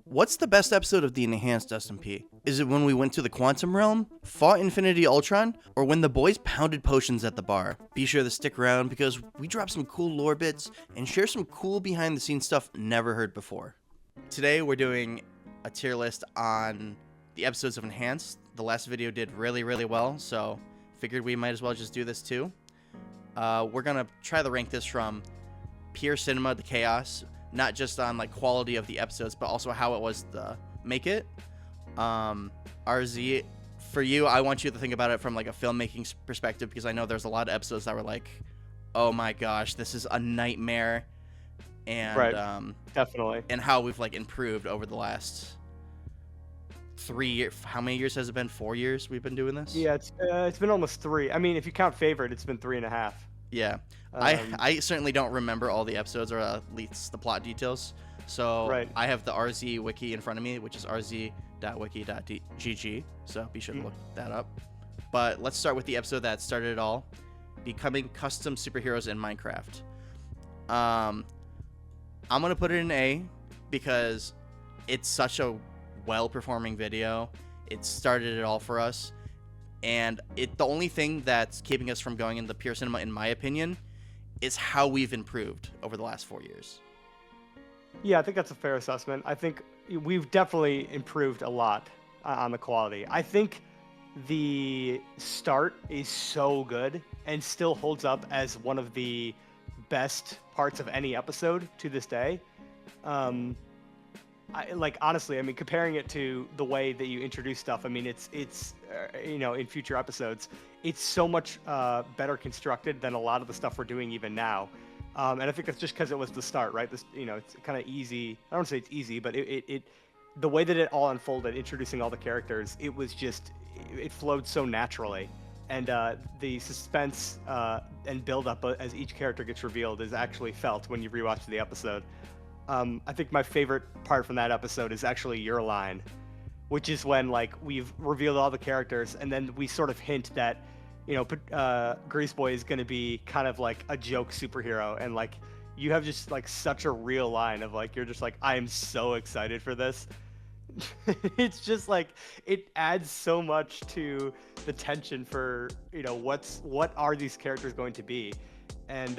What's the best episode of the Enhanced SMP? Is it when we went to the Quantum Realm, fought Infinity Ultron, or when the boys pounded potions at the bar? Be sure to stick around because we drop some cool lore bits and share some cool behind the scenes stuff never heard before. Today we're doing a tier list on the episodes of Enhanced. The last video did really well, so figured we might as well just do this too. We're gonna try to rank this from pure cinema to chaos, not just on like quality of the episodes, but also how it was to make it. RZ, for you, I want you to think about it from like a filmmaking perspective, because I know there's a lot of episodes that were like, oh my gosh, this is a nightmare. And right, definitely. And how we've like improved over the last 3 years. How many years has it been? 4 years we've been doing this? Yeah, it's been almost 3. I mean, if you count favorite, it's been 3.5. Yeah. I certainly don't remember all the episodes, or at least the plot details. So right. I have the RZ wiki in front of me, which is rz.wiki.gg. So be sure to look that up. But let's start with the episode that started it all: becoming custom superheroes in Minecraft. I'm gonna put it in A because it's such a well-performing video. It started it all for us. And the only thing that's keeping us from going into pure cinema, in my opinion, is how we've improved over the last 4 years. Yeah, I think that's a fair assessment. I think we've definitely improved a lot on the quality. I think the start is so good and still holds up as one of the best parts of any episode to this day. Honestly, I mean, comparing it to the way that you introduce stuff, I mean, it's in future episodes, it's so much better constructed than a lot of the stuff we're doing even now. And I think that's just because it was the start, right? This, it's kind of easy. I don't want to say it's easy, but the way that it all unfolded, introducing all the characters, it flowed so naturally. And the suspense and build-up as each character gets revealed is actually felt when you rewatch the episode. I think my favorite part from that episode is actually your line, which is when like we've revealed all the characters and then we sort of hint that, Grease Boy is going to be kind of like a joke superhero, and like you have just like such a real line of like, you're just like, I am so excited for this. It's just like, it adds so much to the tension for, what are these characters going to be? And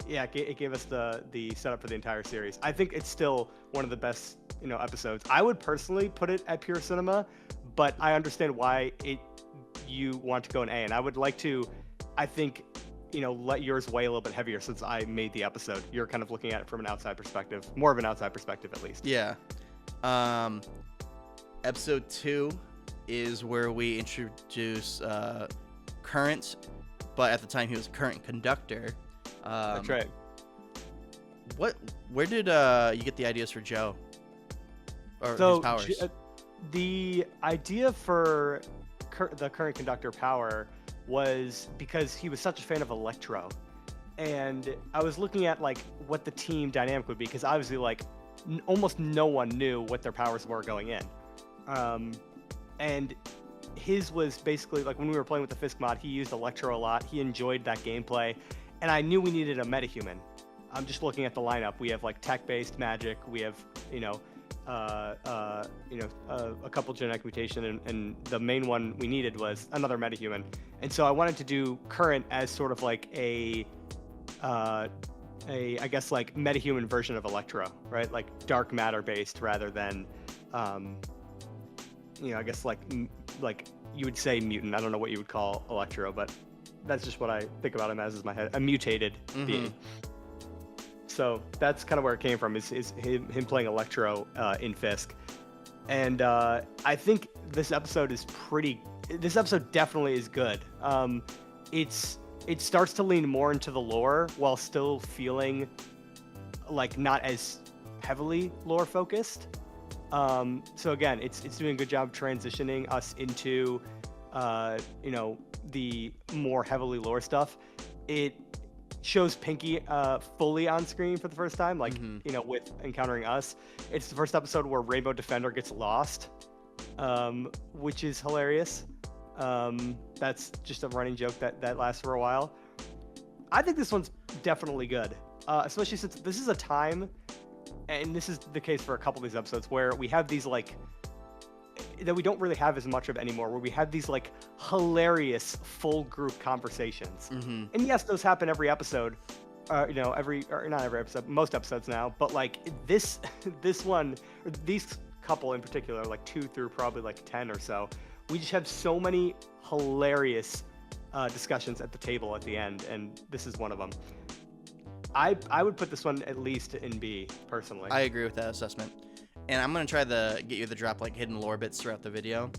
it gave us the setup for the entire series. I think it's still one of the best, episodes. I would personally put it at pure cinema, but I understand why you want to go in A. And I would like to, I think, let yours weigh a little bit heavier since I made the episode. You're kind of looking at it from an outside perspective, more of an outside perspective at least. Yeah. Episode 2 is where we introduce Current, but at the time he was Current Conductor. That's right. Where did you get the ideas for Joe? Or his powers? The idea for the Current Conductor power was because he was such a fan of Electro. And I was looking at like what the team dynamic would be, because obviously like almost no one knew what their powers were going in. And his was basically like when we were playing with the Fisk mod, he used Electro a lot. He enjoyed that gameplay. And I knew we needed a metahuman. I'm just looking at the lineup. We have like tech-based magic. We have, a couple genetic mutation, and the main one we needed was another metahuman. And so I wanted to do Current as sort of like I guess like metahuman version of Electro, right? Like dark matter based rather than, I guess like you would say mutant. I don't know what you would call Electro, but that's just what I think about him as my head, a mutated being. So that's kind of where it came from, is him playing Electro in Fisk. And I think this episode definitely is good. It starts to lean more into the lore while still feeling like not as heavily lore focused. So again, it's doing a good job transitioning us into the more heavily lore stuff. It shows Pinky fully on screen for the first time, like with encountering us. It's the first episode where Rainbow Defender gets lost, which is hilarious. That's just a running joke that lasts for a while. I think this one's definitely good, especially since this is a time and this is the case for a couple of these episodes, where we have these like that we don't really have as much of anymore, where we have these like hilarious full group conversations. Mm-hmm. And yes, those happen every episode. Or not every episode, most episodes now. But like this one, or these couple in particular, like 2 through probably like 10 or so, we just have so many hilarious discussions at the table at the end, and this is one of them. I would put this one at least in B, personally. I agree with that assessment. And I'm going to try to get you to drop like hidden lore bits throughout the video.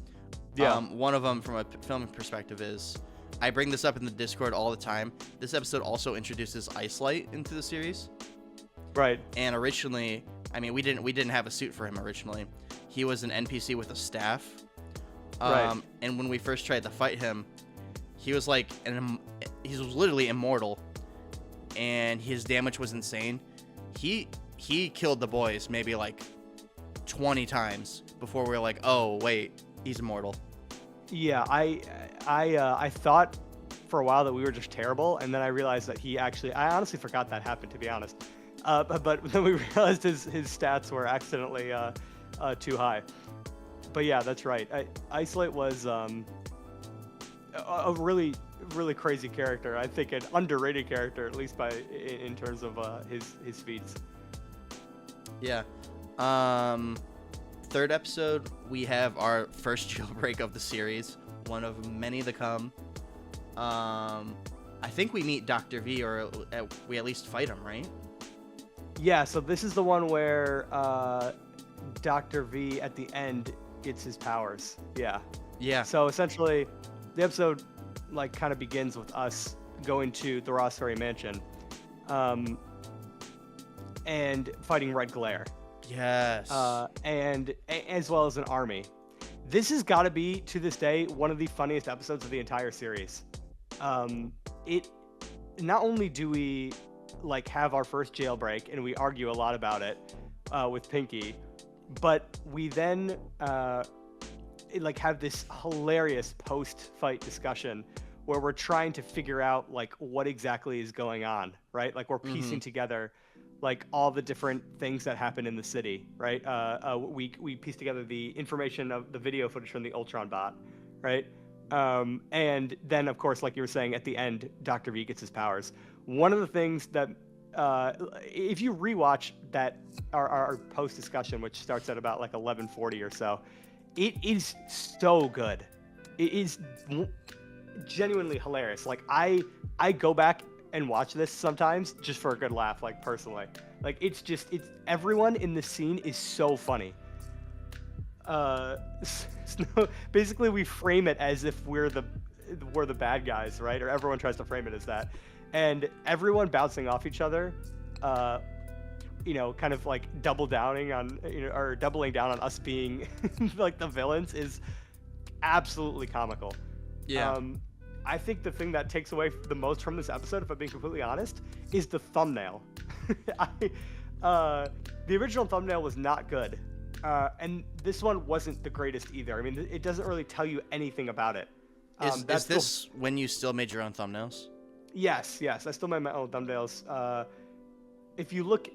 Yeah. One of them from a filming perspective is, I bring this up in the Discord all the time. This episode also introduces Ice Light into the series. Right. And originally, I mean, we didn't have a suit for him originally. He was an NPC with a staff. Right. And when we first tried to fight him, he was like, he was literally immortal, and his damage was insane. He killed the boys maybe like 20 times before we were like, oh wait, he's immortal. Yeah, I thought for a while that we were just terrible, and then I realized that I honestly forgot that happened, to be honest. But then we realized his stats were accidentally too high. But yeah, that's right. Isolate was a really, really crazy character. I think an underrated character, at least in terms of his feats. Yeah. Third episode, we have our first jailbreak of the series, one of many to come. I think we meet Dr. V, or we at least fight him, right? Yeah, so this is the one where Dr. V at the end gets his powers. Yeah. Yeah. So essentially, the episode like kind of begins with us going to the Ross Ferry Mansion, and fighting Red Glare. Yes. And as well as an army. This has got to be, to this day, one of the funniest episodes of the entire series. It not only do we like have our first jailbreak and we argue a lot about it with Pinky, but we then like have this hilarious post-fight discussion where we're trying to figure out like what exactly is going on, right? Like we're piecing together like all the different things that happen in the city, right? We piece together the information of the video footage from the Ultron bot, right? And then, of course, like you were saying, at the end, Dr. V gets his powers. One of the things that, if you rewatch that our post discussion, which starts at about like 11:40 or so, it is so good. It is genuinely hilarious. Like I go back and watch this sometimes just for a good laugh, like personally. Like it's everyone in the scene is so funny. So basically we frame it as if we're the bad guys, right? Or everyone tries to frame it as that. And everyone bouncing off each other, kind of like doubling down on us being like the villains is absolutely comical. Yeah. I think the thing that takes away the most from this episode, if I'm being completely honest, is the thumbnail. The original thumbnail was not good. And this one wasn't the greatest either. I mean, it doesn't really tell you anything about it. Is this when you still made your own thumbnails? Yes. I still made my own thumbnails. If you look,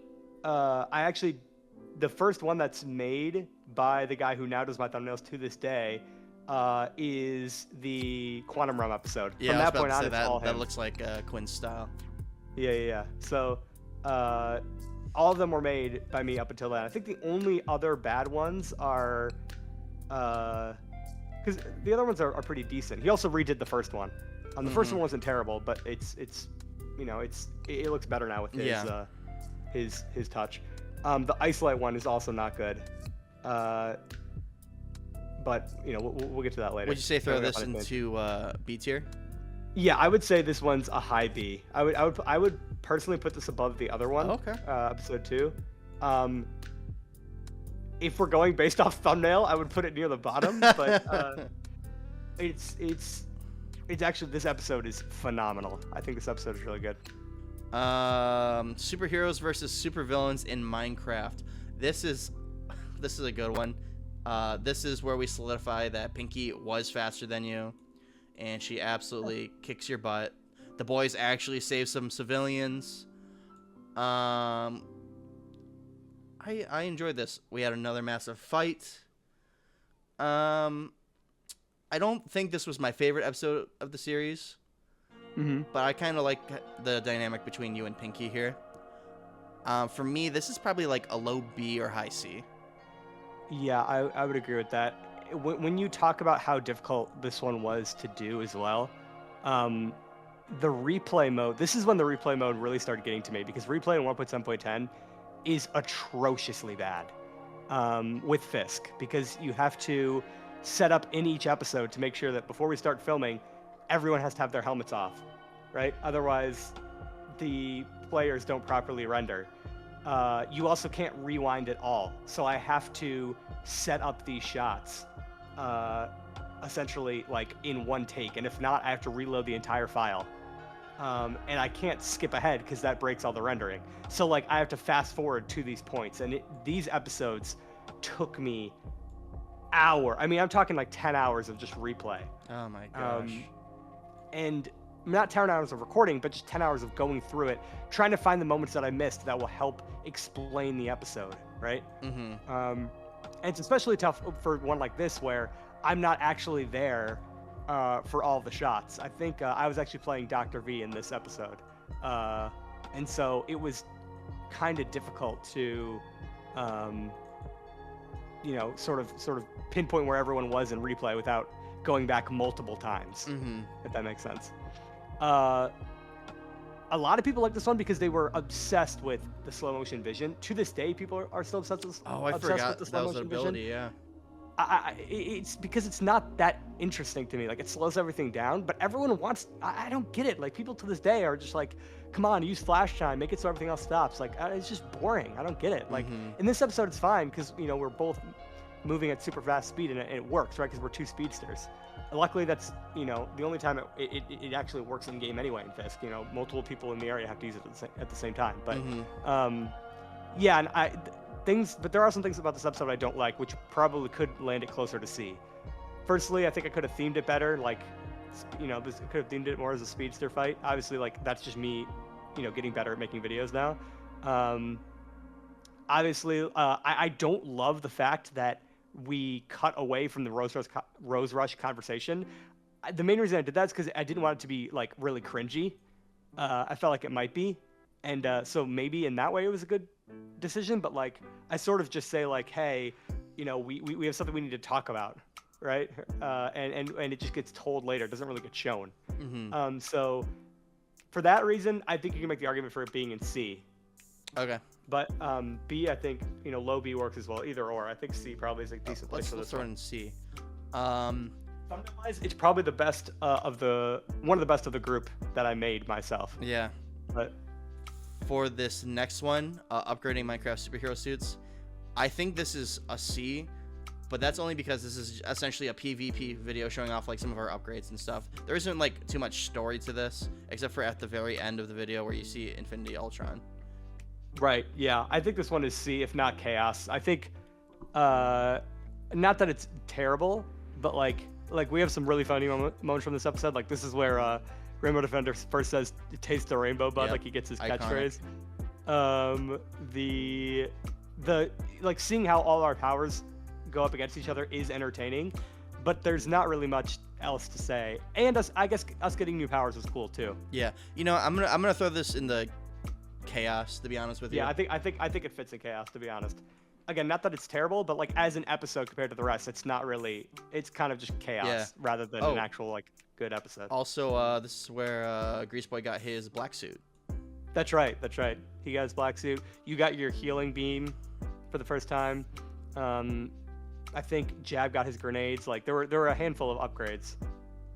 the first one that's made by the guy who now does my thumbnails to this day is the Quantum Realm episode. Yeah, From that point on, it's that, all him. that looks like Quinn's style. Yeah. So, all of them were made by me up until then. I think the only other bad ones are, because the other ones are pretty decent. He also redid the first one. The first one wasn't terrible, but it looks better now with his touch. The Isolite one is also not good. But we'll get to that later. Would you say throw this into B tier? Yeah, I would say this one's a high B. I would personally put this above the other one. Oh, okay. Episode 2. If we're going based off thumbnail, I would put it near the bottom. But it's actually, this episode is phenomenal. I think this episode is really good. Superheroes versus supervillains in Minecraft. This is a good one. This is where we solidify that Pinky was faster than you, and she absolutely kicks your butt. The boys actually save some civilians. I I enjoyed this. We had another massive fight. I don't think this was my favorite episode of the series, but I kind of like the dynamic between you and Pinky here. For me, this is probably like a low B or high C. Yeah, I would agree with that. When you talk about how difficult this one was to do as well, the replay mode, this is when the replay mode really started getting to me, because replay in 1.7.10 is atrociously bad with Fisk, because you have to set up in each episode to make sure that before we start filming, everyone has to have their helmets off, right? Otherwise, the players don't properly render. You also can't rewind at all. So I have to set up these shots essentially like in one take. And if not, I have to reload the entire file. And I can't skip ahead because that breaks all the rendering. So like I have to fast forward to these points. And these episodes took me I'm talking like 10 hours of just replay. Oh my gosh. And not 10 hours of recording, but just 10 hours of going through it, trying to find the moments that I missed that will help explain the episode, right? And it's especially tough for one like this where I'm not actually there for all the shots. I think I was actually playing Dr. V in this episode. And so it was kind of difficult to, sort of pinpoint where everyone was in replay without going back multiple times, if that makes sense. A lot of people like this one because they were obsessed with the slow motion vision. To this day, people are still obsessed with the slow motion vision. Yeah. It's because it's not that interesting to me. Like, it slows everything down, but everyone wants. I don't get it. Like, people to this day are just like, come on, use flash time, make it so everything else stops. Like, it's just boring. I don't get it. Like, in this episode, it's fine because we're both moving at super fast speed and it works, right? Because we're two speedsters. Luckily, that's the only time it actually works in game anyway. In Fisk, multiple people in the area have to use it at the same time. But yeah, and but there are some things about this episode I don't like, which probably could land it closer to C. Firstly, I think I could have themed it better. Like, this could have themed it more as a speedster fight. Obviously, like that's just me, getting better at making videos now. Obviously, I don't love the fact that we cut away from the Rose Rush conversation. The main reason I did that is because I didn't want it to be like really cringy. I felt like it might be, and so maybe in that way it was a good decision. But like, I sort of just say like, hey, we have something we need to talk about, right? And it just gets told later. It doesn't really get shown. So for that reason, I think you can make the argument for it being in C. Okay. But B, I think low B works as well. Either or, I think C probably is a decent place for this one. In C. Thumbnail-wise, it's probably the best one of the best of the group that I made myself. Yeah. But for this next one, upgrading Minecraft superhero suits, I think this is a C, but that's only because this is essentially a PvP video showing off like some of our upgrades and stuff. There isn't like too much story to this, except for at the very end of the video where you see Infinity Ultron. Right, yeah. I think this one is C, if not Chaos. I think, not that it's terrible, but like we have some really funny moments from this episode. Like, this is where Rainbow Defender first says, taste the rainbow bud, like he gets his Iconic. catchphrase. The like, seeing how all our powers go up against each other is entertaining, but there's not really much else to say. And I guess us getting new powers was cool too. Yeah, I'm gonna throw this in the Chaos, to be honest with you. Yeah, I think it fits in Chaos, to be honest. Again, not that it's terrible, but like as an episode compared to the rest, it's not really. It's kind of just chaos rather than an actual like good episode. Also, this is where Grease Boy got his black suit. That's right. He got his black suit. You got your healing beam for the first time. I think Jab got his grenades. Like there were a handful of upgrades.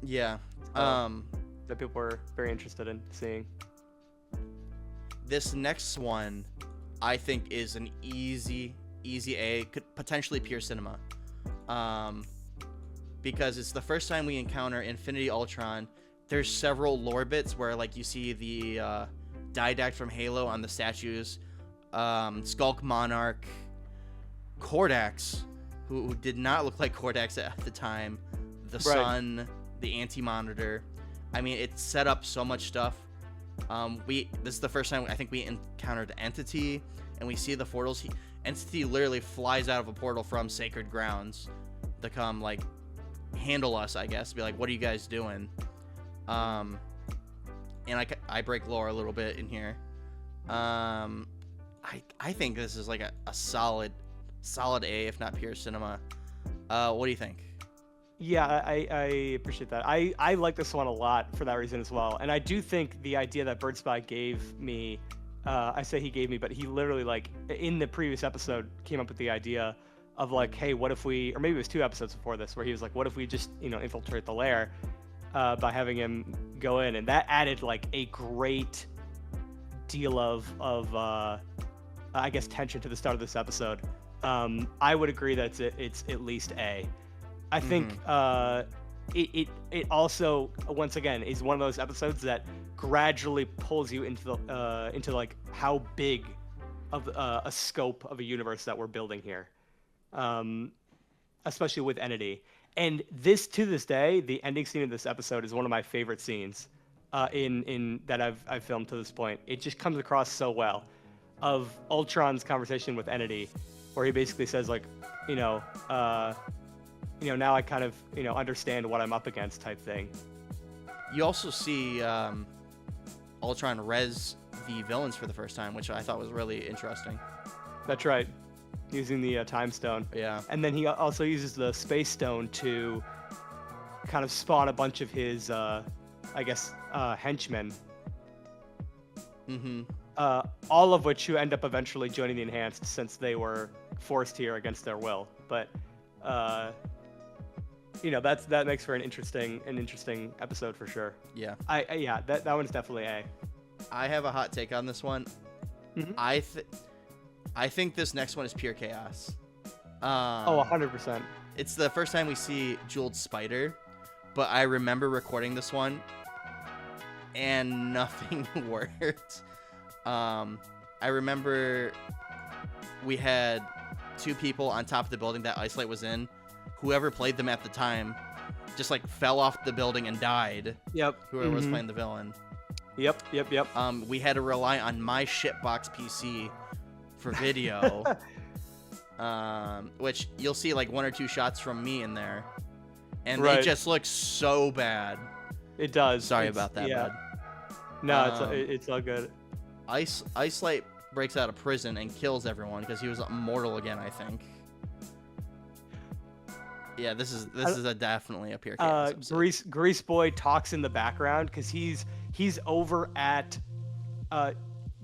Yeah. That people were very interested in seeing. This next one, I think, is an easy A, could potentially pure cinema, because it's the first time we encounter Infinity Ultron. There's several lore bits where like you see the Didact from Halo on the statues, Skulk Monarch, Kordax, who did not look like Kordax at the time, the Sun, the Anti-Monitor. I mean, it set up so much stuff. This is the first time I think we encountered Entity, and we see the portals. entity literally flies out of a portal from sacred grounds to come like handle us, I guess. Be like, what are you guys doing? And I break lore a little bit in here. I think this is like a solid A, if not pure cinema. What do you think? Yeah, I appreciate that. I like this one a lot for that reason as well. And I do think the idea that Bird Spy gave me, I say he gave me, but he literally, like, in the previous episode came up with the idea of, like, hey, what if we, or maybe it was 2 episodes before this, where he was like, what if we just, infiltrate the lair by having him go in? And that added, like, a great deal of I guess, tension to the start of this episode. I would agree that it's at least A. I think it also, once again, is one of those episodes that gradually pulls you into like how big of a scope of a universe that we're building here, especially with Entity. And to this day, the ending scene of this episode is one of my favorite scenes in that I've filmed to this point. It just comes across so well, of Ultron's conversation with Entity, where he basically says, like, now I kind of, understand what I'm up against, type thing. You also see Ultron res the villains for the first time, which I thought was really interesting. That's right, using the Time Stone. Yeah. And then he also uses the Space Stone to kind of spawn a bunch of his, henchmen. Mm-hmm. All of which who end up eventually joining the Enhanced, since they were forced here against their will. But that makes for an interesting episode for sure. Yeah. That one's definitely A. I have a hot take on this one. Mm-hmm. I think this next one is pure chaos. 100%. It's the first time we see Jeweled Spider, but I remember recording this one and nothing worked. I remember we had 2 people on top of the building that Ice Light was in. Whoever played them at the time just like fell off the building and died. Yep. Whoever was playing the villain. Yep. We had to rely on my shitbox PC for video. Which you'll see like 1 or 2 shots from me in there. And they just look so bad. It does. Sorry about that, bud. No, it's all good. Ice Light breaks out of prison and kills everyone because he was immortal again, I think. Yeah, this is definitely a pure chaos episode. Grease Boy talks in the background because he's over at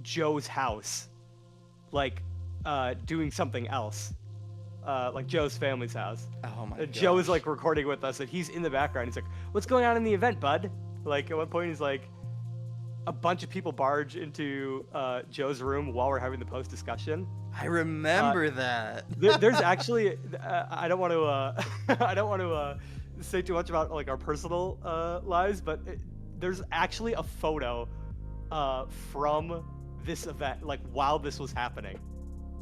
Joe's house, like doing something else, like Joe's family's house. Oh my god. Joe is like recording with us, and he's in the background. He's like, "What's going on in the event, bud?" Like at one point, he's like, a bunch of people barge into Joe's room while we're having the post discussion. I remember that. There's actually, I don't want to say too much about like our personal lives, but there's actually a photo from this event, like while this was happening,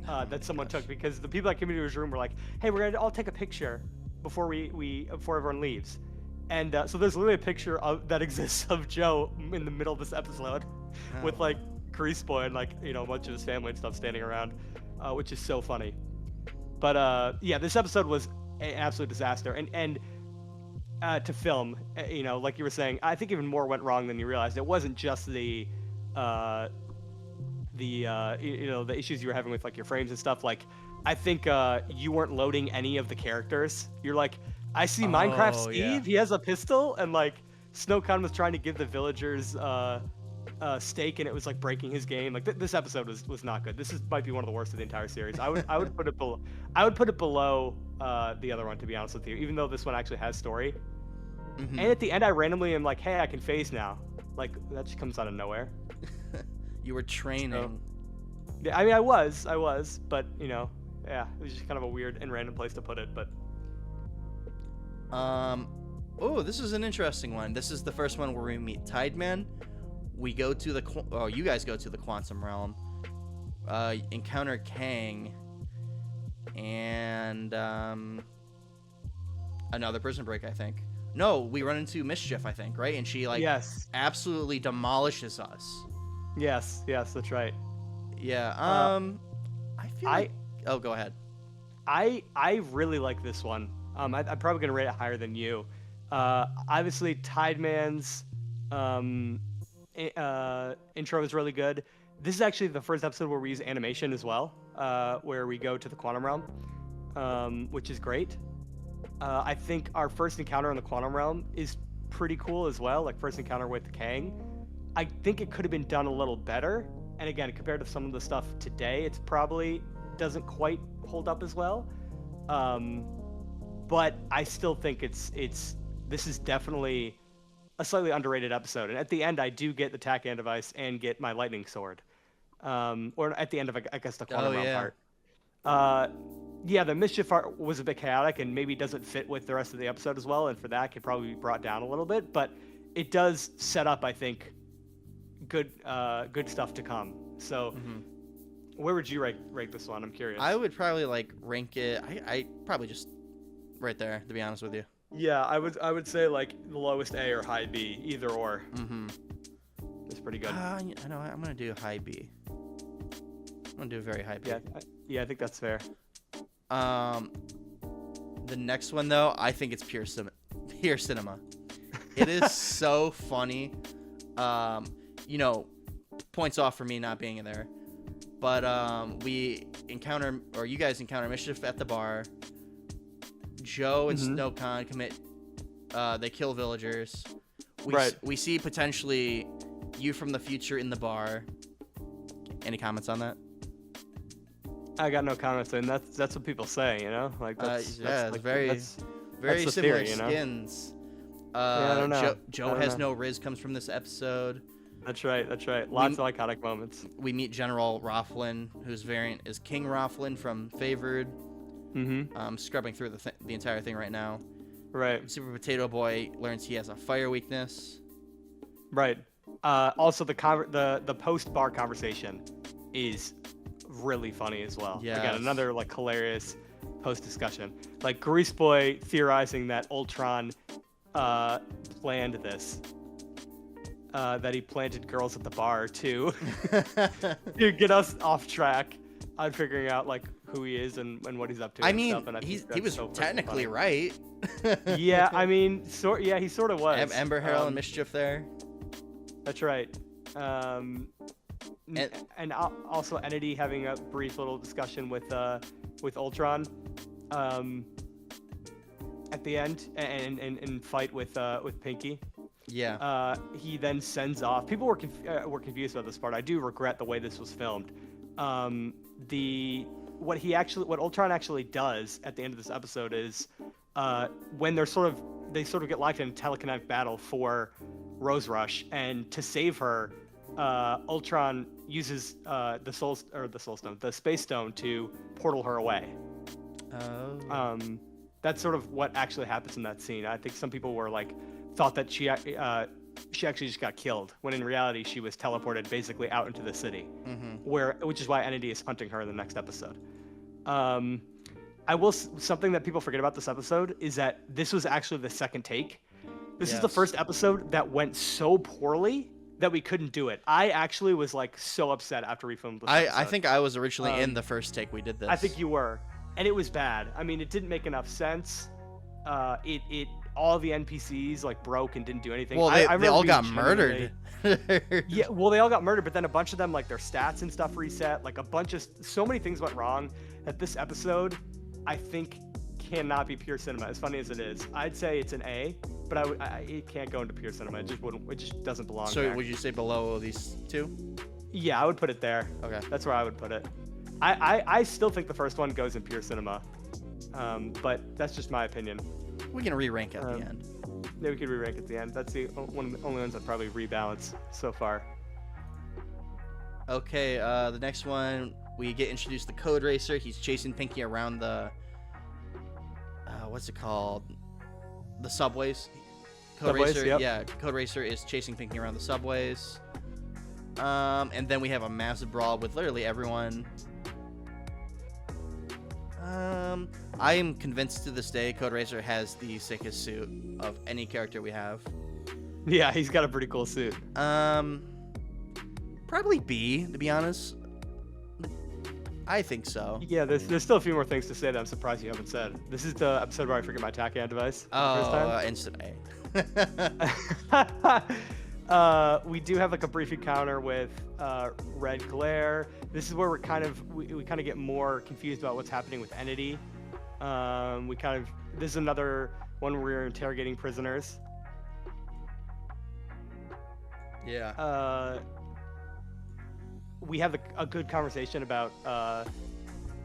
that someone took, because the people that came into his room were like, "Hey, we're gonna all take a picture before before everyone leaves." And so there's literally a picture that exists of Joe in the middle of this episode with like Grease Boy and like, a bunch of his family and stuff standing around, which is so funny. But this episode was an absolute disaster. And to film, like you were saying, I think even more went wrong than you realized. It wasn't just the issues you were having with like your frames and stuff. Like, I think you weren't loading any of the characters. You're like, I see Minecraft Steve. Yeah. He has a pistol, and like Snowcon was trying to give the villagers steak, and it was like breaking his game. Like this episode was not good. Might be one of the worst of the entire series. I would put it below. I would put it below the other one, to be honest with you. Even though this one actually has story. Mm-hmm. And at the end, I randomly am like, "Hey, I can phase now." Like that just comes out of nowhere. You were training. So, yeah, I mean, I was, but it was just kind of a weird and random place to put it, but. This is an interesting one. This is the first one where we meet Tideman. We go to you guys go to the Quantum Realm, encounter Kang, and another prison break, I think. No, we run into Mischief, I think, right? And she absolutely demolishes us. Yes, that's right. Yeah. I feel Oh, go ahead. I really like this one. I'm probably gonna rate it higher than you. Obviously, Tideman's intro is really good. This is actually the first episode where we use animation as well, where we go to the quantum realm, which is great. I think our first encounter in the quantum realm is pretty cool as well, like first encounter with Kang. I think it could have been done a little better. And again, compared to some of the stuff today, it's probably doesn't quite hold up as well. But I still think this is definitely a slightly underrated episode. And at the end, I do get the Tacan device and get my lightning sword. Or at the end of, I guess, the quantum realm part. Yeah, the mischief art was a bit chaotic and maybe doesn't fit with the rest of the episode as well. And for that, could probably be brought down a little bit. But it does set up, I think, good stuff to come. So, where would you rate this one? I'm curious. I would probably like rank it. I probably just right there, to be honest with you. Yeah, I would say like the lowest A or high B, either or. It's pretty good. I know. I'm gonna do high B. I'm gonna do a very high B. Yeah, I think that's fair. The next one though, I think it's pure cinema. It is so funny. Points off for me not being there. But you guys encounter mischief at the bar. Joe and Snowcon commit. They kill villagers. We see potentially you from the future in the bar. Any comments on that? I got no comments, and that's what people say, like that's like, very similar theory, skins. I don't know. Joe has no Riz comes from this episode. That's right. Lots of iconic moments. We meet General Rofflin, whose variant is King Rofflin from Favored. Scrubbing through the entire thing right now. Right. Super Potato Boy learns he has a fire weakness. Right. Also, the post-bar conversation is really funny as well. Yes. Again, another like hilarious post-discussion. Like Grease Boy theorizing that Ultron planned this. That he planted girls at the bar to get us off track on figuring out like who he is and what he's up to. I mean, stuff, and he was so technically right. Yeah, I mean, he sort of was. Ember Herald and Mischief there. That's right. And also Entity having a brief little discussion with Ultron at the end and fight with Pinky. Yeah. He then sends off. People were confused about this part. I do regret the way this was filmed. What Ultron actually does at the end of this episode is when they sort of get locked in a telekinetic battle for Rose Rush, and to save her, Ultron uses the Space Stone to portal her away. Oh. That's sort of what actually happens in that scene. I think some people were like thought that she actually just got killed, when in reality she was teleported basically out into the city, which is why Entity is hunting her in the next episode. Something that people forget about this episode is that this was actually the second take. This is the first episode that went so poorly that we couldn't do it. I actually was like so upset after we filmed this episode. I think I was originally in the first take we did this. I think you were, and it was bad. I mean, it didn't make enough sense. All the NPCs like broke and didn't do anything. Well, they all got murdered. Yeah, well, they all got murdered, but then a bunch of them, like their stats and stuff reset. Like so many things went wrong that this episode, I think, cannot be pure cinema. As funny as it is, I'd say it's an A, but it can't go into pure cinema. It just wouldn't. It just doesn't belong. So there. Would you say below these two? Yeah, I would put it there. Okay. That's where I would put it. I still think the first one goes in pure cinema, but that's just my opinion. We can re-rank at the end. Yeah, we could re-rank at the end. That's one of the only ones I'd probably rebalance so far. Okay, the next one, we get introduced to Code Racer. He's chasing Pinky around the... what's it called? The subways. Code Racer, yep. Yeah, Code Racer is chasing Pinky around the subways. And then we have a massive brawl with literally everyone. I am convinced to this day Code Racer has the sickest suit of any character we have. Yeah, he's got a pretty cool suit. Probably B, to be honest. I think so. Yeah, there's still a few more things to say that I'm surprised you haven't said. This is the episode where I forget my TACAN device for the first time. Instant A. We do have like a brief encounter with Red Glare. This is where we kind of get more confused about what's happening with Entity. This is another one where we're interrogating prisoners. Yeah. We have a good conversation about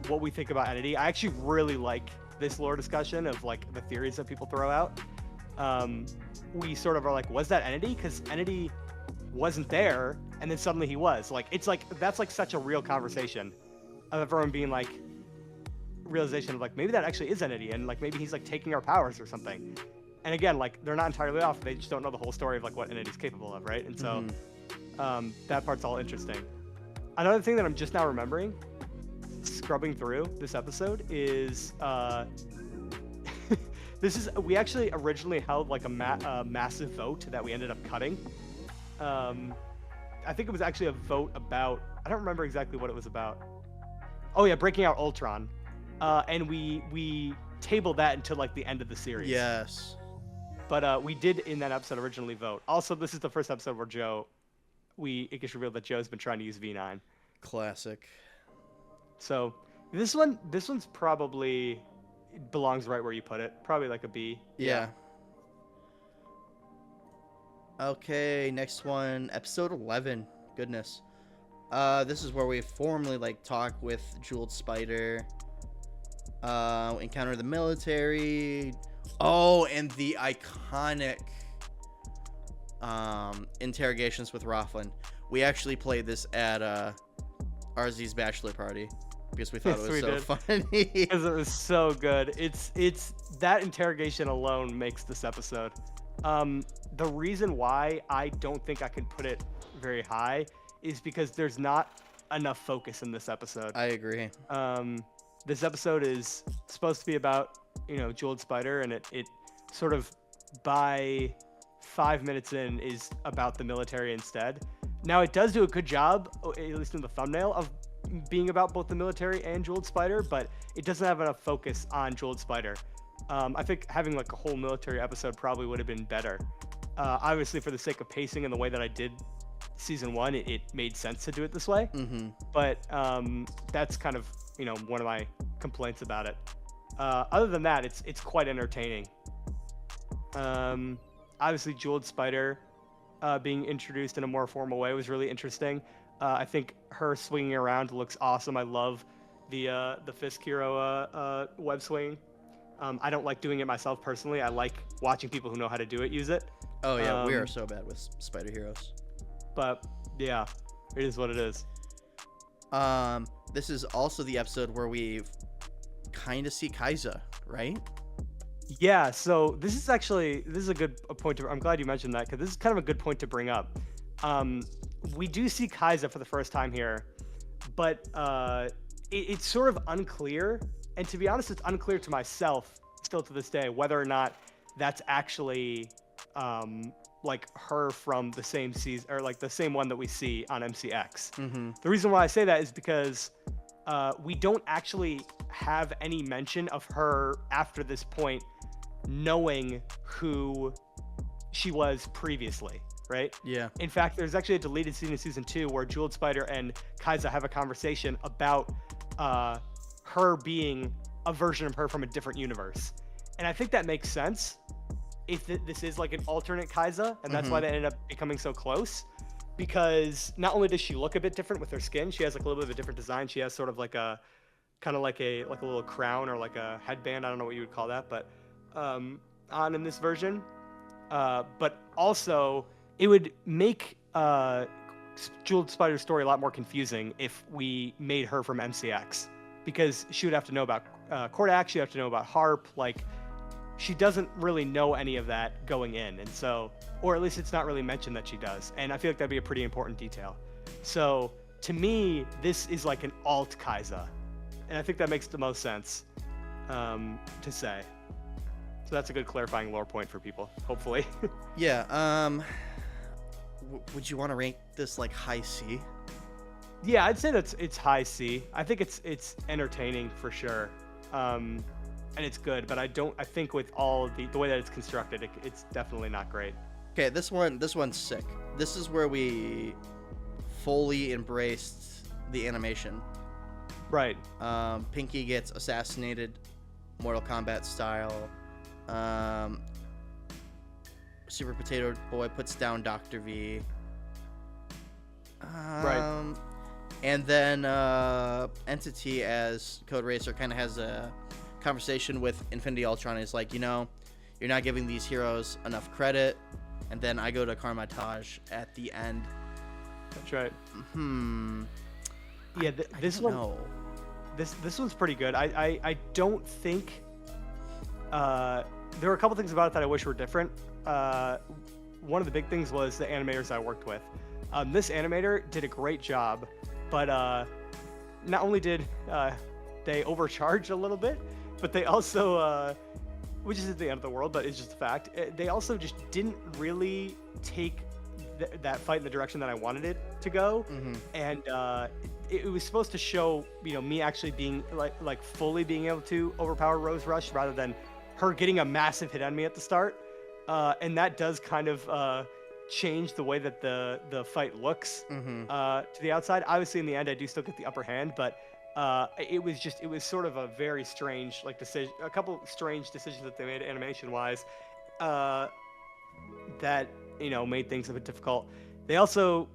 what we think about Entity. I actually really like this lore discussion of like the theories that people throw out. We sort of are like, was that Entity? Because Entity wasn't there, and then suddenly he was. Like, it's like that's like such a real conversation of everyone being like, realization of like maybe that actually is Entity, and like maybe he's like taking our powers or something. And again, like they're not entirely off. They just don't know the whole story of like what Entity's capable of, right? And so that part's all interesting. Another thing that I'm just now remembering, scrubbing through this episode, is we actually originally held like a massive vote that we ended up cutting. I think it was actually a vote about, I don't remember exactly what it was about. Oh yeah, breaking out Ultron. And we tabled that until like the end of the series. Yes. But we did in that episode originally vote. Also, this is the first episode where it gets revealed that Joe's been trying to use V9. Classic. So this one's probably belongs right where you put it. Probably like a B. Yeah. Okay, next one, episode 11. Goodness. This is where we formally like talk with Jeweled Spider. Encounter the military. Oh, and the iconic interrogations with Rothland. We actually played this at RZ's bachelor party because we thought it was so funny. Because it was so good. It's that interrogation alone makes this episode. The reason why I don't think I can put it very high is because there's not enough focus in this episode. I agree. This episode is supposed to be about, Jeweled Spider, and it sort of by 5 minutes in is about the military instead. Now it does do a good job, at least in the thumbnail, of being about both the military and Jeweled Spider, but it doesn't have enough focus on Jeweled Spider. I think having like a whole military episode probably would have been better. Obviously, for the sake of pacing and the way that I did season 1, it made sense to do it this way. Mm-hmm. But that's kind of one of my complaints about it. Other than that, it's quite entertaining. Obviously, Jeweled Spider being introduced in a more formal way was really interesting. I think her swinging around looks awesome. I love the Fisk Hero web swing. I don't like doing it myself personally. I like watching people who know how to do it use it. Oh yeah, we are so bad with Spider Heroes. But yeah, it is what it is. This is also the episode where we kind of see Kaiza, right? Yeah, so this is a good point I'm glad you mentioned that, because this is kind of a good point to bring up. We do see Kaiza for the first time here, but it's sort of unclear, and to be honest, it's unclear to myself still to this day whether or not that's actually like her from the same season, or like the same one that we see on MCX. Mm-hmm. The reason why I say that is because we don't actually have any mention of her after this point knowing who she was previously, right? Yeah. In fact, there's actually a deleted scene in season 2 where Jeweled Spider and Kaiza have a conversation about her being a version of her from a different universe. And I think that makes sense if this is like an alternate Kaiza, and that's why they ended up becoming so close. Because not only does she look a bit different with her skin, she has like a little bit of a different design. She has sort of like a kind of like a little crown or like a headband. I don't know what you would call that, but on in this version. But also, it would make Jeweled Spider's story a lot more confusing if we made her from MCX, because she would have to know about Kordak, she'd have to know about Harp, like she doesn't really know any of that going in, and so, or at least it's not really mentioned that she does, and I feel like that'd be a pretty important detail. So to me, this is like an alt Kaiza, and I think that makes the most sense to say. So that's a good clarifying lore point for people, hopefully. Yeah. Would you want to rank this like high C? Yeah, I'd say it's high C. I think it's entertaining for sure, and it's good. But I think with all the way that it's constructed, it's definitely not great. Okay, this one's sick. This is where we fully embraced the animation. Right. Pinky gets assassinated, Mortal Kombat style. Super Potato Boy puts down Dr. V. Right. And then Entity as Code Racer kind of has a conversation with Infinity Ultron. Is like, you're not giving these heroes enough credit. And then I go to Karmatage at the end. That's right. Yeah, this one's pretty good. I don't think there were a couple things about it that I wish were different. One of the big things was the animators I worked with. This animator did a great job, but not only did they overcharge a little bit, but they also, which isn't the end of the world, but it's just a fact, they also just didn't really take that fight in the direction that I wanted it to go. And it was supposed to show, me actually being like fully being able to overpower Rose Rush rather than her getting a massive hit on me at the start. And that does kind of change the way that the fight looks to the outside. Obviously, in the end, I do still get the upper hand, but it was sort of a very strange decision, a couple strange decisions that they made animation wise that made things a bit difficult. They also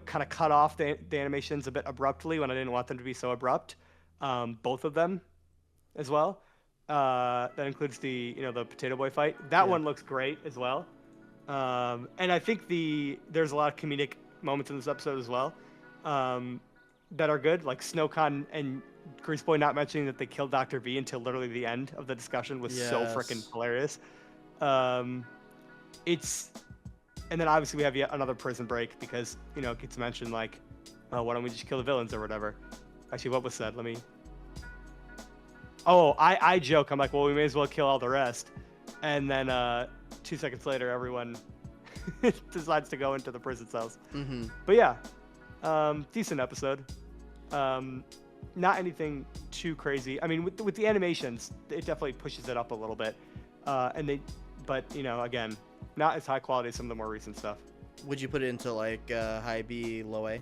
kind of cut off the animations a bit abruptly when I didn't want them to be so abrupt. Both of them as well. That includes the the Potato Boy fight. That one looks great as well. And I think there's a lot of comedic moments in this episode as well that are good, like Snowcon and Grease Boy not mentioning that they killed Dr. V until literally the end of the discussion was so freaking hilarious. And then obviously we have yet another prison break because it gets mentioned like, oh, why don't we just kill the villains or whatever. Actually, what was said? I joke. I'm like, well, we may as well kill all the rest. And then 2 seconds later, everyone decides to go into the prison cells. But yeah, decent episode. Not anything too crazy. I mean, with the animations, it definitely pushes it up a little bit. But again, not as high quality as some of the more recent stuff. Would you put it into like high B, low A?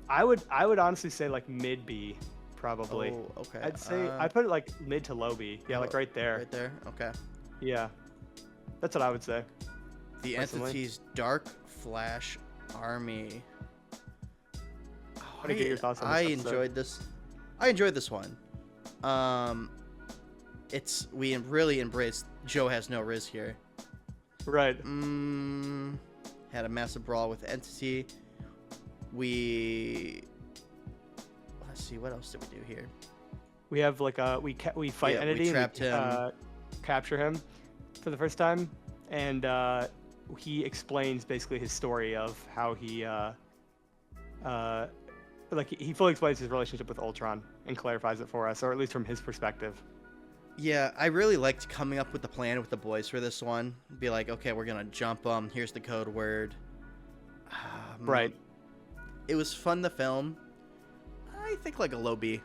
I would honestly say like mid B. Probably. Oh, okay. I'd say I put it like mid to low B. Yeah, like right there. Right there. Okay. Yeah, that's what I would say. The personally. Entity's Dark Flash Army. How to get your thoughts on this episode? I enjoyed this one. We really embraced Joe has no Riz here. Right. Had a massive brawl with Entity. Let's see, what else did we do here? We have like we fight Entity. We trapped him. Capture him for the first time, and he explains basically his story of how he he fully explains his relationship with Ultron and clarifies it for us, or at least from his perspective. Yeah, I really liked coming up with the plan with the boys for this one. Be like, okay, we're gonna jump them. Here's the code word. Right. It was fun to film. I think like a low B.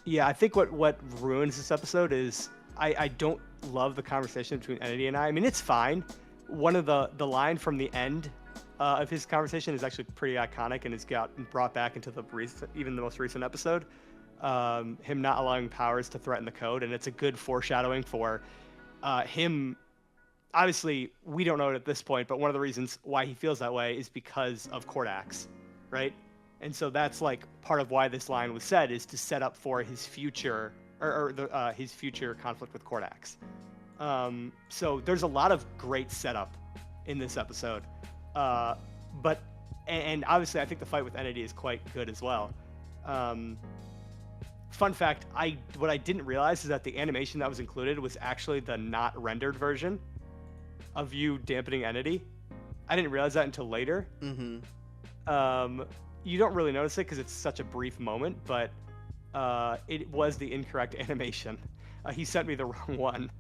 Yeah, I think what ruins this episode is I don't love the conversation between Entity and I. I mean, it's fine. One of the line from the end of his conversation is actually pretty iconic and has gotten brought back into even the most recent episode. Him not allowing powers to threaten the code, and it's a good foreshadowing for him. Obviously, we don't know it at this point, but one of the reasons why he feels that way is because of Kordax, right? And so that's like part of why this line was said, is to set up for his future his future conflict with Kordax. So there's a lot of great setup in this episode, but obviously I think the fight with Entity is quite good as well. Fun fact, what I didn't realize is that the animation that was included was actually the not rendered version of you dampening Entity. I didn't realize that until later. You don't really notice it because it's such a brief moment, but it was the incorrect animation. He sent me the wrong one.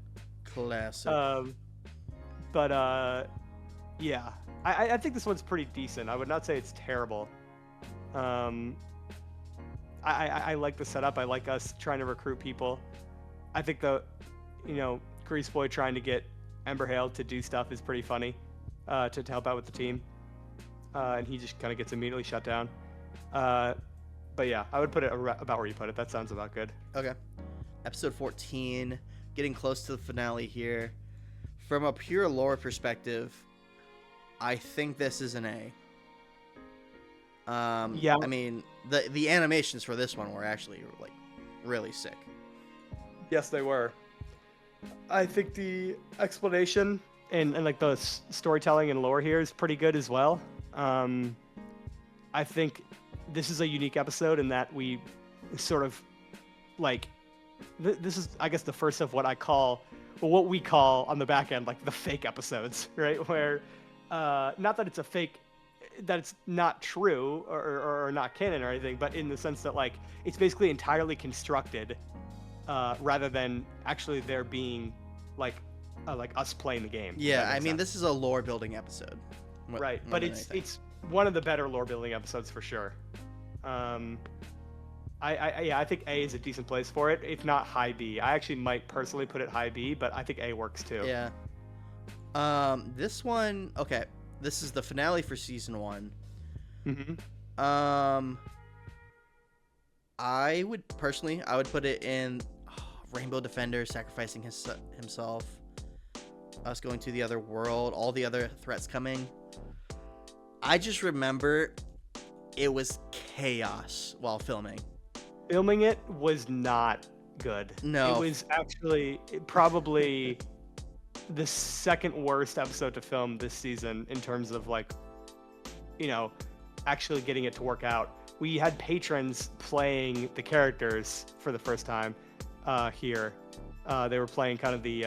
Classic. Yeah, I think this one's pretty decent. I would not say it's terrible. I like the setup. I like us trying to recruit people. I think Grease Boy trying to get Ember Hale to do stuff is pretty funny, to help out with the team. And he just kind of gets immediately shut down. But yeah, I would put it about where you put it. That sounds about good. Okay. Episode 14, getting close to the finale here. From a pure lore perspective, I think this is an A. Yeah. I mean, the animations for this one were actually like really sick. Yes, they were. I think the explanation and like the storytelling and lore here is pretty good as well. I think this is a unique episode in that we sort of like this is, I guess, the first of what we call on the back end like the fake episodes, right? Where not that it's a fake, that it's not true or not canon or anything, but in the sense that like it's basically entirely constructed, rather than actually there being like us playing the game. Yeah, I mean, this is a lore building episode. Right, but it's one of the better lore building episodes for sure. I think A is a decent place for it, if not high B. I actually might personally put it high B, but I think A works too. Yeah. This one, okay. This is the finale for season 1. Mm-hmm. I would put it in Rainbow Defender sacrificing himself, us going to the other world, all the other threats coming. I just remember it was chaos while filming. Filming it was not good. No. It was actually probably the second worst episode to film this season in terms of like, actually getting it to work out. We had patrons playing the characters for the first time here. They were playing kind of the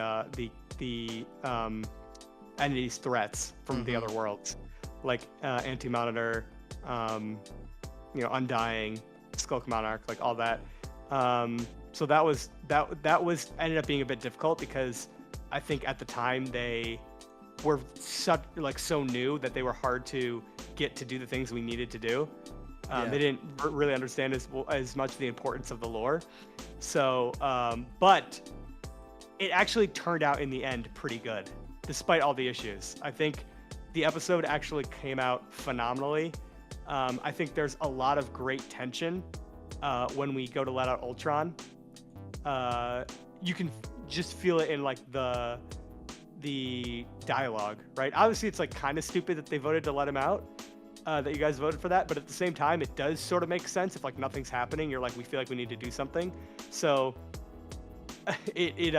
entities threats from the other worlds, like Anti-Monitor, Undying, Skulk Monarch, like all that. So that was ended up being a bit difficult because I think at the time they were so new that they were hard to get to do the things we needed to do. They didn't really understand as much the importance of the lore. So, but it actually turned out in the end pretty good, despite all the issues. I think the episode actually came out phenomenally. I think there's a lot of great tension when we go to let out Ultron. You can just feel it in like the dialogue, right? Obviously, it's like kind of stupid that they voted to let him out. That you guys voted for that, but at the same time, it does sort of make sense. If like nothing's happening, you're like, we feel like we need to do something. So it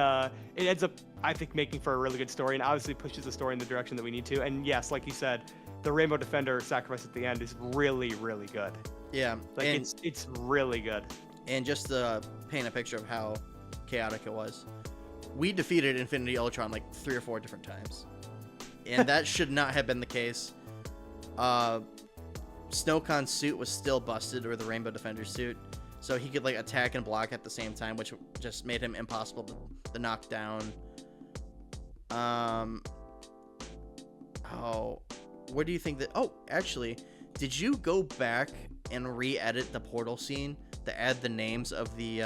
ends up, I think, making for a really good story, and obviously pushes the story in the direction that we need to. And yes, like you said, the Rainbow Defender sacrifice at the end is really, really good. Yeah, like it's really good. And just to paint a picture of how chaotic it was, we defeated Infinity Ultron like 3 or 4 different times, and that should not have been the case. Snowcon's suit was still busted, or the Rainbow Defender suit, so he could like attack and block at the same time, which just made him impossible to knock down. Where do you think that? Oh, actually, did you go back and re-edit the portal scene to add the names of the?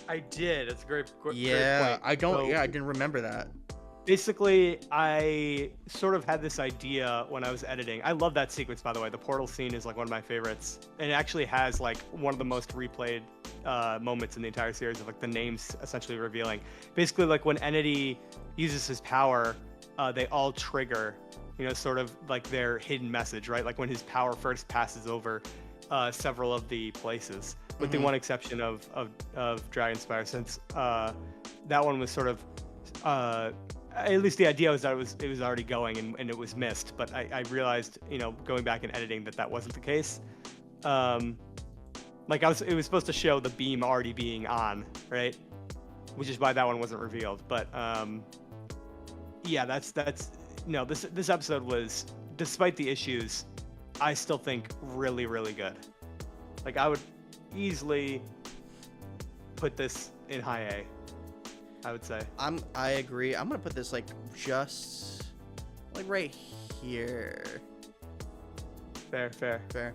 I did. It's a great point. I didn't remember that. Basically, I sort of had this idea when I was editing. I love that sequence, by the way. The portal scene is like one of my favorites. And it actually has like one of the most replayed moments in the entire series of like the names essentially revealing. Basically, like when Entity uses his power, they all trigger, sort of like their hidden message, right? Like when his power first passes over several of the places, with the one exception of Dragonspire, since that one was sort of at least the idea was that it was already going and it was missed, but I realized, going back and editing that wasn't the case. It was supposed to show the beam already being on, right? Which is why that one wasn't revealed. But this episode was, despite the issues, I still think really, really good. Like I would easily put this in high A, I would say. I agree. I'm gonna put this like just like right here. Fair. Fair.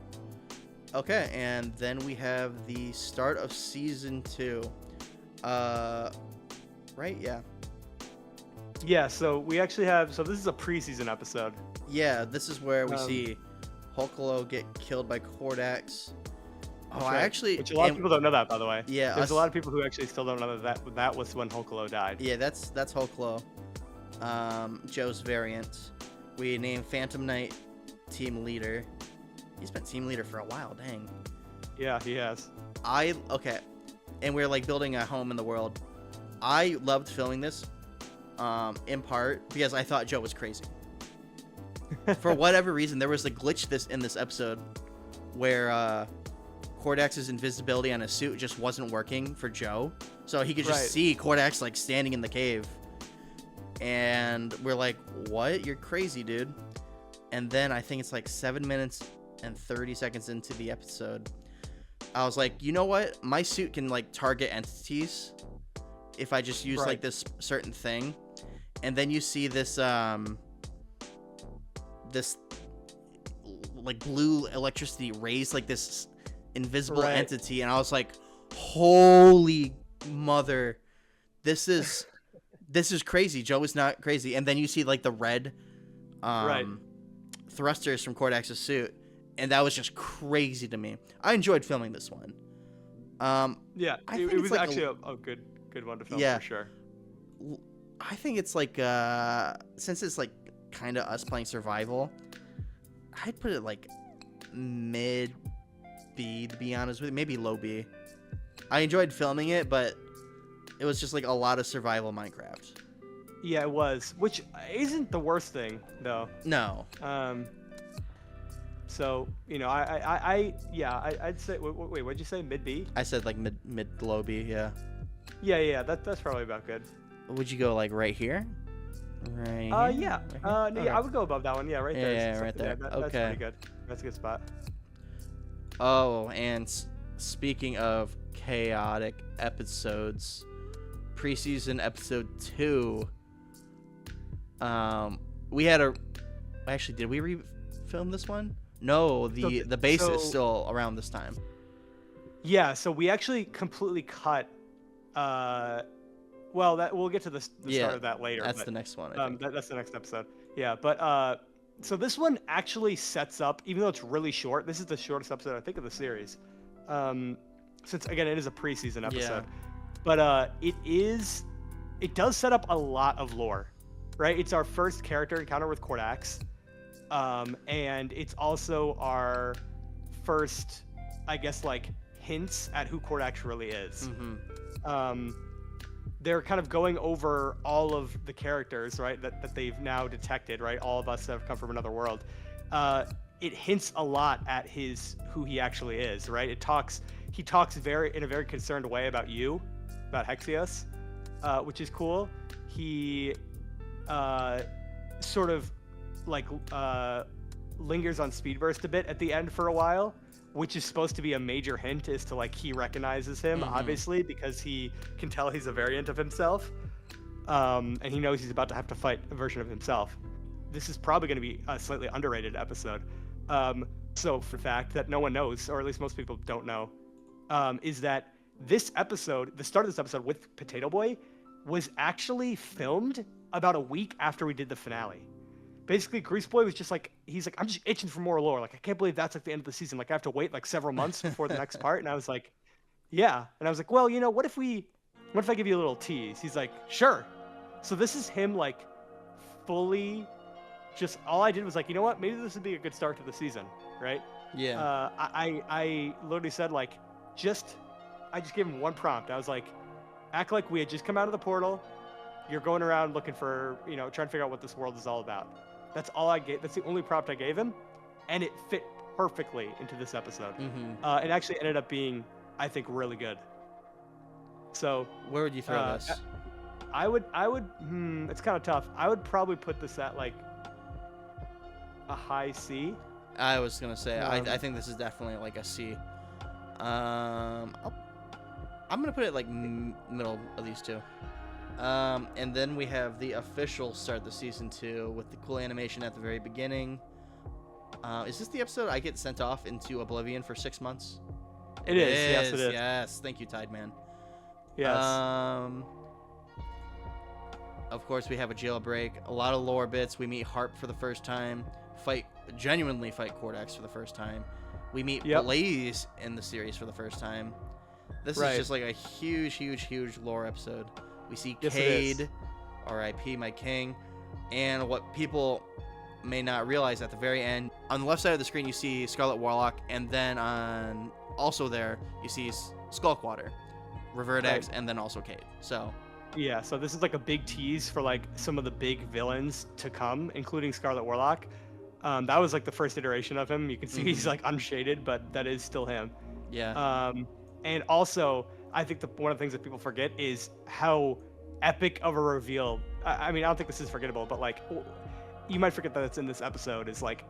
Okay, and then we have the start of season 2. Right? Yeah. Yeah, so we actually have, so this is a preseason episode. Yeah, this is where we see Hulkalo get killed by Kordax. Oh, Right. I actually... Which a lot of people don't know that, by the way. Yeah, There's a lot of people who actually still don't know that was when Hulkalo died. Yeah, that's Hulkalo. Joe's variant. We named Phantom Knight team leader. He's been team leader for a while, dang. Yeah, he has. Okay. And we're like building a home in the world. I loved filming this, in part because I thought Joe was crazy. For whatever reason, there was a glitch in this episode where Kordax's invisibility on his suit just wasn't working for Joe. So he could just see Kordax like standing in the cave. And we're like, what? You're crazy, dude. And then I think it's like 7 minutes and 30 seconds into the episode, I was like, you know what? My suit can like target entities if I just use like this certain thing. And then you see this this like blue electricity raise like this invisible entity, and I was like, holy mother, this is crazy. Joe is not crazy. And then you see like the red thrusters from Kordax's suit, and that was just crazy to me. I enjoyed filming this one. Yeah, it was like actually a good one to film, for sure. I think it's like since it's like kind of us playing survival, I'd put it like mid B, to be honest with you, maybe low B. I enjoyed filming it, but it was just like a lot of survival Minecraft. Yeah, it was, which isn't the worst thing though. No. So you know, I'd say wait, what'd you say, mid B? I said like mid low B, yeah. Yeah, that's probably about good. Would you go like right here? Right. Yeah. Right here? Yeah, I would go above that one. Yeah, right there. Yeah, right there. That's Okay. pretty good. That's a good spot. Oh, and speaking of chaotic episodes, preseason episode 2. We had actually, did we re-film this one? No, the base is still around this time. Yeah, so we actually completely cut. Well, we'll get to the start of that later. That's the next one. I think. That's the next episode. Yeah, but so this one actually sets up, even though it's really short. This is the shortest episode I think of the series, since again it is a preseason episode. Yeah. But it does set up a lot of lore, right? It's our first character encounter with Kordax, and it's also our first, I guess, like hints at who Kordax really is. Mm-hmm. They're kind of going over all of the characters, right, that they've now detected, right? All of us have come from another world. It hints a lot at who he actually is, right? He talks in a very concerned way about Hexios, which is cool. He sort of like lingers on Speedburst a bit at the end for a while, which is supposed to be a major hint as to like he recognizes him, obviously, because he can tell he's a variant of himself, and he knows he's about to have to fight a version of himself. This is probably going to be a slightly underrated episode. So for the fact that no one knows, or at least most people don't know, is that this episode, the start of this episode with Potato Boy, was actually filmed about a week after we did the finale. Basically, Grease Boy was just like, he's like, I'm just itching for more lore. Like, I can't believe that's like the end of the season. Like, I have to wait like several months before the next part. And I was like, yeah. And I was like, well, you know, what if I give you a little tease? He's like, sure. So this is him like fully just, all I did was like, you know what? Maybe this would be a good start to the season, right? Yeah. I literally said like, I just gave him one prompt. I was like, act like we had just come out of the portal. You're going around looking for, you know, trying to figure out what this world is all about. That's all I gave. That's the only prompt I gave him, and it fit perfectly into this episode. Mm-hmm. It actually ended up being, I think, really good. So where would you throw this? I would. It's kind of tough. I would probably put this at like a high C. I was gonna say I think this is definitely like a C. I'm gonna put it like middle of these two. And then we have the official start of the season 2 with the cool animation at the very beginning. Is this the episode I get sent off into Oblivion for 6 months? It is. Yes, it is. Yes, thank you, Tideman. Yes. Of course, we have a jailbreak. A lot of lore bits. We meet Harp for the first time. Genuinely fight Cordax for the first time. We meet Blaze in the series for the first time. This is just like a huge, huge, huge lore episode. We see Cade, R.I.P. my king, and what people may not realize at the very end, on the left side of the screen you see Scarlet Warlock, and then on also there you see Skulkwater, Reverdex, and then also Cade. So yeah, so this is like a big tease for like some of the big villains to come, including Scarlet Warlock. That was like the first iteration of him. You can see he's like unshaded, but that is still him. Yeah. And also, I think one of the things that people forget is how epic of a reveal. I mean, I don't think this is forgettable, but like, you might forget that it's in this episode. Is like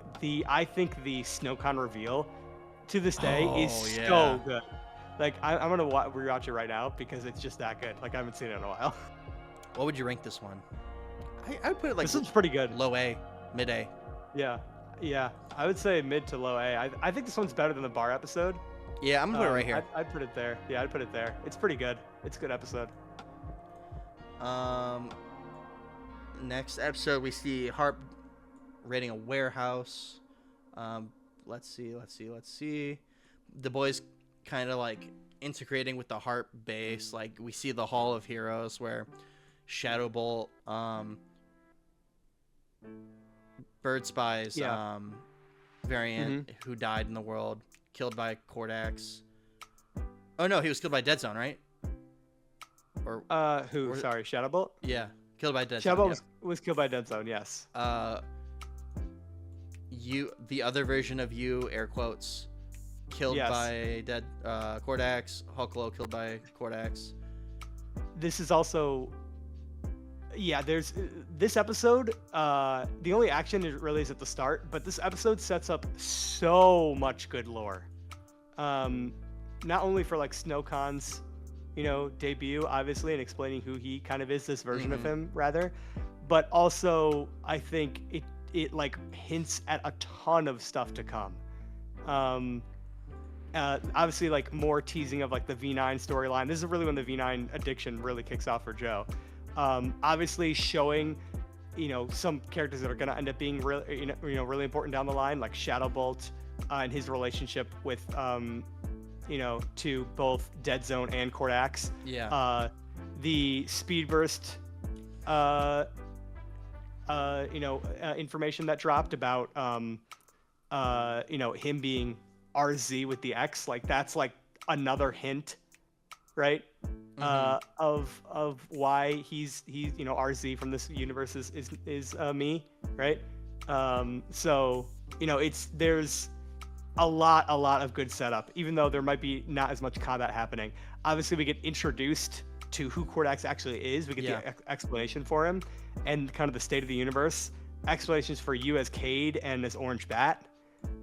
I think the SnowCon reveal to this day is so good. Like, I'm gonna rewatch it right now because it's just that good. Like, I haven't seen it in a while. What would you rank this one? I would put it like this one's pretty good. Low A, mid A. Yeah. I would say mid to low A. I think this one's better than the bar episode. Yeah, I'm gonna put it right here. I'd put it there. Yeah, I'd put it there. It's pretty good. It's a good episode. Next episode we see Harp raiding a warehouse. Let's see. The boys kind of like integrating with the Harp base. Like we see the Hall of Heroes where Shadowbolt, Bird Spy's variant who died in the world, killed by Cordax. Oh no, he was killed by Dead Zone, right? Who? Sorry, Shadowbolt? Yeah, killed by Dead Zone. Shadowbolt was killed by Dead Zone, yes. The other version of you, air quotes, killed by Cordax. Hulklo killed by Cordax. This is also, there's this episode. The only action really is at the start, but this episode sets up so much good lore. Not only for like SnowCon's, debut, obviously, and explaining who he kind of is, this version of him, rather, but also I think it like hints at a ton of stuff to come. Obviously, like more teasing of like the V9 storyline. This is really when the V9 addiction really kicks off for Joe. Obviously showing, some characters that are going to end up being really, really important down the line, like Shadowbolt and his relationship with, to both Dead Zone and Cordax. Yeah. The Speed Burst, information that dropped about, him being RZ with the X, like that's like another hint, right? Of why he's RZ from this universe is me, right? So there's a lot of good setup, even though there might be not as much combat happening. Obviously, we get introduced to who Cordax actually is. We get the explanation for him and kind of the state of the universe. Explanations for you as Cade and as Orange Bat.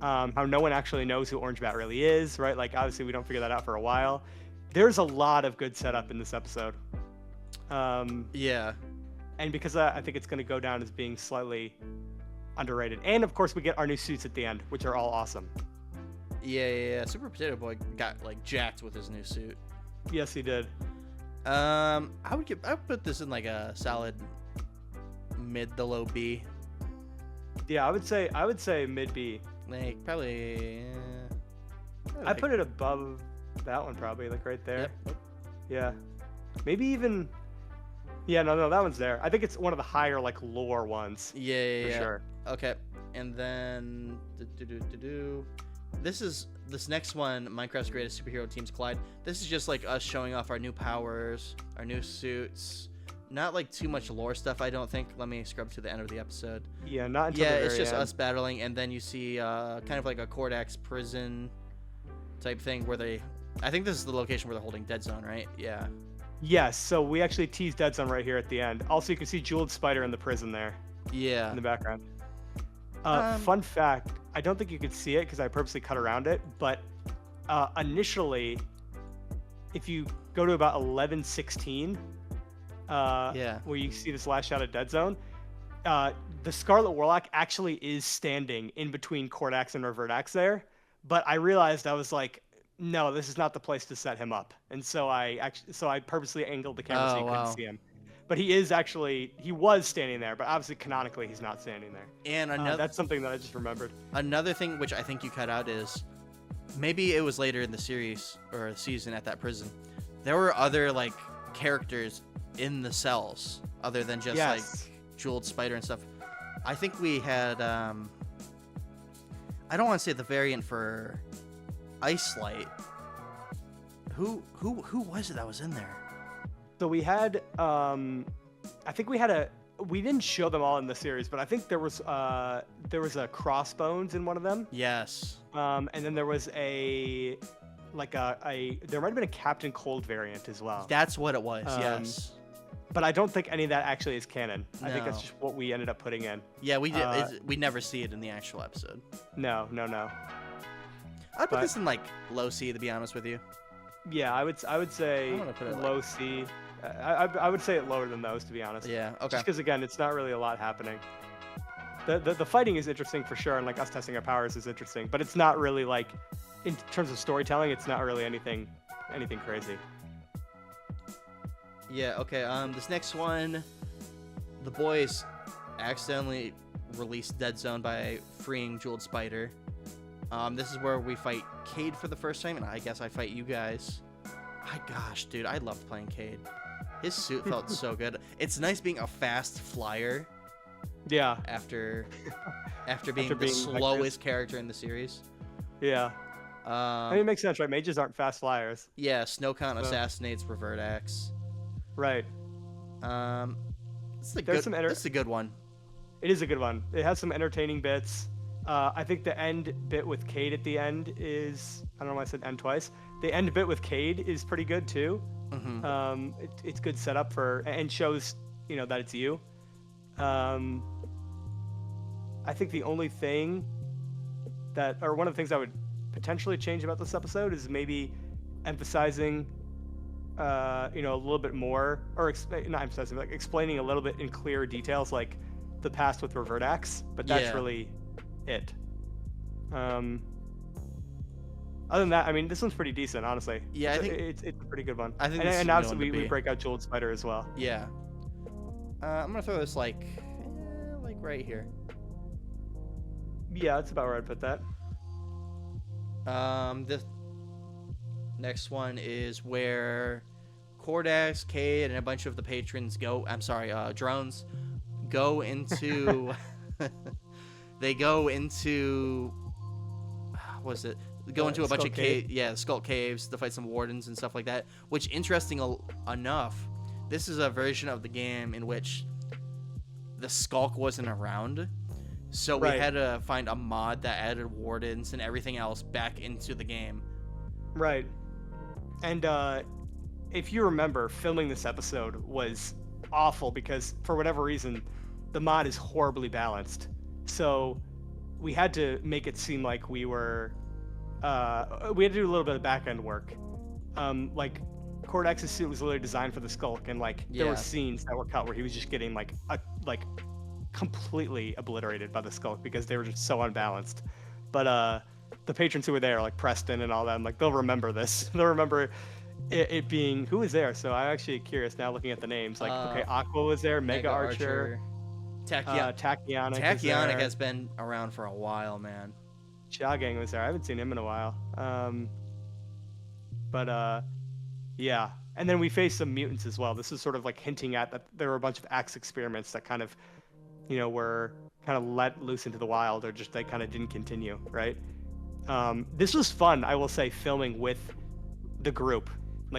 How no one actually knows who Orange Bat really is, right? Like, obviously, we don't figure that out for a while. There's a lot of good setup in this episode. Yeah. And because I think it's going to go down as being slightly underrated. And, of course, we get our new suits at the end, which are all awesome. Yeah. Super Potato Boy got, like, jacked with his new suit. Yes, he did. I would put this in, like, a solid mid to low B. Yeah, I would say mid B. Like, probably I put it above that one, probably, like right there. Yep. Yeah, maybe even. Yeah, no, that one's there. I think it's one of the higher like lore ones. Yeah. For sure. Okay, and then this next one, Minecraft's Greatest Superhero Teams Collide. This is just like us showing off our new powers, our new suits. Not like too much lore stuff, I don't think. Let me scrub to the end of the episode. Yeah, not until the very it's just end. us battling, and then you see kind of like a Cordax prison type thing where I think this is the location where they're holding Dead Zone, right? Yeah. Yes, so we actually teased Dead Zone right here at the end. Also, you can see Jeweled Spider in the prison there. Yeah. In the background. Fun fact, I don't think you could see it because I purposely cut around it, but initially, if you go to about 11:16, where you see this last shot of Dead Zone, the Scarlet Warlock actually is standing in between Cordax and Reverdax there, but I realized I was like, no, this is not the place to set him up, and so I purposely angled the camera so Oh you couldn't wow. see him. But he was standing there, but obviously canonically he's not standing there. And That's something that I just remembered. another thing which I think you cut out is maybe it was later in the series or season at that prison. There were other like characters in the cells other than just like Jeweled Spider and stuff. I think we had I don't want to say the variant for Ice Light. Who was it that was in there? So we had, I think we didn't show them all in the series, but I think there was a Crossbones in one of them. Yes. And then there was there might have been a Captain Cold variant as well. That's what it was. Yes. But I don't think any of that actually is canon. I think No. that's just what we ended up putting in. Yeah, we did. We never see it in the actual episode. No. I'd put this in like low C, to be honest with you. Yeah, I would say I'm gonna put it low C. I would say it lower than those, to be honest. Yeah. Okay. Just because again, it's not really a lot happening. The fighting is interesting for sure, and like us testing our powers is interesting, but it's not really like, in terms of storytelling, it's not really anything crazy. Yeah, okay, this next one, the boys accidentally released Dead Zone by freeing Jeweled Spider. This is where we fight Cade for the first time, and I guess I fight you guys. My gosh, dude, I loved playing Cade. His suit felt so good. It's nice being a fast flyer. Yeah. After being the slowest character in the series. Yeah. I mean, it makes sense, right? Mages aren't fast flyers. Yeah, Snowcount assassinates Reverdax. Right. This is a good one. It is a good one. It has some entertaining bits. I think the end bit with Cade at the end is, I don't know why I said end twice. The end bit with Cade is pretty good too. Mm-hmm. It's good setup and shows, that it's you. I think the only thing one of the things I would potentially change about this episode is maybe emphasizing, a little bit more, or not emphasizing, like explaining a little bit in clearer details, like the past with Reverdax. But that's really it. Other than that, I mean, this one's pretty decent, honestly. Yeah, I think it's a pretty good one. I think, and obviously we break out Jeweled Spider as well. Yeah. I'm gonna throw this like right here. Yeah, that's about where I'd put that. This next one is where Cordax, Cade, and a bunch of the patrons drones go into they go into into a bunch of Skull Caves to fight some wardens and stuff like that, which, interesting enough, this is a version of the game in which the Skulk wasn't around, so we had to find a mod that added wardens and everything else back into the game. Right. And if you remember, filming this episode was awful because, for whatever reason, the mod is horribly balanced. So we had to make it seem like we had to do a little bit of back-end work. Like, Cordax's suit was literally designed for the Skulk, and there were scenes that were cut where he was just getting completely obliterated by the Skulk because they were just so unbalanced. But the patrons who were there, like Preston and all them, they'll remember this. They'll remember it being, who was there? So I'm actually curious now looking at the names. Aqua was there, Mega Archer. Tachyon has been around for a while, man. Chagang was there. I haven't seen him in a while. Yeah. And then we faced some mutants as well. This is sort of hinting at that there were a bunch of axe experiments that kind of, were kind of let loose into the wild, or just they kind of didn't continue, right? This was fun, I will say, filming with the group,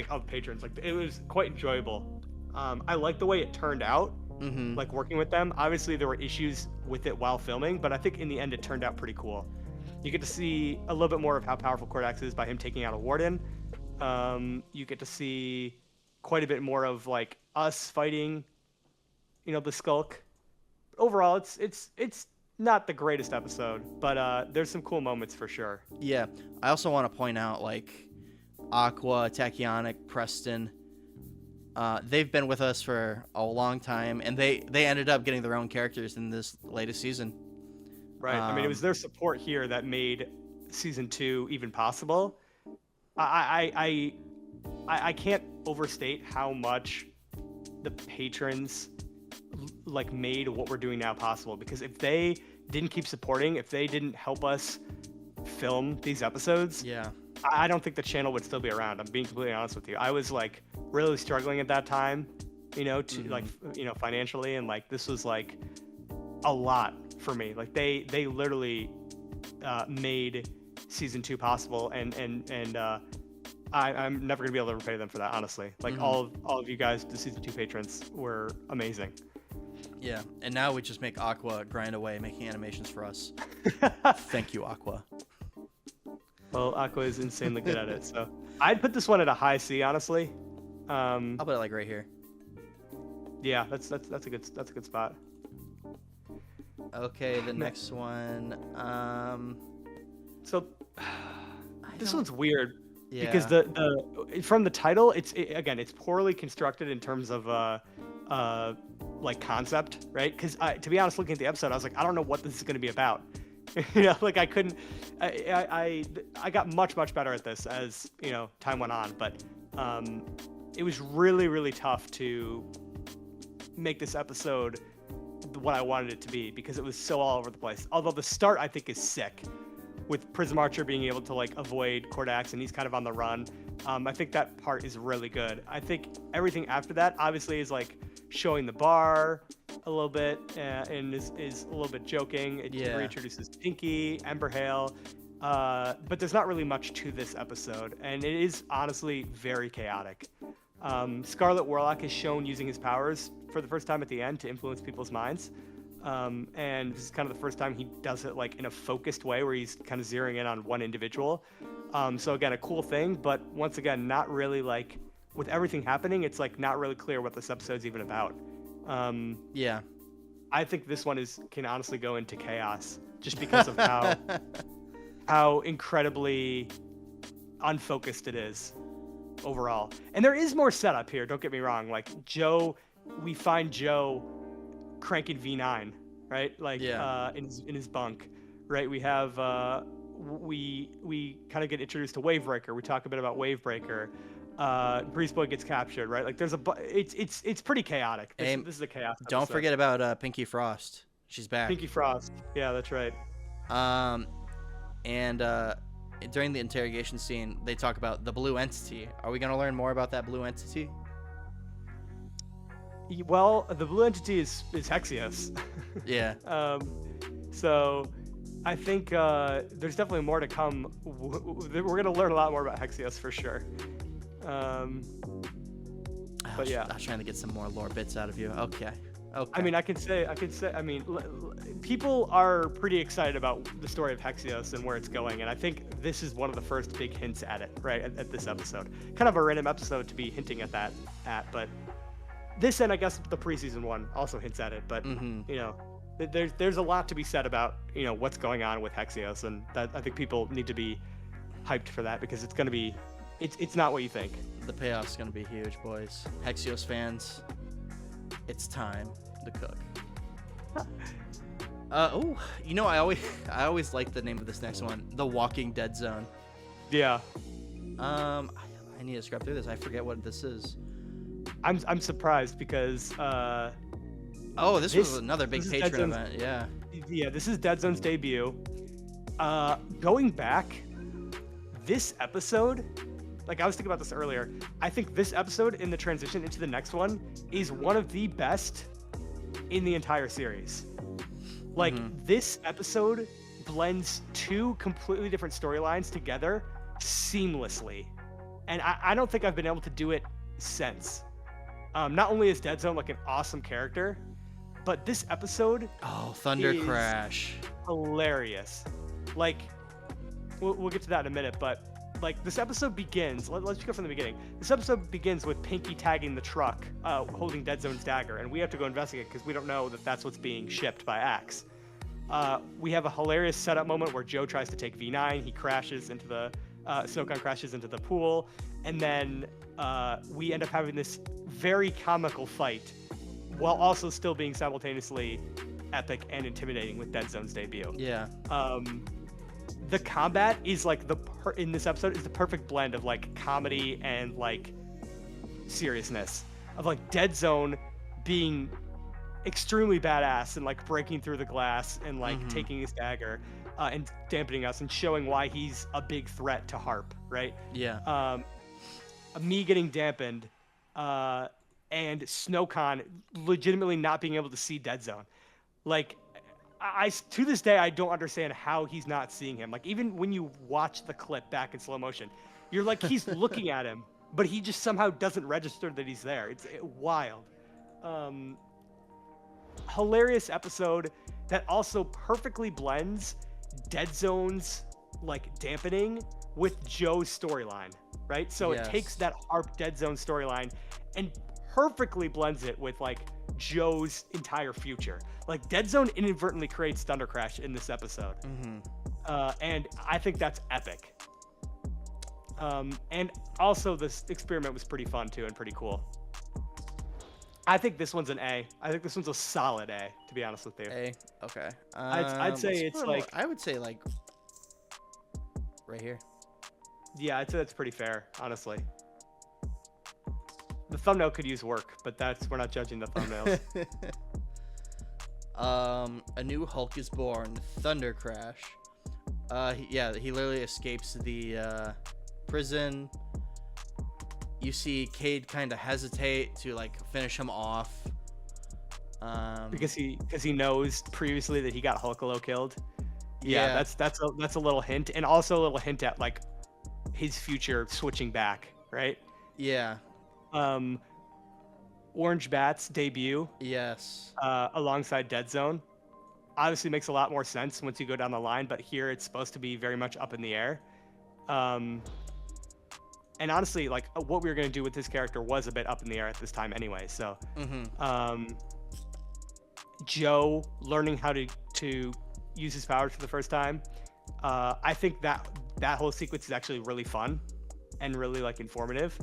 of patrons. It was quite enjoyable. I like the way it turned out. Mm-hmm. Working with them. Obviously, there were issues with it while filming, but I think in the end it turned out pretty cool. You get to see a little bit more of how powerful Cordax is by him taking out a warden. You get to see quite a bit more of us fighting, the Skulk. Overall, it's not the greatest episode, but there's some cool moments for sure. Yeah, I also want to point out Aqua, Tachyonic, Preston. They've been with us for a long time, and they ended up getting their own characters in this latest season. Right. I mean, it was their support here that made season 2 even possible. I can't overstate how much the patrons like made what we're doing now possible, because if they didn't keep supporting, if they didn't help us film these episodes, Yeah. I don't think the channel would still be around. I'm being completely honest with you. I was like really struggling at that time, to like, financially, and like this was like a lot for me. Like they literally made season 2 possible, and I'm never gonna be able to repay them for that, honestly. Like all of you guys, the season 2 patrons, were amazing. Yeah, and now we just make Aqua grind away making animations for us. Thank you, Aqua. Well, Aqua is insanely good at it, so I'd put this one at a high C, honestly. I'll put it like right here. Yeah, that's a good spot. Okay, the next one. So this one's weird. Yeah. Because the from the title, it's poorly constructed in terms of like concept, right? Because to be honest, looking at the episode, I was like, I don't know what this is going to be about. Like I couldn't. I got much better at this as time went on, but it was really tough to make this episode what I wanted it to be, because it was so all over the place. Although the start, I think, is sick, with Prism Archer being able to like avoid Cordax, and he's kind of on the run. I think that part is really good. I think everything after that obviously is like showing the bar a little bit, and is a little bit joking. It reintroduces Pinky, Emberhale, but there's not really much to this episode, and it is honestly very chaotic. Scarlet Warlock is shown using his powers for the first time at the end to influence people's minds. And this is kind of the first time he does it like in a focused way, where he's kind of zeroing in on one individual. So again, a cool thing, but once again, not really like, with everything happening, it's like not really clear what this episode's even about. Yeah. I think this one can honestly go into chaos, just because of how incredibly unfocused it is overall. And there is more setup here, don't get me wrong. Like we find Joe cranking V9, right? Like in his bunk, right? We have we kind of get introduced to Wavebreaker. We talk a bit about Wavebreaker. Breeze Boy gets captured, right? Like it's pretty chaotic. This is a chaos episode. Don't forget about Pinky Frost. She's back. Pinky Frost. Yeah, that's right. And during the interrogation scene, they talk about the blue entity. Are we going to learn more about that blue entity? Well, the blue entity is Hexios. Yeah. So I think there's definitely more to come. We're going to learn a lot more about Hexios for sure. But yeah, I was trying to get some more lore bits out of you. Okay. I mean, I can say, people are pretty excited about the story of Hexios and where it's going, and I think this is one of the first big hints at it, right, at this episode. Kind of a random episode to be hinting at that, but this, and I guess the preseason one also hints at it, but there's a lot to be said about what's going on with Hexios, and that I think people need to be hyped for that, because it's going to be, it's not what you think. The payoff's going to be huge, boys. Hexios fans, it's time to cook. I always like the name of this next one, The Walking Dead Zone. Yeah. I need to scrub through this. I forget what this is. I'm surprised because this was another big patron event. Yeah. Yeah, this is Dead Zone's debut. Going back, this episode, like I was thinking about this earlier, I think this episode in the transition into the next one is one of the best in the entire series. Like this episode blends two completely different storylines together seamlessly. And I don't think I've been able to do it since. Not only is Dead Zone like an awesome character, but this episode Thunder Crash, hilarious. Like we'll get to that in a minute, but like this episode begins, let's just go from the beginning. This episode begins with Pinky tagging the truck holding Dead Zone's dagger, and we have to go investigate because we don't know that that's what's being shipped by Axe. We have a hilarious setup moment where Joe tries to take V9. He crashes into the Snowcon crashes into the pool, and then we end up having this very comical fight, while also still being simultaneously epic and intimidating with Dead Zone's debut. Yeah. The combat is like in this episode is the perfect blend of like comedy and like seriousness, of like Dead Zone being extremely badass and like breaking through the glass and like taking his dagger and dampening us and showing why he's a big threat to Harp, right? Yeah. Me getting dampened, and Snowcon legitimately not being able to see Dead Zone. Like, I to this day I don't understand how he's not seeing him. Like, even when you watch the clip back in slow motion, you're like, he's looking at him, but he just somehow doesn't register that he's there. It's wild. Hilarious episode that also perfectly blends Dead Zone's like dampening with Joe's storyline, right? So Yes. it takes that Harp Dead Zone storyline and perfectly blends it with like Joe's entire future. Like, Dead Zone inadvertently creates Thunder Crash in this episode, and I think that's epic. And also this experiment was pretty fun too and pretty cool. I think this one's an A. I think this one's a solid A, to be honest with you. A. Okay. I'd say let's it's put 'em like- I would say like right here. Yeah, I'd say that's pretty fair, honestly. The thumbnail could use work, but we're not judging the thumbnails. A new Hulk is born. Thunder Crash. He literally escapes the prison. You see Cade kind of hesitate to like finish him off. Because he knows previously that he got Hulkalo killed. Yeah, that's a little hint, and also a little hint at like his future switching back, right? Yeah. Orange Bat's debut, Yes. alongside Dead Zone, obviously makes a lot more sense once you go down the line, but here it's supposed to be very much up in the air. And honestly, like, what we were going to do with this character was a bit up in the air at this time anyway. So, Joe learning how to use his powers for the first time, I think that whole sequence is actually really fun and really like informative.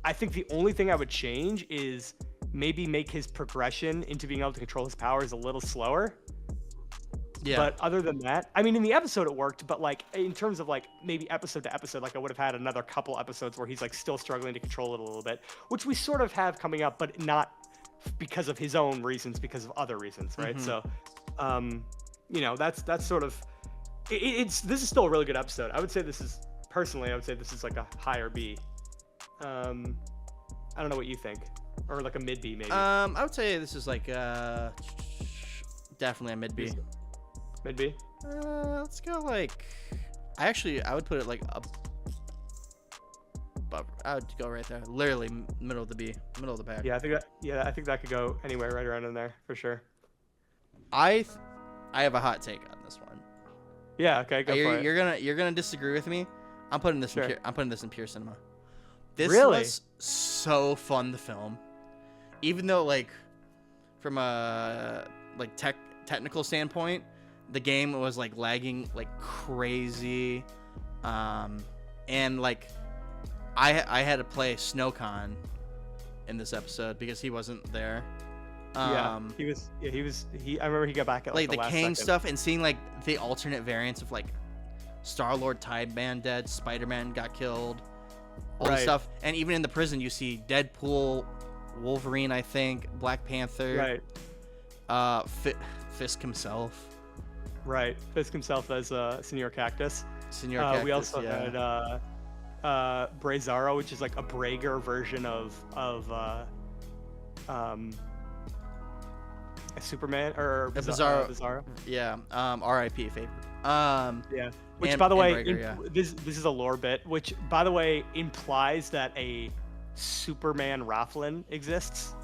I think the only thing I would change is maybe make his progression into being able to control his powers a little slower. Yeah. But other than that, I mean, in the episode it worked, but like in terms of like maybe episode to episode, like I would have had another couple episodes where he's like still struggling to control it a little bit, which we sort of have coming up, but not because of his own reasons, because of other reasons, right? So, that's sort of this is still a really good episode. I would say this is like a higher B. I don't know what you think, or like a mid B maybe. I would say this is like definitely a mid B. Mid B. Let's go like. I would put it like up. I would go right there, literally middle of the B, middle of the pack. Yeah, I think that could go anywhere right around in there for sure. I have a hot take on this one. Yeah. Okay. Go for it. You're gonna disagree with me. I'm putting this Sure. I'm putting this in pure cinema. This Really? was so fun to film, even though like from a like technical standpoint, the game was like lagging like crazy, and like I had to play Snowcon in this episode because he wasn't there. I remember he got back at like the last Kang second. stuff and seeing like the alternate variants of like Star-Lord, Tide-Man dead, Spider-Man got killed, all this Right. stuff. And even in the prison you see Deadpool, Wolverine, I think, Black Panther, Right. Fisk himself, Right. Fisk himself as Senor Cactus. Senor Cactus. We also yeah. had Brazaro, which is like a Brager version of Superman or Bizarro. Yeah. R.I.P. favorite. Yeah. Which, and- by the way, and Brager, yeah. this is a lore bit, which, by the way, implies that a Superman Rafflin exists.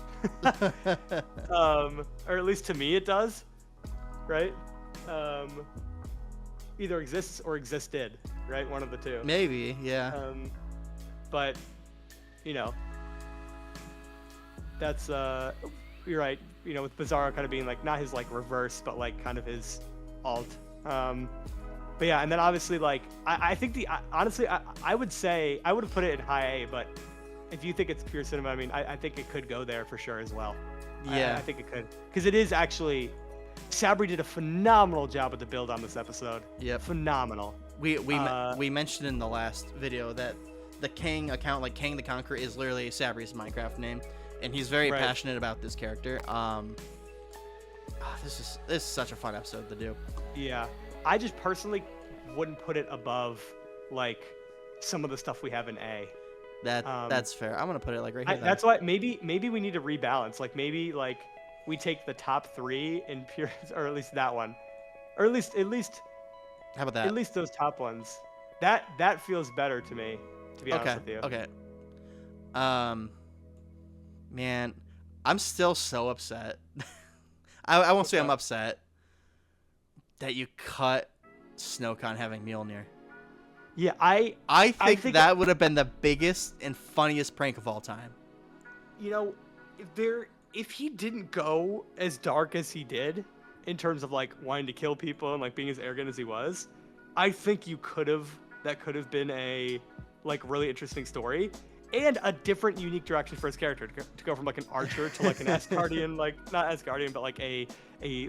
Or at least to me it does, right? Either exists or existed, right? One of the two. Maybe, yeah. But, that's, you're right, with Bizarro kind of being like, not his like reverse, but like kind of his alt. But yeah, and then obviously like I think honestly I would say I would have put it in high A, but if you think it's pure cinema, I mean I think it could go there for sure as well. Yeah. I think it could, because it is actually, Sabri did a phenomenal job with the build on this episode. Yep. Phenomenal. We mentioned in the last video that the King account, like King the Conqueror, is literally Sabri's Minecraft name, and he's very passionate about this character. This is such a fun episode to do. Yeah, I just personally wouldn't put it above like some of the stuff we have in A. That's fair. I'm gonna put it like right here. That's why maybe we need to rebalance. Like maybe like we take the top 3 in pure, or at least that one, or at least how about that? At least those top ones. That feels better to me, to be honest with you. Okay. Man, I'm still so upset. I won't say I'm upset that you cut Snowcon having Mjolnir. Yeah, I think that would have been the biggest and funniest prank of all time. You know, if he didn't go as dark as he did in terms of like wanting to kill people and like being as arrogant as he was, I think that could have been a like really interesting story and a different unique direction for his character to go from like an archer to like an Asgardian, like not Asgardian, but like a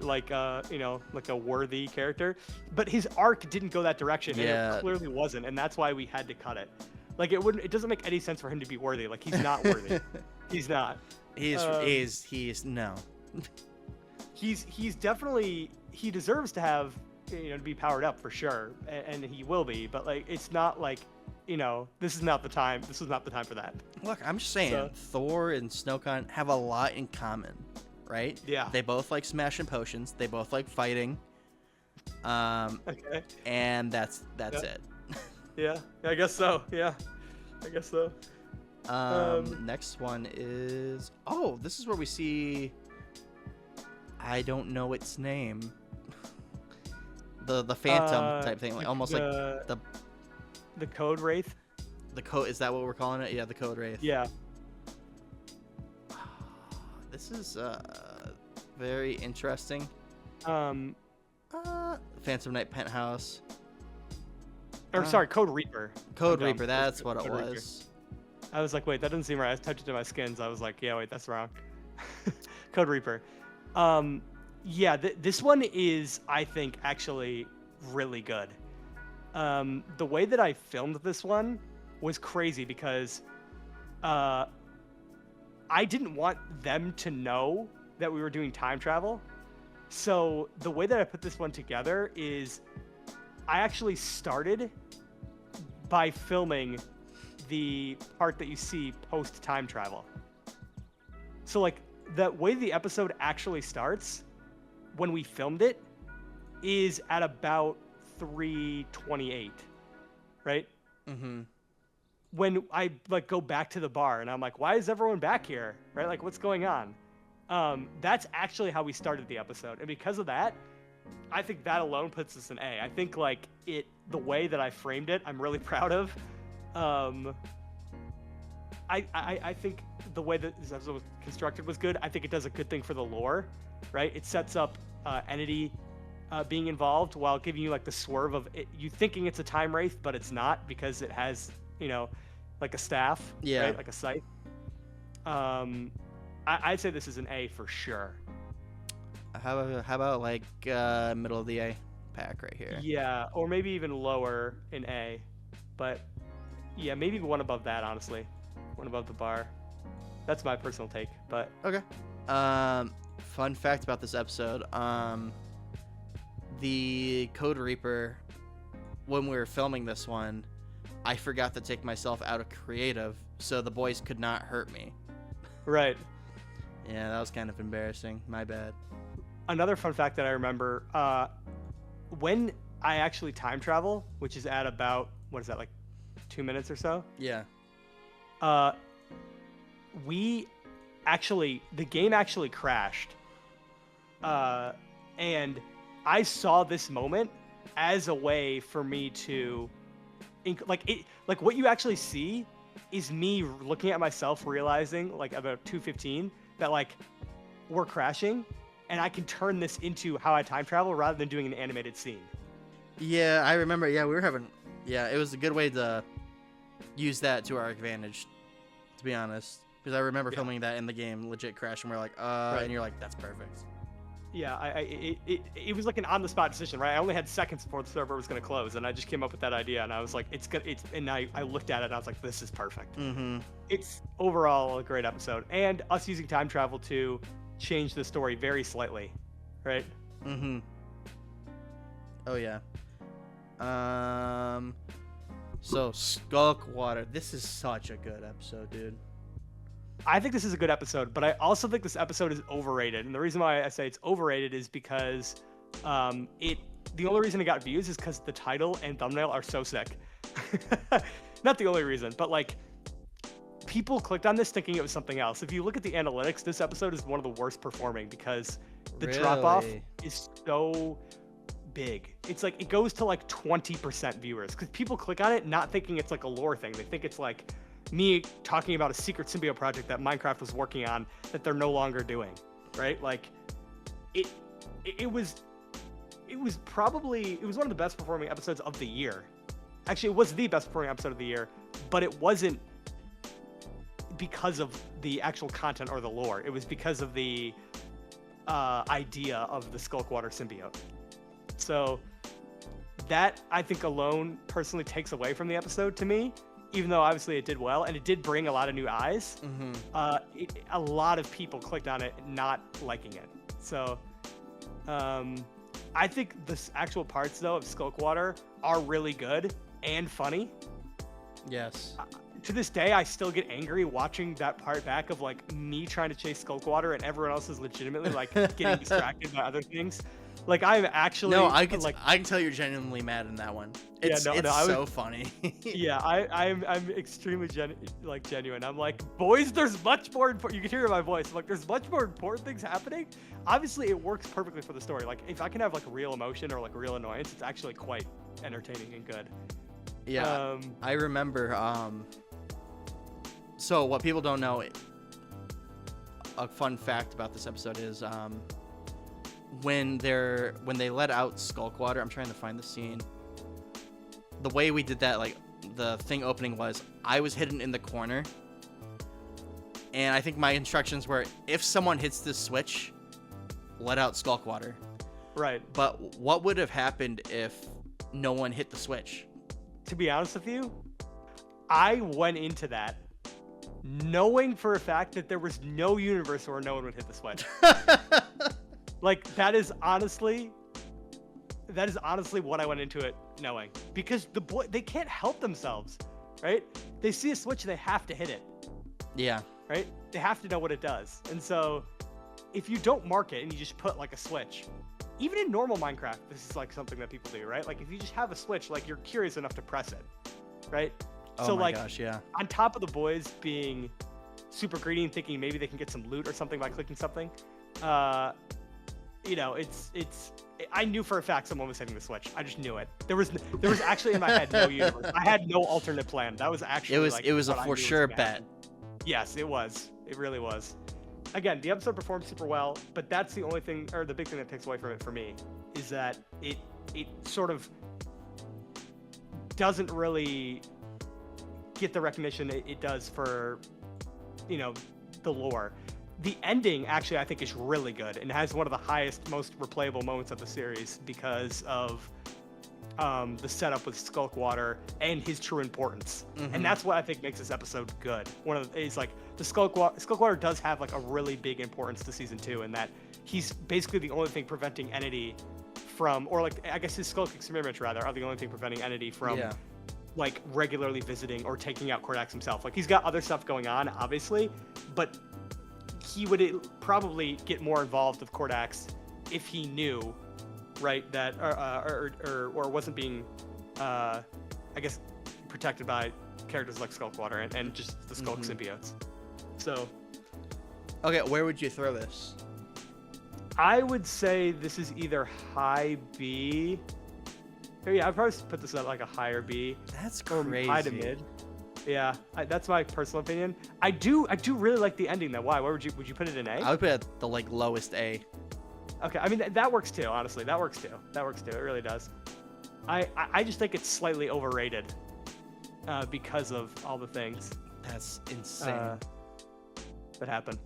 like you know, like a worthy character. But his arc didn't go that direction, and it clearly wasn't, and that's why we had to cut it. Like it doesn't make any sense for him to be worthy. Like he's not worthy. He's not. He's no. He's definitely, he deserves to have, you know, to be powered up for sure, and he will be. But like it's not like, you know, this is not the time. This was not the time for that. Look, I'm just saying, Thor and Snowcon have a lot in common, right? Yeah. They both like smashing potions. They both like fighting. Okay. And that's it. Yeah, I guess so. Yeah, I guess so. Next one is, this is where we see, I don't know its name. The Phantom type thing, like almost like the Code Wraith. The code, is that what we're calling it? Yeah, the Code Wraith. Yeah. This is very interesting. Phantom Knight Penthouse. Or sorry, Code Reaper. Code Reaper, that's what it was. I was like, wait, that doesn't seem right. I touched it to my skins. I was like, yeah, wait, that's wrong. Code Reaper. Yeah, this one is, I think, actually really good. The way that I filmed this one was crazy because I didn't want them to know that we were doing time travel. So the way that I put this one together is I actually started by filming the part that you see post time travel. So like the way the episode actually starts when we filmed it is at about 3:28, right? Mm-hmm. When I like go back to the bar and I'm like, why is everyone back here? Right? Like what's going on? That's actually how we started the episode. And because of that, I think that alone puts us in A. I think like the way that I framed it, I'm really proud of. I think the way that this episode was constructed was good. I think it does a good thing for the lore, right? It sets up Entity being involved while giving you like the swerve of it, you thinking it's a time wraith, but it's not because it has, you know, like a staff, right? Like a scythe. I'd say this is an A for sure. How about like middle of the A pack right here? Yeah, or maybe even lower in A, but yeah, maybe one above that, honestly. One above the bar. That's my personal take, but okay. Fun fact about this episode: the Code Reaper, when we were filming this one, I forgot to take myself out of creative, so the boys could not hurt me. Right. Yeah, that was kind of embarrassing. My bad. Another fun fact that I remember, when I actually time travel, which is at about, what is that, like 2 minutes or so? Yeah. The game actually crashed. And I saw this moment as a way for me to, like what you actually see is me looking at myself, realizing like about 2:15 that like we're crashing, and I can turn this into how I time travel rather than doing an animated scene. Yeah, I remember. Yeah, we were having. Yeah, it was a good way to use that to our advantage, to be honest. Because I remember filming that in the game, legit crash, and we're like, Right. and you're like, that's perfect. Yeah, it was like an on-the-spot decision, right? I only had seconds before the server was going to close, and I just came up with that idea, and I was like, and I looked at it, and I was like, this is perfect. Mm-hmm. It's overall a great episode, and us using time travel to change the story very slightly, right? Mm-hmm. Oh yeah. So Skulk Water. This is such a good episode, dude. I think this is a good episode, but I also think this episode is overrated. And the reason why I say it's overrated is because the only reason it got views is because the title and thumbnail are so sick. Not the only reason, but like people clicked on this thinking it was something else. If you look at the analytics, this episode is one of the worst performing because the drop off is so big. It's like it goes to like 20% viewers because people click on it not thinking it's like a lore thing. They think it's like me talking about a secret symbiote project that Minecraft was working on that they're no longer doing, right? Like it was one of the best performing episodes of the year. Actually, it was the best performing episode of the year, but it wasn't because of the actual content or the lore. It was because of the idea of the Skulkwater symbiote. So that I think alone personally takes away from the episode to me. Even though obviously it did well and it did bring a lot of new eyes, a lot of people clicked on it not liking it. So I think the actual parts though of Skulkwater are really good and funny. Yes. To this day, I still get angry watching that part back of like me trying to chase Skulkwater and everyone else is legitimately like getting distracted by other things. Like I'm actually I can tell you're genuinely mad in that one. It's so funny. Yeah, I'm extremely genuine. I'm like, boys, there's much more important. You can hear it in my voice. I'm like, there's much more important things happening. Obviously, it works perfectly for the story. Like if I can have like real emotion or like real annoyance, it's actually quite entertaining and good. Yeah, I remember. So what people don't know, a fun fact about this episode is when they let out Skulkwater, I'm trying to find the scene. The way we did that, like the thing opening was I was hidden in the corner, and I think my instructions were if someone hits this switch, let out Skulkwater. Right. But what would have happened if no one hit the switch? To be honest with you, I went into that knowing for a fact that there was no universe where no one would hit the switch. Like that is honestly what I went into it knowing, because they can't help themselves, right? They see a switch, they have to hit it. Yeah. Right? They have to know what it does. And so if you don't mark it and you just put like a switch, even in normal Minecraft, this is like something that people do, right? Like if you just have a switch, like you're curious enough to press it, right? Oh my gosh, yeah. On top of the boys being super greedy and thinking maybe they can get some loot or something by clicking something, you know, I knew for a fact someone was hitting the switch. I just knew it. There was actually in my head no universe. I had no alternate plan. That was actually it was a for sure bet. Yes, it was. It really was. Again, the episode performed super well, but that's the only thing, or the big thing that takes away from it for me, is that it sort of doesn't really get the recognition it does for, you know, the lore. The ending, actually, I think is really good and has one of the highest, most replayable moments of the series because of the setup with Skulkwater and his true importance. And that's what I think makes this episode good. Is like the Skulkwater does have like a really big importance to season 2, in that he's basically the only thing preventing Entity from, or like I guess his Skulk experiments rather, are the only thing preventing Entity from like regularly visiting or taking out Cordax himself. Like he's got other stuff going on, obviously, but he would probably get more involved with Cordax if he knew, right, that or wasn't being, I guess, protected by characters like Skulkwater and just the Skulk symbiotes. So, okay, where would you throw this? I would say this is either high B. Yeah, I'd probably put this at like a higher B. That's crazy. High to mid. Yeah, that's my personal opinion. I do really like the ending though. Why? Where would you put it in A? I would put it at the like lowest A. Okay, I mean that works too. Honestly, that works too. It really does. I just think it's slightly overrated because of all the things That's insane. that happen.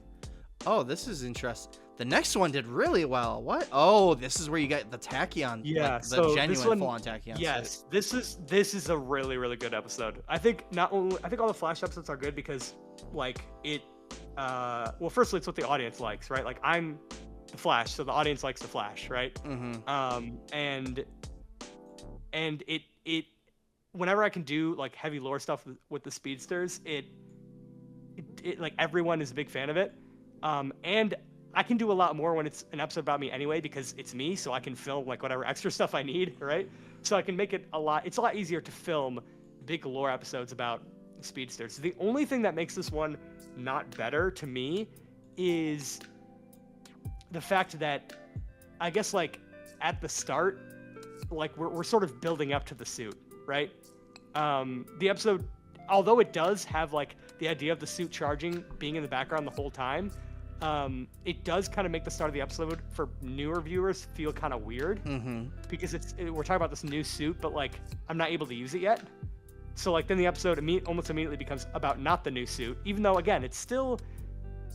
Oh, this is interesting. The next one did really well. What? Oh, this is where you get the tachyon. Yeah, like the so this genuine one, full-on tachyon. yes, this is a really really good episode. I think all the Flash episodes are good because like it. Well, firstly, it's what the audience likes, right? Like I'm the Flash, so the audience likes the Flash, right? Mm-hmm. And it whenever I can do like heavy lore stuff with the speedsters, it like everyone is a big fan of it. And I can do a lot more when it's an episode about me anyway because it's me, so I can film like whatever extra stuff I need, right? So I can make it it's a lot easier to film big lore episodes about speedsters. The only thing that makes this one not better to me is the fact that I guess like at the start, like we're sort of building up to the suit, right? The episode, although it does have like the idea of the suit charging being in the background the whole time, it does kind of make the start of the episode for newer viewers feel kind of weird because we're talking about this new suit, but like I'm not able to use it yet. So like then the episode almost immediately becomes about not the new suit, even though again it's still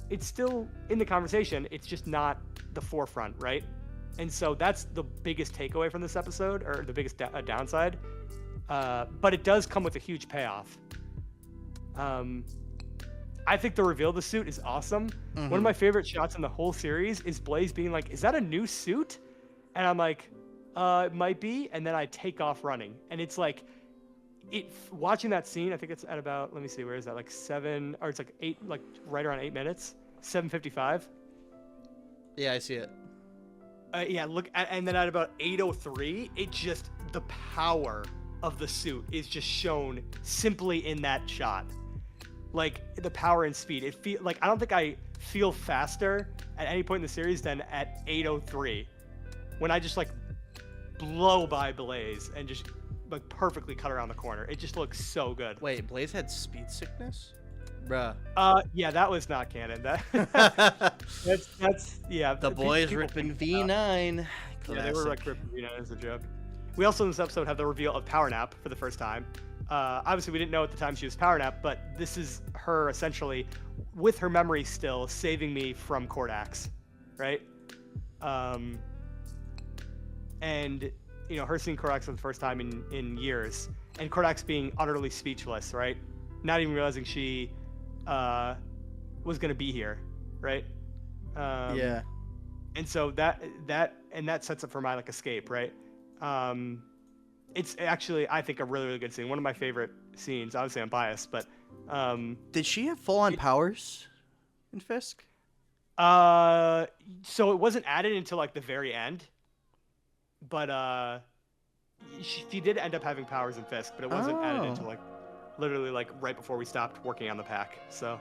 in the conversation. It's just not the forefront, right? And so that's the biggest takeaway from this episode, or the biggest downside. But it does come with a huge payoff. I think the reveal of the suit is awesome. One of my favorite shots in the whole series is Blaze being like, "Is that a new suit?" And I'm like, "It might be." And then I take off running, and it's like. Watching that scene, I think it's at about, let me see, where is that? Like 7, or it's like 8, like right around 8 minutes, 7:55. Yeah, I see it. Yeah, and then at about 8:03, the power of the suit is just shown simply in that shot. Like the power and speed. I don't think I feel faster at any point in the series than at 8:03, when I just like blow by Blaze and just like perfectly cut around the corner. It just looks so good. Wait, Blaze had speed sickness? Bruh. Yeah, that was not canon. That's yeah. The boys ripping V9. Yeah, they were like ripping V9 as a joke. We also in this episode have the reveal of Power Nap for the first time. Obviously, we didn't know at the time she was Power Nap, but this is her essentially, with her memory still, saving me from Cordax, right? And you know, her seeing Cordax for the first time in years, and Cordax being utterly speechless, right? Not even realizing she was gonna be here, right? Yeah. And so that sets up for my like escape, right? It's actually, I think, a really really good scene. One of my favorite scenes. Obviously, I'm biased, but did she have full-on powers in Fisk? So it wasn't added until like the very end. But she did end up having powers in Fisk, but it wasn't added until like literally like right before we stopped working on the pack. So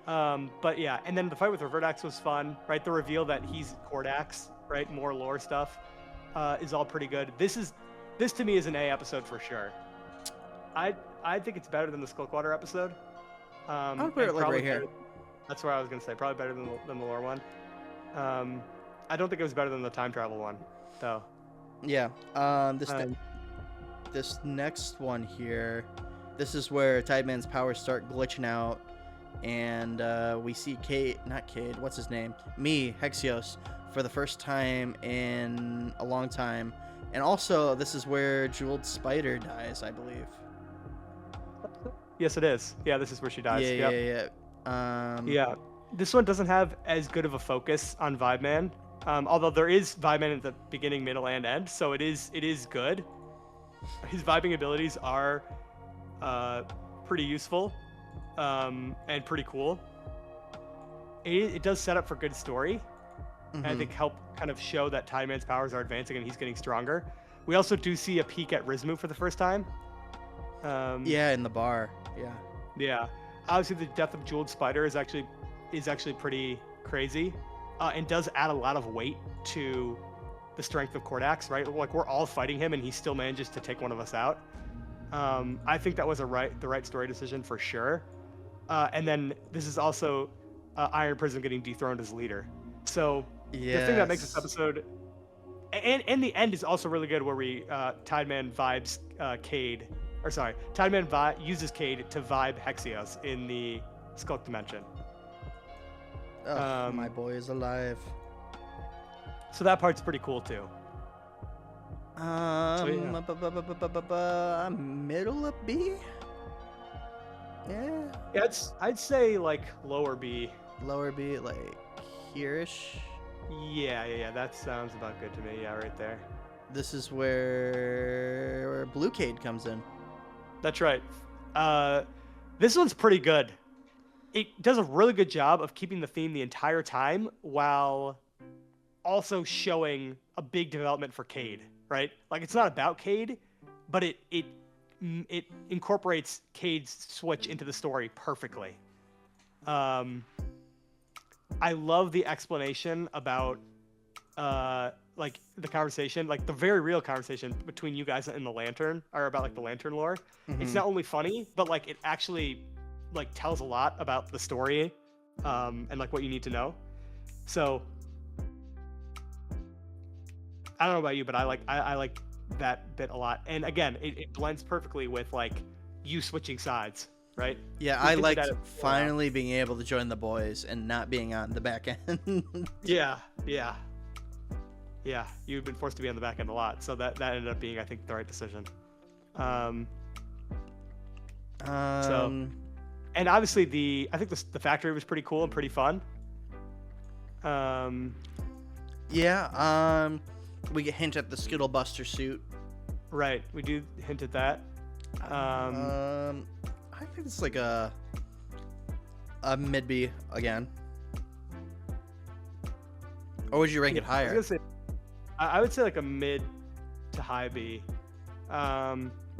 but yeah, and then the fight with Reverdax was fun, right? The reveal that he's Cordax, right? More lore stuff is all pretty good. This to me is an A episode for sure. I think it's better than the Skullquater episode. I'll put it like right here. That's what I was gonna say. Probably better than the lore one. I don't think it was better than the time travel one, though. Yeah. This next one here, this is where Tideman's powers start glitching out, and we see what's his name? Hexios, for the first time in a long time. And also, this is where Jeweled Spider dies, I believe. Yes, it is. Yeah, this is where she dies. Yeah. Yeah. This one doesn't have as good of a focus on Vibe Man. Although there is Vibe Man at the beginning, middle, and end, so it is good. His vibing abilities are pretty useful and pretty cool. It does set up for good story, and I think help kind of show that Tideman's powers are advancing and he's getting stronger. We also do see a peek at Rizmu for the first time. Yeah, in the bar. Yeah. Obviously, the death of Jeweled Spider is actually pretty crazy. And does add a lot of weight to the strength of Cordax, right? Like we're all fighting him, and he still manages to take one of us out. I think that was the right story decision for sure. And then this is also Iron Prism getting dethroned as leader. So the thing that makes this episode, And the end is also really good, where we Tideman vibes Cade, or sorry, Tideman uses Cade to vibe Hexios in the Skulk dimension. My boy is alive. So that part's pretty cool too. Middle of B. Yeah. Yeah, I'd say like lower B. Lower B, like here-ish. Yeah, that sounds about good to me. Yeah, right there. This is where Blue Cade comes in. That's right. This one's pretty good. It does a really good job of keeping the theme the entire time while also showing a big development for Cade, right? Like, it's not about Cade, but it incorporates Cade's switch into the story perfectly. I love the explanation about like the conversation, like the very real conversation between you guys and the Lantern, or about like the Lantern lore. Mm-hmm. It's not only funny, but like it actually like tells a lot about the story, and like what you need to know. So I don't know about you, but I like that bit a lot. And again, it blends perfectly with like you switching sides, right? Yeah, I liked finally being able to join the boys and not being on the back end. Yeah. You've been forced to be on the back end a lot, so that ended up being, I think, the right decision. So, and obviously I think the factory was pretty cool and pretty fun. We get hint at the Skittle Buster suit. Right, we do hint at that. I think it's like a mid B again. Or would you rank it higher? I would say like a mid to high B.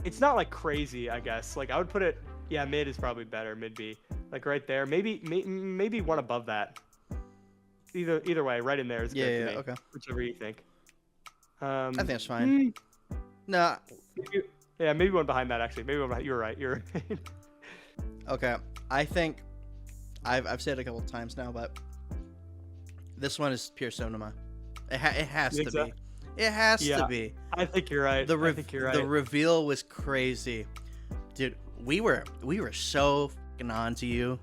It's not like crazy, I guess. Like I would put it, yeah, mid is probably better, mid B, like right there. Maybe one above that. Either way, right in there is good to me. Okay. Whichever you think. I think that's fine. Nah. Maybe one behind that actually. Maybe one behind. You're right. Okay. I think I've said it a couple of times now, but this one is pure cinema. It has to be. It has to be. I think you're right. I think you're right. The reveal was crazy, dude. We were so fucking on to you.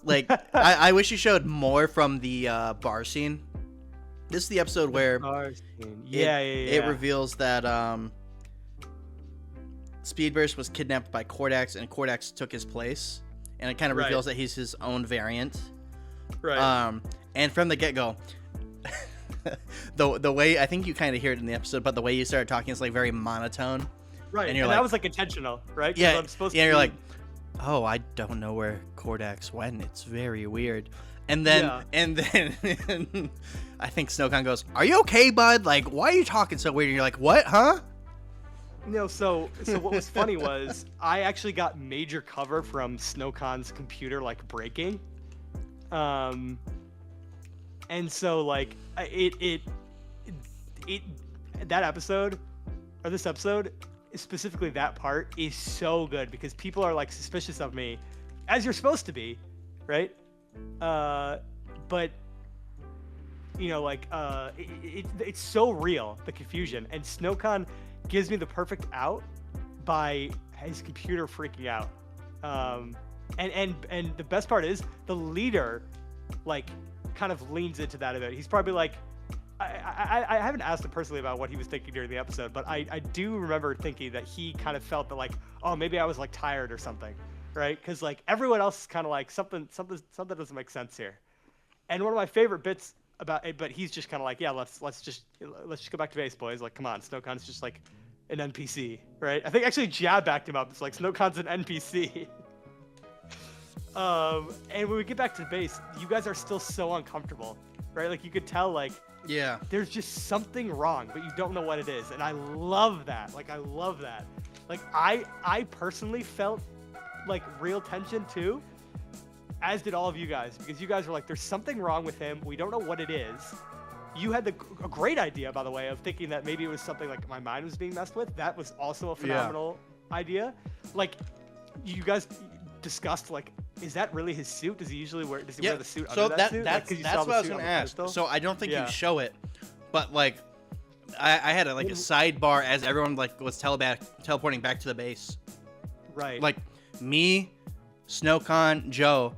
Like I wish you showed more from the bar scene. This is the episode where it reveals that Speedburst was kidnapped by Kordax and Kordax took his place, and it kind of reveals that he's his own variant. Right. And from the get-go, the way, I think you kind of hear it in the episode, but the way you started talking is like very monotone. Right. And that was like intentional, right? Yeah. You're like, oh, I don't know where Kordax went. It's very weird. And then I think Snowcon goes, "Are you okay, bud? Like, why are you talking so weird?" And you're like, "What? Huh?" No, so what was funny was I actually got major cover from Snowcon's computer like breaking. And so like it that episode, or this episode, specifically that part, is so good because people are like suspicious of me, as you're supposed to be, right? But you know, like it's so real, the confusion, and Snowcon gives me the perfect out by his computer freaking out. And the best part is the leader like kind of leans into that a bit. He's probably like, I haven't asked him personally about what he was thinking during the episode, but I do remember thinking that he kind of felt that like, oh, maybe I was like tired or something, right? Because like everyone else is kind of like something doesn't make sense here. And one of my favorite bits about it, but he's just kind of like, yeah, let's just go back to base, boys. Like, come on, Snowcon's just like an NPC, right? I think actually Jab backed him up. It's like Snowcon's an NPC. And when we get back to the base, you guys are still so uncomfortable, right? Like you could tell, like, yeah, there's just something wrong, but you don't know what it is, and I love that. Like, I love that. Like, I personally felt like real tension too, as did all of you guys, because you guys were like, there's something wrong with him. We don't know what it is. You had a great idea, by the way, of thinking that maybe it was something like my mind was being messed with. That was also a phenomenal idea. Like, you guys discussed, like, is that really his suit? Does he usually wear the suit under that suit? That's what I was going to ask. So I don't think you show it, but like, I had a sidebar as everyone like was teleporting back to the base. Right. Like me, Snowcon, Joe.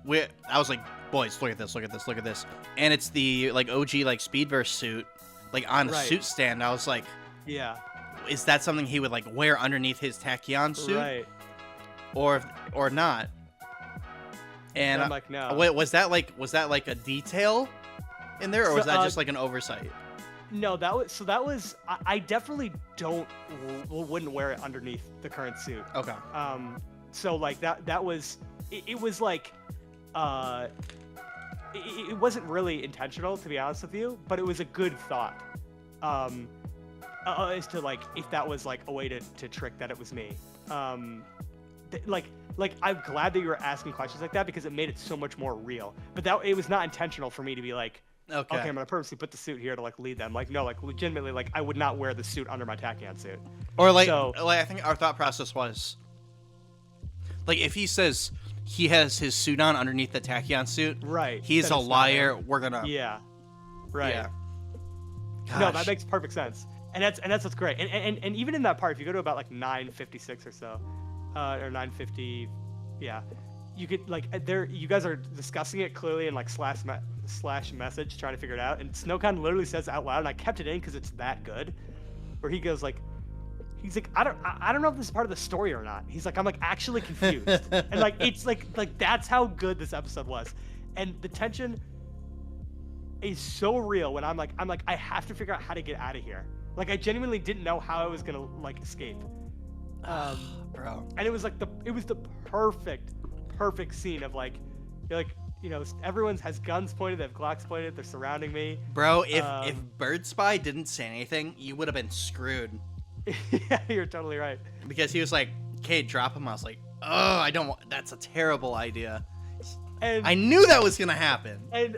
I was like, boys, look at this, look at this, look at this, and it's the like OG like Speedverse suit, like on a suit stand. I was like, yeah, is that something he would like wear underneath his Tachyon suit, right? Or not? And I'm like, no. Wait, was that like a detail in there, or was that just like an oversight? No, that was I definitely wouldn't wear it underneath the current suit. Okay. So like that was it was like it wasn't really intentional, to be honest with you, but it was a good thought. As to like if that was like a way to trick that it was me. Like I'm glad that you were asking questions like that because it made it so much more real. But it was not intentional for me to be like, okay, I'm gonna purposely put the suit here to like lead them. Like no, like legitimately, like I would not wear the suit under my Tachyon suit. Or like I think our thought process was like if he says he has his suit on underneath the Tachyon suit, right? He's a liar. We're gonna right. Yeah. No, that makes perfect sense. And that's what's great. And even in that part, if you go to about like 9:56 or so, or 9:50, yeah, you could like you guys are discussing it clearly in like slash message trying to figure it out, and Snowcon literally says out loud, and I kept it in because it's that good, where he goes like, he's like, I don't know if this is part of the story or not. He's like, I'm like actually confused, and like it's like that's how good this episode was, and the tension is so real when I'm like I have to figure out how to get out of here. Like I genuinely didn't know how I was gonna like escape. Bro. And it was the perfect scene of like, you're like, you know, everyone has guns pointed, they have Glocks pointed, they're surrounding me. Bro, if Bird Spy didn't say anything, you would have been screwed. Yeah, you're totally right. Because he was like, Kate, drop him. I was like, oh, I don't want. That's a terrible idea. And I knew that was gonna happen. And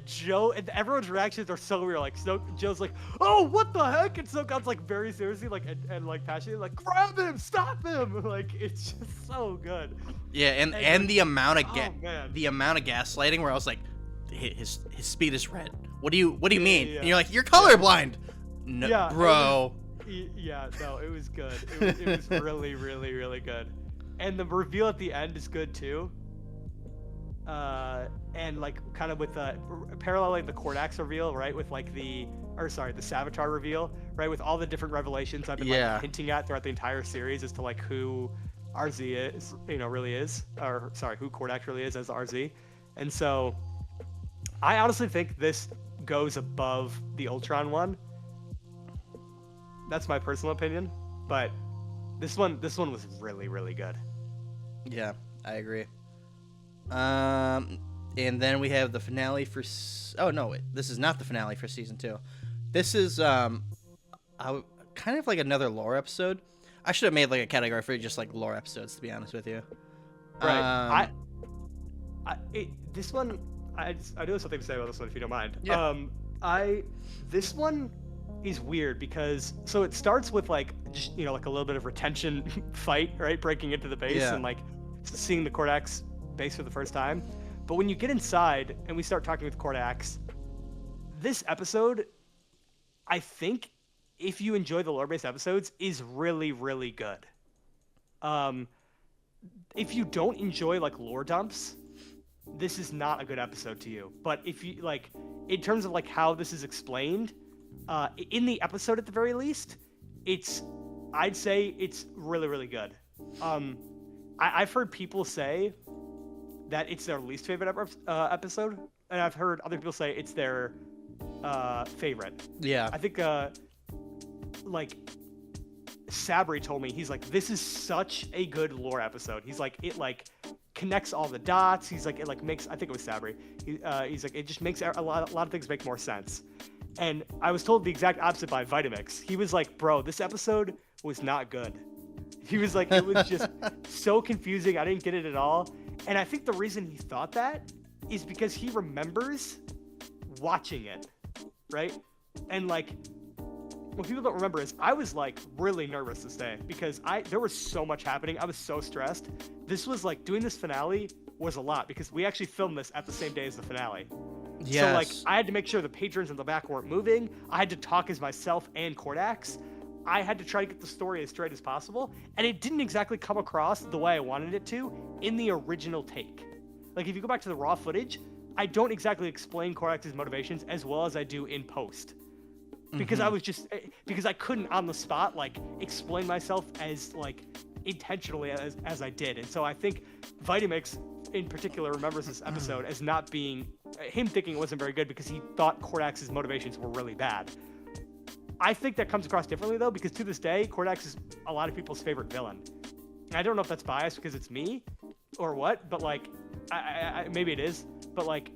Joe and everyone's reactions are so real. Like Joe's like, "Oh, what the heck?" And Snowcon's like very seriously, like and like passionately, like, "Grab him, stop him!" Like it's just so good. Yeah, and the amount of gaslighting where I was like, his speed is red. What do you mean? Yeah. And you're like, you're colorblind. No, yeah, bro. No, it was good. It was really, really, really good. And the reveal at the end is good too. And like kind of with paralleling the Kordax reveal, right? With like the Savitar reveal, right? With all the different revelations I've been like hinting at throughout the entire series as to like who RZ is, really is, or sorry, who Kordax really is as RZ. And so I honestly think this goes above the Ultron one. That's my personal opinion, but this one was really, really good. Yeah, I agree. And then we have the finale for. Oh no, this is not the finale for season 2. This is kind of like another lore episode. I should have made like a category for just like lore episodes, to be honest with you. Right. This one, I do have something to say about this one, if you don't mind. Yeah. This one is weird because so it starts with like just like a little bit of retention fight, right? Breaking into the base and like seeing the Kordax base for the first time. But when you get inside and we start talking with Kordax, this episode, I think, if you enjoy the lore-based episodes, is really, really good. If you don't enjoy like lore dumps, this is not a good episode to you. But if you like, in terms of like how this is explained, in the episode at the very least, I'd say it's really, really good. I've heard people say that it's their least favorite episode, and I've heard other people say it's their favorite. Yeah. I think like Sabri told me, he's like, this is such a good lore episode. He's like, it like connects all the dots. He's like, it like makes, I think it was Sabri. He's like, it just makes a lot of things make more sense. And I was told the exact opposite by Vitamix. He was like, bro, this episode was not good. He was like, it was just so confusing. I didn't get it at all. And I think the reason he thought that is because he remembers watching it, right? And like, what people don't remember is I was like really nervous this day because there was so much happening. I was so stressed. This was like, doing this finale was a lot because we actually filmed this at the same day as the finale. So like Yes. I had to make sure the patrons in the back weren't moving. I had to talk as myself and Kordax. I had to try to get the story as straight as possible, and it didn't exactly come across the way I wanted it to in the original take. Like if you go back to the raw footage, I don't exactly explain Kordax's motivations as well as I do in post. Because I was just because I couldn't on the spot like explain myself as like intentionally as I did. And so I think Vitamix in particular remembers this episode as not being him thinking it wasn't very good because he thought Kordax's motivations were really bad. I think that comes across differently though, because to this day, Kordax is a lot of people's favorite villain. I don't know if that's biased because it's me or what, but like, I maybe it is, but like,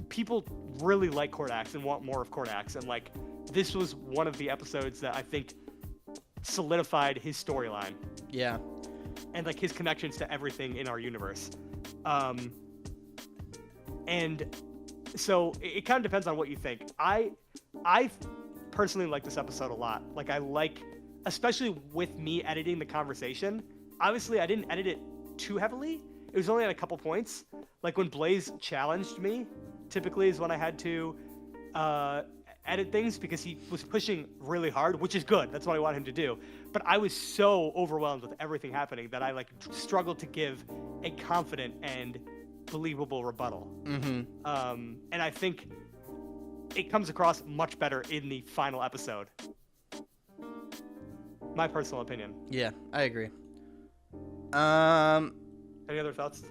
people really like Kordax and want more of Kordax, and like, this was one of the episodes that I think solidified his storyline. Yeah. And like his connections to everything in our universe. And so it kind of depends on what you think. I personally like this episode a lot. Like I like, especially with me editing the conversation. Obviously, I didn't edit it too heavily. It was only at a couple points. Like when Blaze challenged me, typically is when I had to edit things because he was pushing really hard, which is good. That's what I want him to do. But I was so overwhelmed with everything happening that I like struggled to give a confident and believable rebuttal. And I think it comes across much better in the final episode. My personal opinion. Yeah, I agree. Any other thoughts?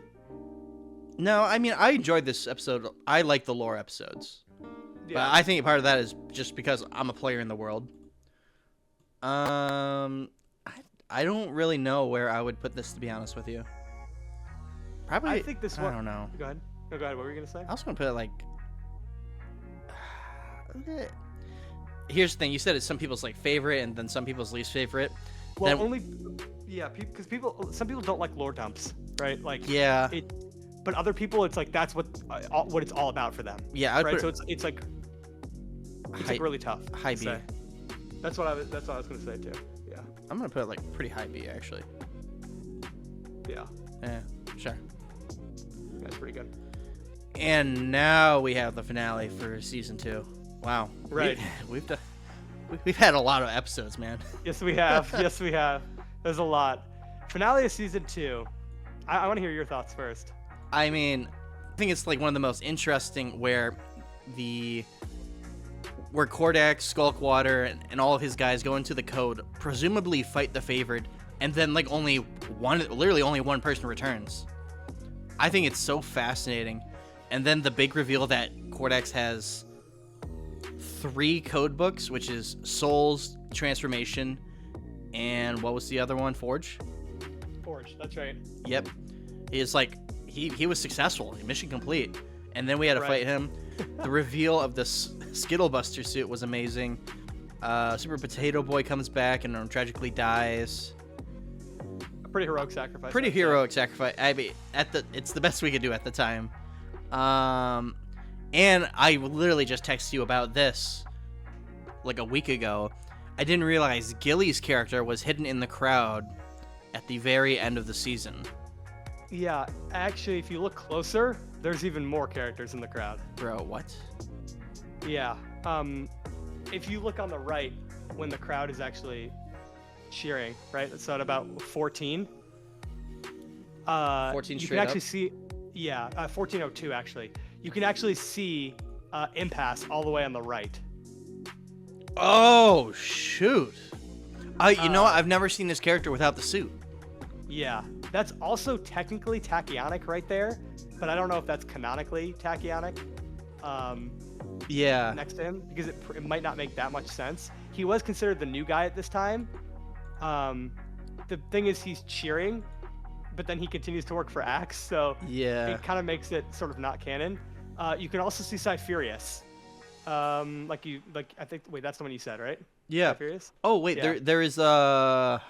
No, I mean, I enjoyed this episode. I like the lore episodes. Yeah. But I think part of that is just because I'm a player in the world. I don't really know where I would put this, to be honest with you. Probably. I think this one. I don't know. Go ahead. No, go ahead. What were you gonna say? I was gonna put it like. Here's the thing. You said it's some people's like favorite, and then some people's least favorite. Well, then... because some people don't like lore dumps, right? Like, yeah. But other people, it's like that's what it's all about for them. Yeah, I'd right. put So it's like like really tough. High B. That's what I was gonna say too. Yeah. I'm gonna put it like pretty high B actually. Yeah. Yeah, sure. That's pretty good. And now we have the finale for season 2. Wow. Right. We've had a lot of episodes, man. Yes, we have. Yes, we have. There's a lot. Finale of season 2. I want to hear your thoughts first. I mean, I think it's like one of the most interesting where Kordax, Skulkwater, and all of his guys go into the code, presumably fight the favored, and then like literally only one person returns. I think it's so fascinating. And then the big reveal that Kordax has 3 code books, which is Souls, Transformation, and what was the other one? Forge? Forge, that's right. Yep. It's like he was successful, mission complete. And then we had to fight him. The reveal of the Skittlebuster suit was amazing. Super Potato Boy comes back and tragically dies. A pretty heroic sacrifice. Pretty heroic sacrifice. I mean, it's the best we could do at the time. And I literally just texted you about this like a week ago. I didn't realize Gilly's character was hidden in the crowd at the very end of the season. Yeah, actually, if you look closer, there's even more characters in the crowd. Bro, what? Yeah. If you look on the right, when the crowd is actually cheering, right? So at about 14. 14 you straight can actually up? see, 1402 actually. You can actually see Impasse all the way on the right. Oh, shoot. You know what? I've never seen this character without the suit. Yeah, that's also technically tachyonic right there, but I don't know if that's canonically tachyonic. Yeah. Next to him, because it might not make that much sense. He was considered the new guy at this time. The thing is, he's cheering, but then he continues to work for Axe, so yeah, it kind of makes it sort of not canon. You can also see Cypherius. I think. Wait, that's the one you said, right? Yeah. Cypherius? Oh wait, Yeah.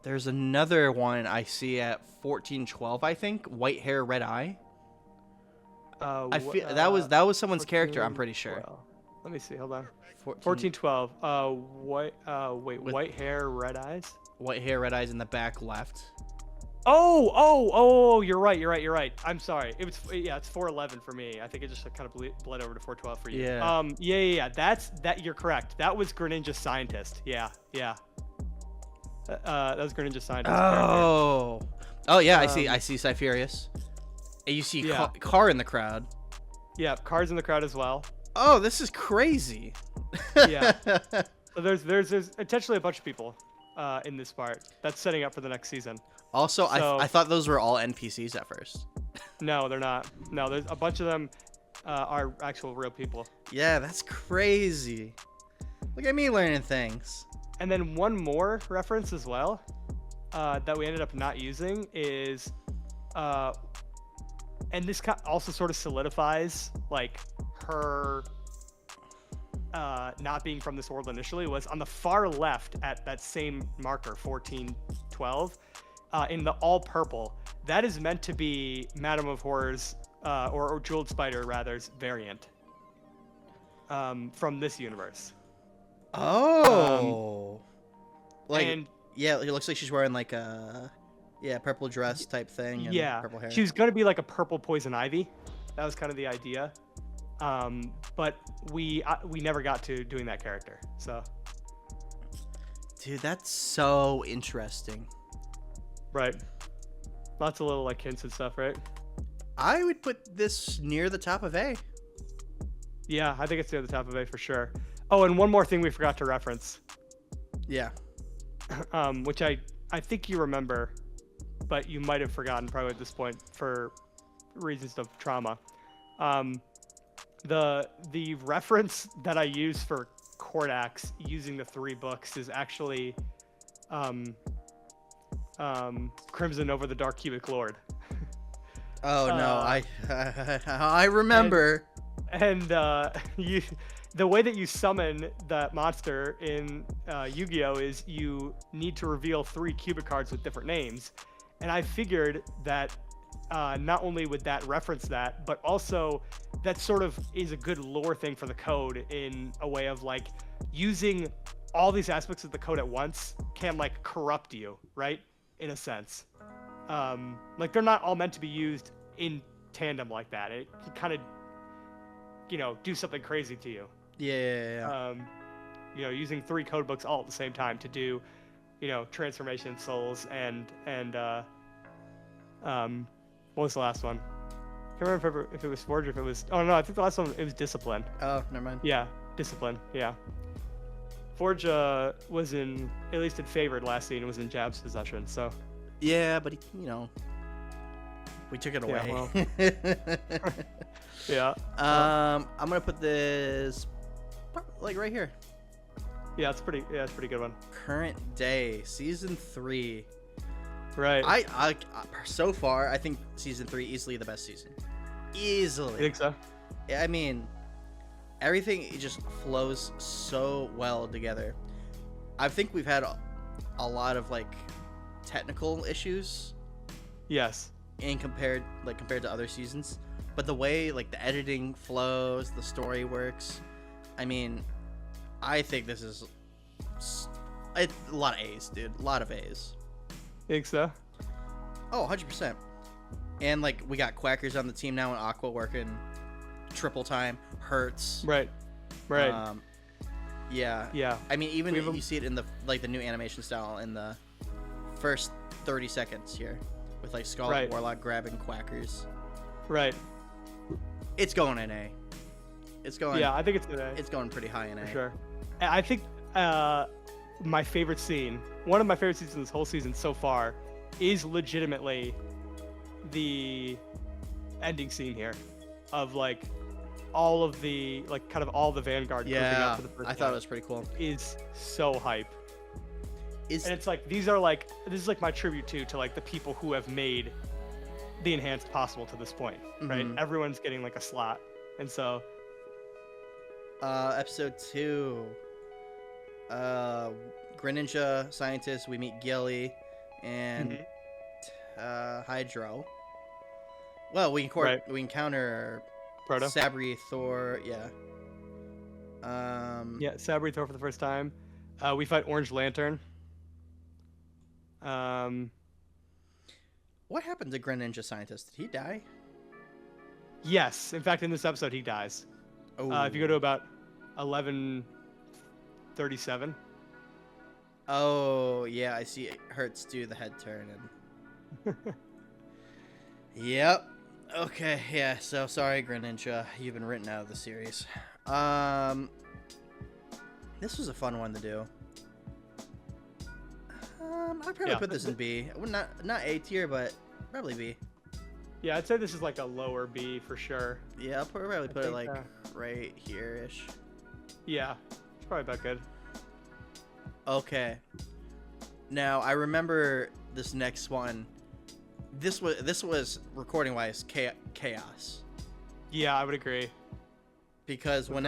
There's another one I see at 1412. I think white hair, red eye. I feel that was someone's character. I'm pretty sure. Let me see. Hold on. 14, 1412. White hair, red eyes. white hair, red eyes in the back left. Oh, you're right. I'm sorry. It's 411 for me. I think it just kind of bled over to 412 for you. Yeah. Yeah. You're correct. That was Greninja Scientist. Yeah. That was Greninja Scientist character. Oh yeah, I see Cypherius. And you see Yeah. Car in the crowd. Yeah, Cars in the crowd as well. Oh, this is crazy. Yeah. So there's intentionally a bunch of people in this part that's setting up for the next season. Also, So- I thought those were all NPCs at first. No, they're not. No, there's a bunch of them are actual real people. Yeah, that's crazy. Look at me learning things. And then one more reference as well that we ended up not using is, and this also sort of solidifies like her not being from this world initially, was on the far left at that same marker 1412 in the all purple. That is meant to be Madame of Horror's or Jeweled Spider rather's variant from this universe. Oh. And yeah, it looks like she's wearing like a purple dress type thing and yeah, purple hair. she was gonna be like a purple poison ivy. That was kind of the idea. But we never got to doing that character. So. Dude, that's so interesting. Right. Lots of little like hints and stuff, right? I would put this near the top of A. Yeah, I think it's near the top of A for sure. Oh, and one more thing we forgot to reference, Yeah. which I think you remember, but you might have forgotten probably at this point for reasons of trauma. The reference that I use for Cordax using the 3 books is actually Crimson over the Dark Cubic Lord. Oh no, I remember. And the way that you summon that monster in Yu-Gi-Oh is you need to reveal 3 cubic cards with different names, and I figured that not only would that reference that, but also that sort of is a good lore thing for the code in a way of like using all these aspects of the code at once can like corrupt you, right? In a sense, like they're not all meant to be used in tandem like that. It can kind of, do something crazy to you. Yeah. Using 3 code books all at the same time to do, transformation souls and what was the last one? I can't remember if it was Forge or if it was. Oh no, I think the last one it was Discipline. Oh, never mind. Yeah, Discipline. Yeah. Forge was at least in favored last scene. It was in Jab's possession. So. Yeah, but we took it away. Yeah. I'm gonna put this like right here. Yeah, it's pretty good one. Current day, season 3. Right. I so far I think season 3 easily the best season. Easily. You think so? I mean, everything just flows so well together. I think we've had a lot of like technical issues. Yes. And compared to other seasons, but the way like the editing flows, the story works. I mean, I think this is a lot of A's, dude. A lot of A's. Think so? Oh, 100%. And like we got Quackers on the team now, and Aqua working triple time. Hurts. Right. Yeah. I mean, even you see it in the new animation style in the first 30 seconds here, with like Scarlet Warlock grabbing Quackers. Right. It's going in A. It's going. Yeah, I think it's in A. It's going pretty high in A. For sure. I think my favorite scene, one of my favorite scenes in this whole season so far, is legitimately the ending scene here, of like all of the kind of all the Vanguard. Yeah, for the first I thought it was pretty cool. Is so hype. And it's like this is like my tribute to like the people who have made the Enhanced possible to this point, right? Mhm. Everyone's getting like a slot, and so. Episode 2. Greninja Scientist. We meet Gilly and Hydro. Well, we encounter Proto. Sabri, Thor. Yeah. Yeah, Sabri, Thor for the first time. We fight Orange Lantern. What happened to Greninja Scientist? Did he die? Yes. In fact, in this episode, he dies. Oh. If you go to about 11:37. Oh, yeah, I see. It hurts do the head turn. And... Yep. Okay, yeah, so sorry, Greninja. You've been written out of the series. This was a fun one to do. I'd probably put this in B. Not A tier, but probably B. Yeah, I'd say this is like a lower B for sure. Yeah, I'll probably put it like right here-ish. Yeah, it's probably about good. Okay. Now, I remember this next one. This was recording-wise chaos. Yeah, I would agree. Because when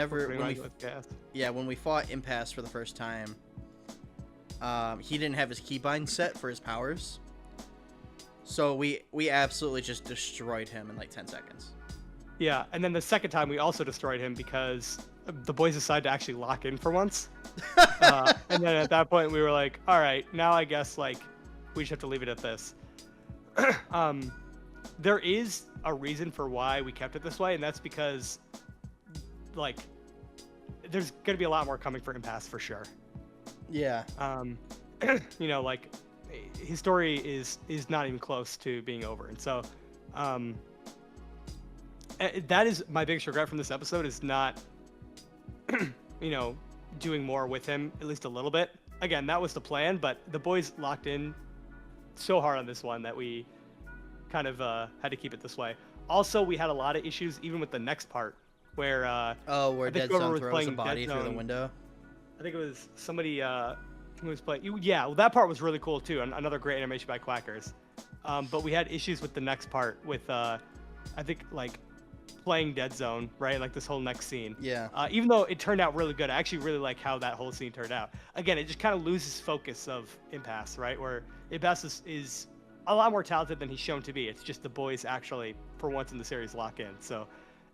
we fought Impasse for the first time, he didn't have his keybind set for his powers. So we absolutely just destroyed him in like 10 seconds. Yeah, and then the second time we also destroyed him because the boys decided to actually lock in for once. And then at that point we were like, all right, now I guess like we just have to leave it at this. There is a reason for why we kept it this way, and that's because like there's gonna be a lot more coming for Impasse for sure. Yeah. You know, like his story is not even close to being over, and so that is my biggest regret from this episode, is not you know, doing more with him, at least a little bit. Again, that was the plan, but the boys locked in so hard on this one that we kind of had to keep it this way. Also, we had a lot of issues even with the next part where where Dead Zone throws a body through the window. I think it was somebody who was playing. Yeah, well, that part was really cool too. Another great animation by Quackers. But we had issues with the next part with I think like playing Dead Zone, right? Like this whole next scene. Yeah. Even though it turned out really good, I actually really like how that whole scene turned out. Again, it just kind of loses focus of Impasse, right? Where Impasse is a lot more talented than he's shown to be. It's just the boys actually, for once in the series, lock in. So,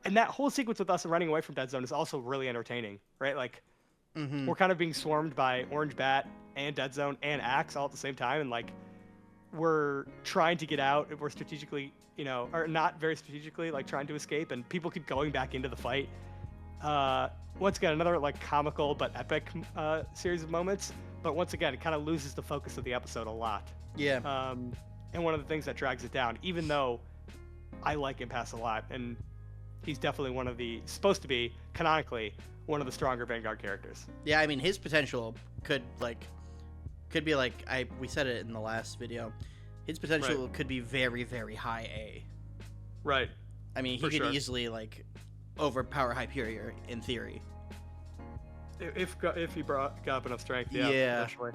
and that whole sequence with us running away from Dead Zone is also really entertaining, right? Like, we're kind of being swarmed by Orange Bat and Dead Zone and Axe all at the same time, and like, we're trying to get out. We're strategically, you know, or not very strategically, like trying to escape, and people keep going back into the fight. Once again, another like comical but epic series of moments. But once again, it kind of loses the focus of the episode a lot. Yeah. And one of the things that drags it down, even though I like Impasse a lot, and he's definitely one of the, supposed to be, canonically, one of the stronger Vanguard characters. Yeah, I mean, his potential could be like, we said it in the last video, his potential could be very, very high A. Right. I mean, he could easily, like, overpower Hyperior, in theory. If he got up enough strength, yeah. Eventually.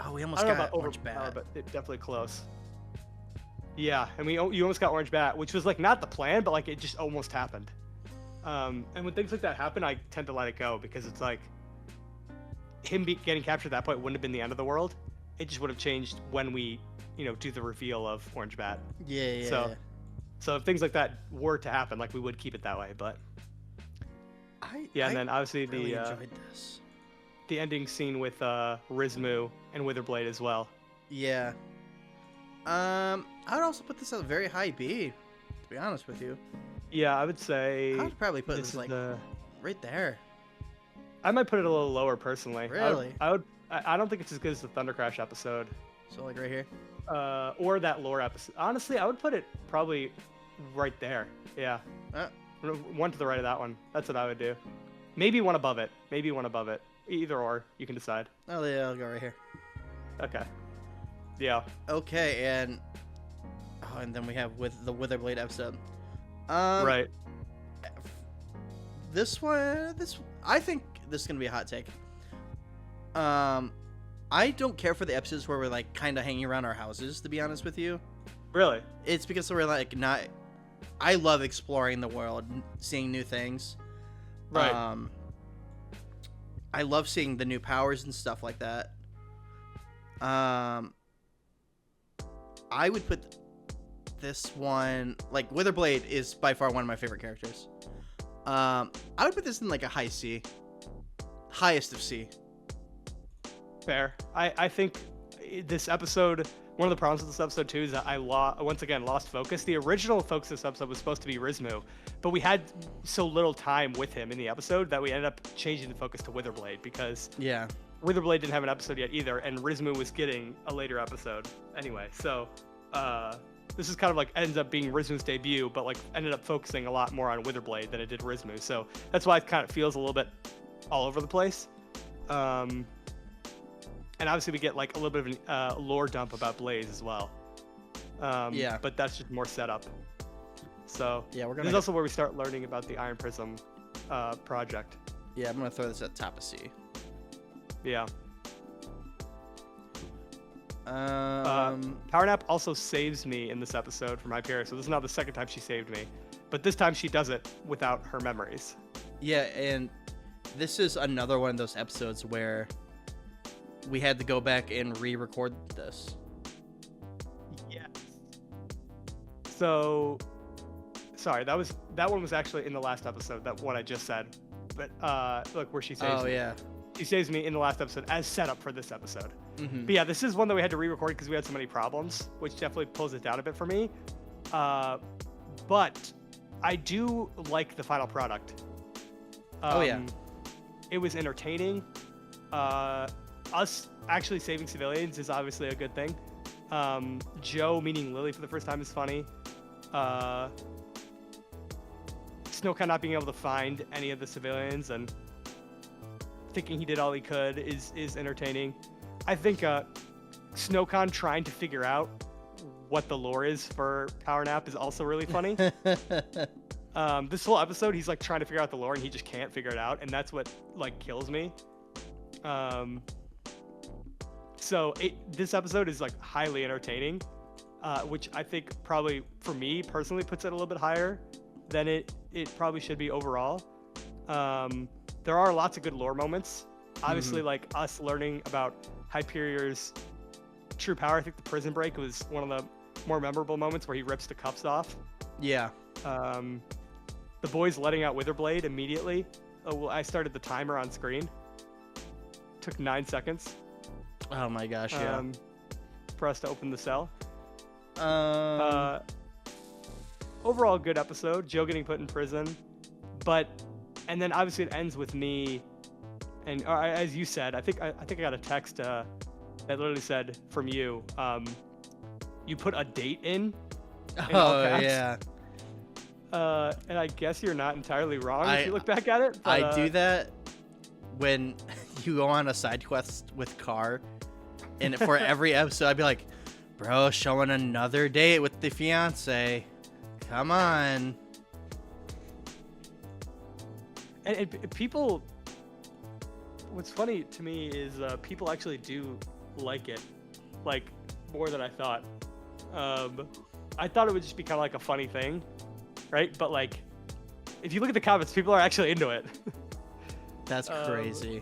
Oh, we almost got Orange Bat. But it's definitely close. Yeah, and you almost got Orange Bat, which was like not the plan, but like it just almost happened. And when things like that happen, I tend to let it go because it's like him getting captured at that point wouldn't have been the end of the world. It just would have changed when we, you know, do the reveal of Orange Bat. Yeah. So if things like that were to happen, like we would keep it that way. But and then obviously really enjoyed this. The ending scene with Rizmu and Witherblade as well. Yeah. I would also put this at a very high B, to be honest with you. Yeah, I would say... I would probably put this like right there. I might put it a little lower, personally. Really? I don't think it's as good as the Thunder Crash episode. So like right here? Or that lore episode. Honestly, I would put it probably right there. Yeah. One to the right of that one. That's what I would do. Maybe one above it. Either or. You can decide. Oh, yeah, I'll go right here. Okay. Yeah. Okay, and then we have with the Witherblade episode. Right. This one, I think this is gonna be a hot take. I don't care for the episodes where we're like kind of hanging around our houses, to be honest with you. Really? It's because we're like not. I love exploring the world, seeing new things. Right. I love seeing the new powers and stuff like that. I would put this one, like, Witherblade is by far one of my favorite characters. I would put this in like a high C. Highest of C. Fair. I think this episode one of the problems with this episode too is that I once again lost focus. The original focus of this episode was supposed to be Rizmu, but we had so little time with him in the episode that we ended up changing the focus to Witherblade because Yeah. Witherblade didn't have an episode yet either, and Rizmu was getting a later episode anyway. So this is kind of like ends up being Rizmu's debut, but like ended up focusing a lot more on Witherblade than it did Rizmu. So that's why it kind of feels a little bit all over the place. And obviously we get like a little bit of a lore dump about Blaze as well. Yeah. But that's just more setup. So Yeah, we're this gonna. is also where we start learning about the Iron Prism project. Yeah, I'm gonna throw this at top of C. Yeah. Um. Power Nap also saves me in this episode from Hyperion. So this is now the second time she saved me. But this time she does it without her memories. Yeah, and this is another one of those episodes where we had to go back and re-record this. Yes. So, sorry, that one was actually in the last episode. That one I just said, but look where she saves me. Yeah. She saves me in the last episode as setup for this episode. Mm-hmm. But yeah, this is one that we had to re-record because we had so many problems, which definitely pulls it down a bit for me. But I do like the final product. Oh, yeah. It was entertaining. Us actually saving civilians is obviously a good thing. Joe meeting Lily for the first time is funny. Snowcon not being able to find any of the civilians and thinking he did all he could is entertaining. I think Snowcon trying to figure out what the lore is for Power Nap is also really funny. This whole episode, he's like trying to figure out the lore and he just can't figure it out, and that's what like kills me. So this episode is like highly entertaining, which I think probably for me personally puts it a little bit higher than it probably should be overall. There are lots of good lore moments. Obviously, like us learning about Hyperion's true power. I think the prison break was one of the more memorable moments where he rips the cuffs off. Yeah. The boys letting out Witherblade immediately. Oh, well, I started the timer on screen. Took 9 seconds. Oh my gosh, yeah. For us to open the cell. Um. Overall, good episode. Joe getting put in prison, and then obviously it ends with me, and as you said, I think I got a text that literally said from you, you put a date in all Oh caps. yeah. And I guess you're not entirely wrong I- if you look back at it. But, I do that when you go on a side quest with Car, and for every episode I'd be like, bro, showing another date with the fiance. Come on. And people, what's funny to me is people actually do like it, like more than I thought. I thought it would just be kind of like a funny thing, right? But like, if you look at the comments, people are actually into it. That's crazy.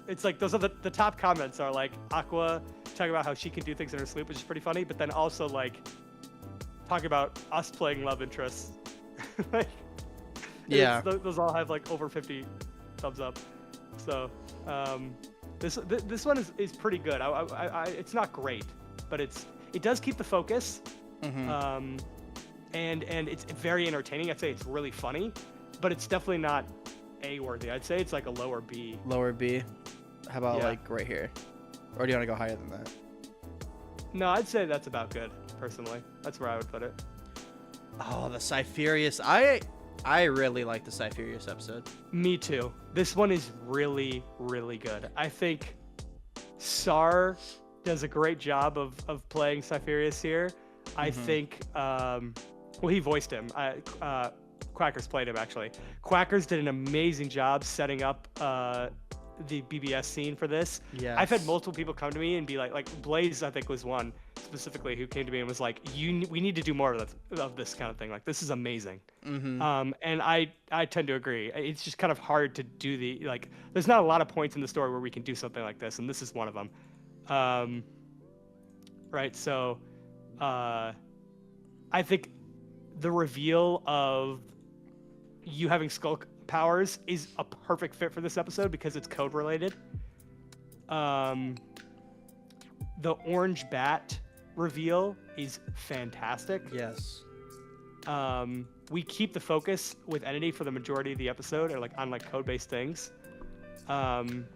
It's like those are the top comments are like Aqua talking about how she can do things in her sleep, which is pretty funny, but then also like talking about us playing love interests. Like, Yeah. those all have like over 50 thumbs up. So this one is pretty good. It's not great, but it does keep the focus. Mhm. And it's very entertaining. I'd say it's really funny, but it's definitely not A worthy. I'd say it's like a lower B. Lower B. How about Yeah. like right here? Or do you want to go higher than that? No, I'd say that's about good, personally. That's where I would put it. Oh, the Cypherius. I really like the Cypherius episode. Me too. This one is really, really good. I think Sar does a great job of playing Cypherius here. I think, well, he voiced him. Quackers played him, actually. Quackers did an amazing job setting up the BBS scene for this. Yes. I've had multiple people come to me and be like Blaze, I think, was one specifically who came to me and was like, we need to do more of this kind of thing. Like, this is amazing. Mm-hmm. And I tend to agree. It's just kind of hard to do there's not a lot of points in the story where we can do something like this, and this is one of them. Right, so I think the reveal of you having skull powers is a perfect fit for this episode because it's code related. The orange bat reveal is fantastic. Yes. We keep the focus with Entity for the majority of the episode, or like on like code-based things. And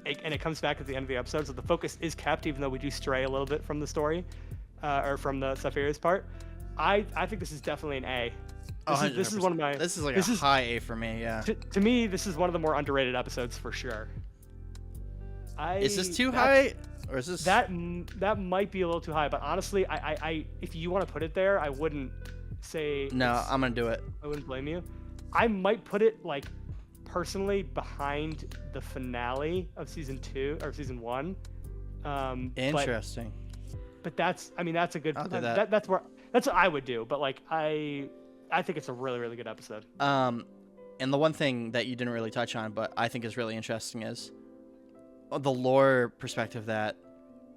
it comes back at the end of the episode, so the focus is kept, even though we do stray a little bit from the story, or from the Cypherius part. I think this is definitely an A. This is one of my. This is like a high A for me. Yeah. To me, this is one of the more underrated episodes for sure. Is this too high, or is this that might be a little too high? But honestly, I if you want to put it there, I wouldn't say. No, I'm gonna do it. I wouldn't blame you. I might put it like personally behind the finale of season 2 or season 1. Interesting. But that's a good. I'll do that. That's what I would do. But like I think it's a really, really good episode. And the one thing that you didn't really touch on, but I think is really interesting, is the lore perspective, that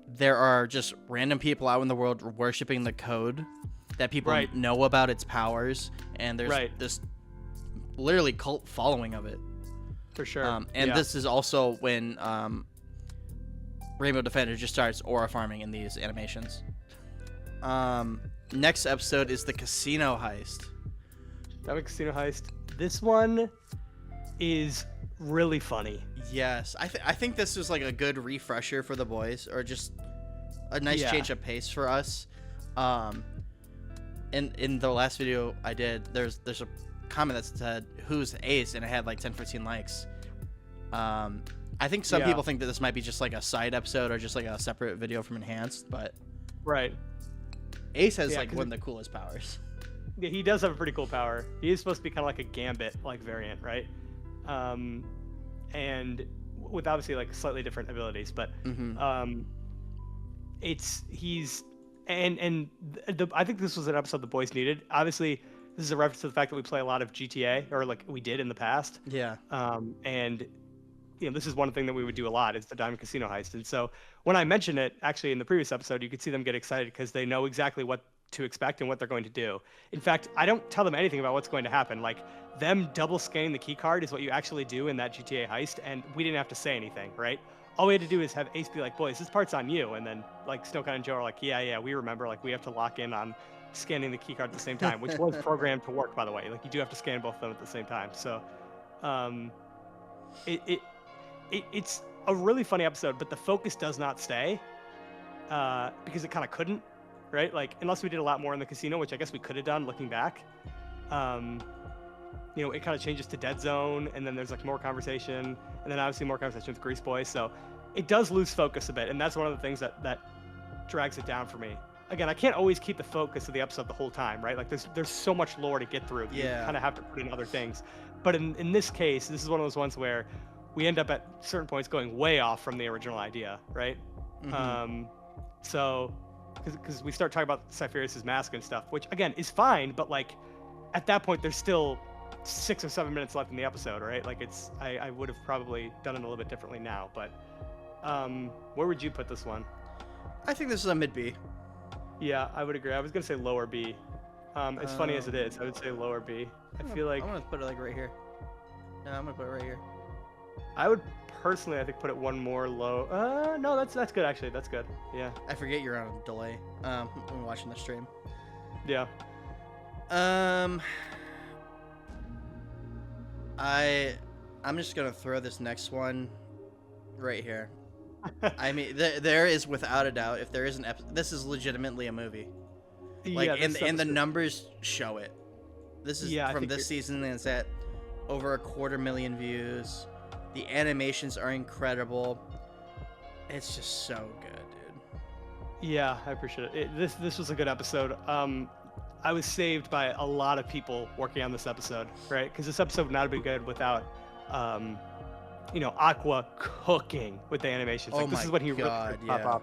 there are just random people out in the world worshiping the code, that people know about its powers, and there's this literally cult following of it. For sure. This is also when Rainbow Defender just starts aura farming in these animations. Next episode is the casino heist. That casino heist. This one is really funny. Yes, I think this was like a good refresher for the boys, or just a nice change of pace for us. In the last video I did, there's a comment that said who's Ace, and it had like 10-15 likes. I think some people think that this might be just like a side episode or just like a separate video from Enhanced, but Ace has like one of the coolest powers. Yeah, he does have a pretty cool power. He is supposed to be kind of like a Gambit like variant, right? And with obviously like slightly different abilities, but I think this was an episode the boys needed. Obviously, this is a reference to the fact that we play a lot of GTA, or like we did in the past. Yeah. And this is one thing that we would do a lot, is the Diamond Casino heist. And so when I mentioned it, actually in the previous episode, you could see them get excited because they know exactly what to expect and what they're going to do. In fact, I don't tell them anything about what's going to happen. Like, them double scanning the key card is what you actually do in that GTA heist, and we didn't have to say anything, right? All we had to do is have Ace be like, boys, this part's on you. And then like Snowcone and Joe are like, yeah, we remember. Like, we have to lock in on scanning the key card at the same time, which was programmed to work, by the way. Like, you do have to scan both of them at the same time. So it's a really funny episode, but the focus does not stay because it kind of couldn't, right? Like, unless we did a lot more in the casino, which I guess we could have done looking back. It kind of changes to Dead Zone, and then there's like more conversation, and then obviously more conversation with Grease Boy. So it does lose focus a bit, and that's one of the things that drags it down for me. Again, I can't always keep the focus of the episode the whole time, right? Like, there's so much lore to get through. You kind of have to put in other things. But in this case, this is one of those ones where we end up at certain points going way off from the original idea, right? So, because we start talking about Cypherius' mask and stuff, which again is fine, but like at that point there's still 6 or 7 minutes left in the episode, right? Like, I would have probably done it a little bit differently now, but where would you put this one? I think this is a mid B. Yeah, I would agree. I was gonna say lower B. As funny as it is, I would say lower B. I feel like I'm gonna put it like right here. No, I'm gonna put it right here. I would personally, I think, put it one more low. No, that's good actually. That's good. Yeah. I forget you're on a delay. When watching the stream. Yeah. I'm just gonna throw this next one right here. I mean, there is without a doubt, if there is this is legitimately a movie. Like, and the numbers show it. This is from this season, and it's at over 250,000 views. The animations are incredible. It's just so good, dude. Yeah, I appreciate it. This was a good episode. I was saved by a lot of people working on this episode, right? Because this episode would not have been good without, Aqua cooking with the animations. Like, this is when he really pop up.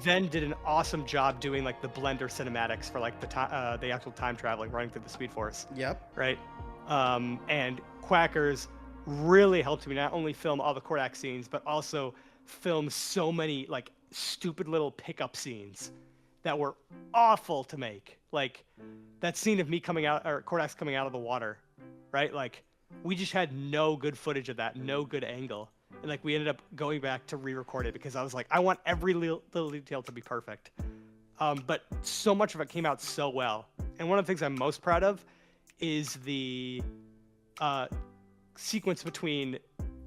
Then did an awesome job doing like the Blender cinematics for like the actual time traveling, running through the Speed Force. Yep. Right. And Quackers really helped me not only film all the Kodak scenes, but also film so many like stupid little pickup scenes that were awful to make. Like that scene of me coming out, or Kodak's coming out of the water, right? Like, we just had no good footage of that, no good angle. And like, we ended up going back to re-record it because I was like, I want every little detail to be perfect. but so much of it came out so well. And one of the things I'm most proud of is the sequence between,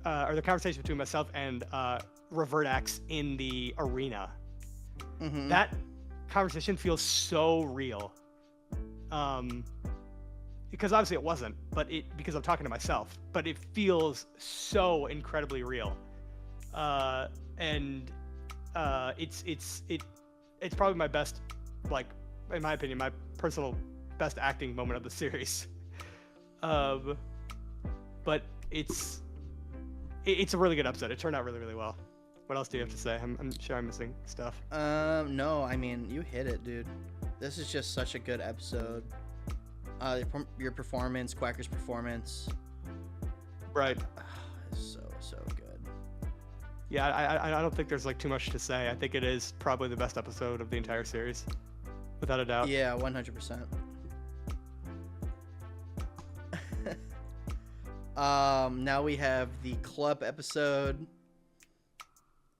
or the conversation between myself and Revertax in the arena. Mm-hmm. That conversation feels so real. Because obviously it wasn't, because I'm talking to myself, but it feels so incredibly real. And it's probably my best, like, in my opinion, my personal best acting moment of the series. But it's a really good episode. It turned out really, really well. What else do you have to say? I'm sure I'm missing stuff. No, I mean, you hit it, dude. This is just such a good episode. Your performance, Quacker's performance. Right. Is so good. Yeah, I don't think there's like too much to say. I think it is probably the best episode of the entire series, without a doubt. Yeah, 100%. Now we have the club episode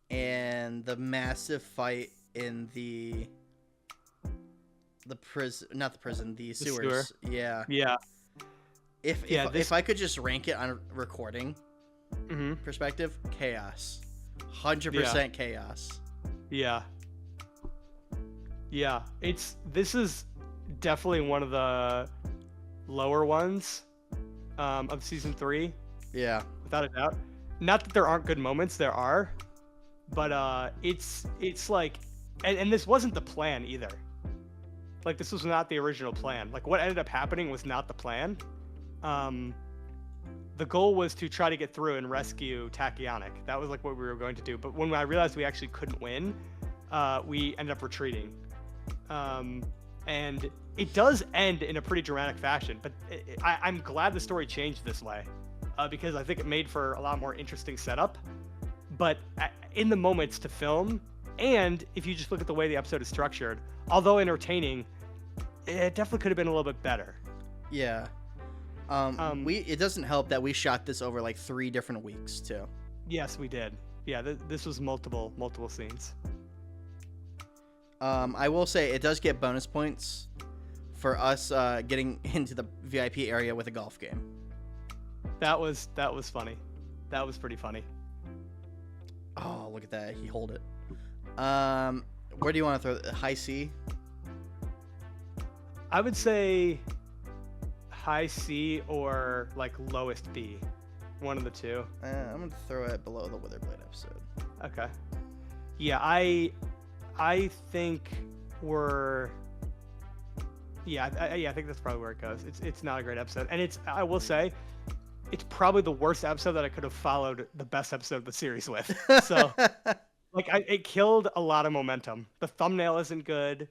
and the massive fight in the prison, not the prison, the sewers. Sewer. Yeah. Yeah. If I could just rank it on a recording perspective, chaos. 100% chaos. Yeah. Yeah. This is definitely one of the lower ones of season 3. Yeah. Without a doubt. Not that there aren't good moments, there are. But it's like, and this wasn't the plan either. Like, this was not the original plan. Like, what ended up happening was not the plan. The goal was to try to get through and rescue Tachyon. That was like what we were going to do. But when I realized we actually couldn't win, we ended up retreating. And it does end in a pretty dramatic fashion. But I'm glad the story changed this way, because I think it made for a lot more interesting setup. But in the moments to film, and if you just look at the way the episode is structured, although entertaining, it definitely could have been a little bit better. Yeah. It doesn't help that we shot this over like 3 different weeks too. Yes, we did. Yeah, this was multiple scenes. I will say it does get bonus points for us getting into the VIP area with a golf game. That was funny. That was pretty funny. Oh, look at that. He hold it. Where do you want to throw it? High C? I would say high C or like lowest B. One of the two. I'm going to throw it below the Witherblade episode. Okay. Yeah, I think we're... Yeah, I think that's probably where it goes. It's not a great episode. And I will say, it's probably the worst episode that I could have followed the best episode of the series with. So, like, it killed a lot of momentum. The thumbnail isn't good.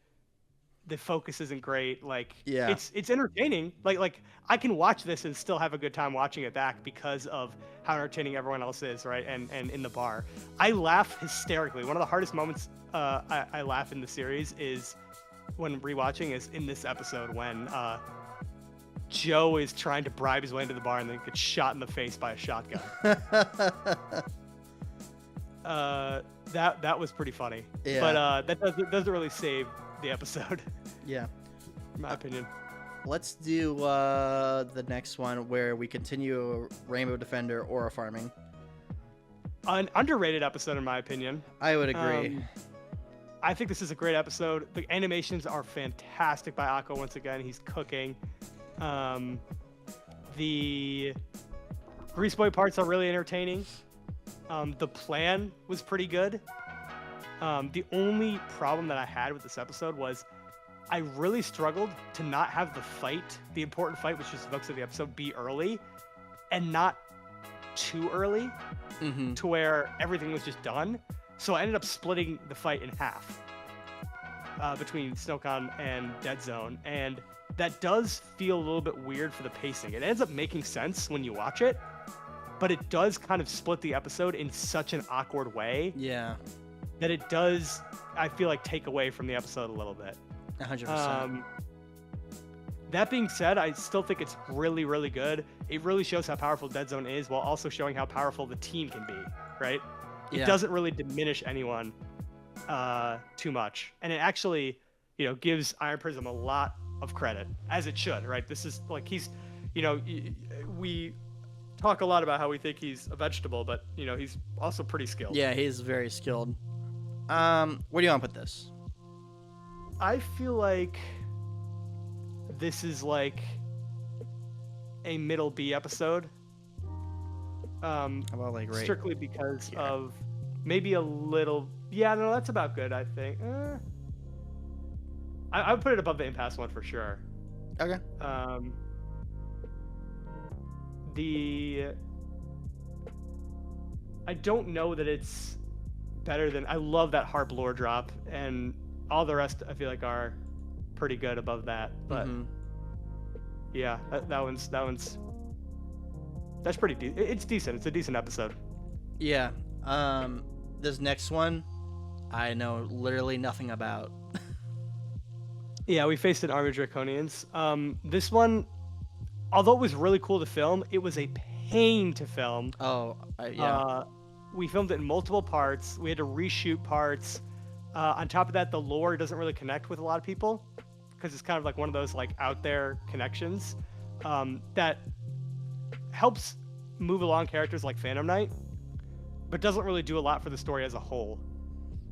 The focus isn't great. Like, yeah, it's entertaining. Like I can watch this and still have a good time watching it back because of how entertaining everyone else is, right? And in the bar, I laugh hysterically. One of the hardest moments I laugh in the series is when rewatching is in this episode when Joe is trying to bribe his way into the bar and then gets shot in the face by a shotgun. That was pretty funny. Yeah. But that doesn't really save the episode. Yeah. In my opinion. Let's do the next one where we continue Rainbow Defender aura farming. An underrated episode in my opinion. I would agree. I think this is a great episode. The animations are fantastic by Akko once again. He's cooking. The Grease Boy parts are really entertaining. The plan was pretty good. The only problem that I had with this episode was I really struggled to not have the important fight, which is the focus of the episode, be early and not too early to where everything was just done. So I ended up splitting the fight in half between Snowcon and Dead Zone, and that does feel a little bit weird for the pacing. It ends up making sense when you watch it, but it does kind of split the episode in such an awkward way. Yeah. That it does, I feel like, take away from the episode a little bit. 100%. That being said, I still think it's really, really good. It really shows how powerful Dead Zone is while also showing how powerful the team can be, right? It doesn't really diminish anyone too much. And it actually, gives Iron Prism a lot of credit, as it should, right? This is like we talk a lot about how we think he's a vegetable, but he's also pretty skilled. Yeah, he's very skilled. Where do you want to put this? I feel like this is like a middle B episode. How about like right strictly because here? of maybe a little. Yeah, no, that's about good. I think. I would put it above the Impasse one for sure. Okay. I don't know that it's better than. I love that harp lore drop, and all the rest I feel like are pretty good above that. But yeah, that one's that's pretty. It's decent. It's a decent episode. Yeah. This next one, I know literally nothing about. Yeah, we faced an army of Draconians. This one, although it was really cool to film, it was a pain to film. Oh, yeah. We filmed it in multiple parts. We had to reshoot parts. On top of that, the lore doesn't really connect with a lot of people because it's kind of like one of those like out there connections that helps move along characters like Phantom Knight, but doesn't really do a lot for the story as a whole.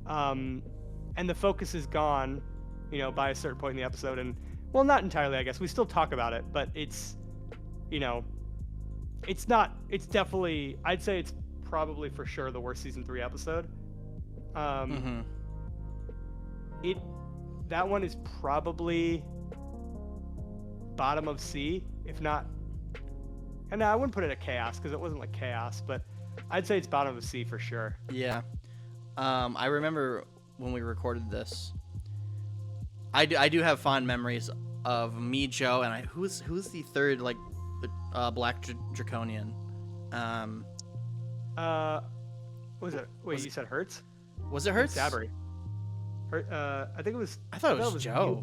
And the focus is gone, by a certain point in the episode. And, well, not entirely, I guess. We still talk about it, but it's definitely, I'd say it's probably for sure the worst season 3 episode. That one is probably bottom of C, if not. And I wouldn't put it at chaos because it wasn't like chaos, but I'd say it's bottom of C for sure. Yeah. I remember when we recorded this. I do have fond memories of me, Joe, and who's the third like black draconian? Was it? Wait, you said Hertz? Was it Hertz? Sabri. I think it was. I thought it was Joe.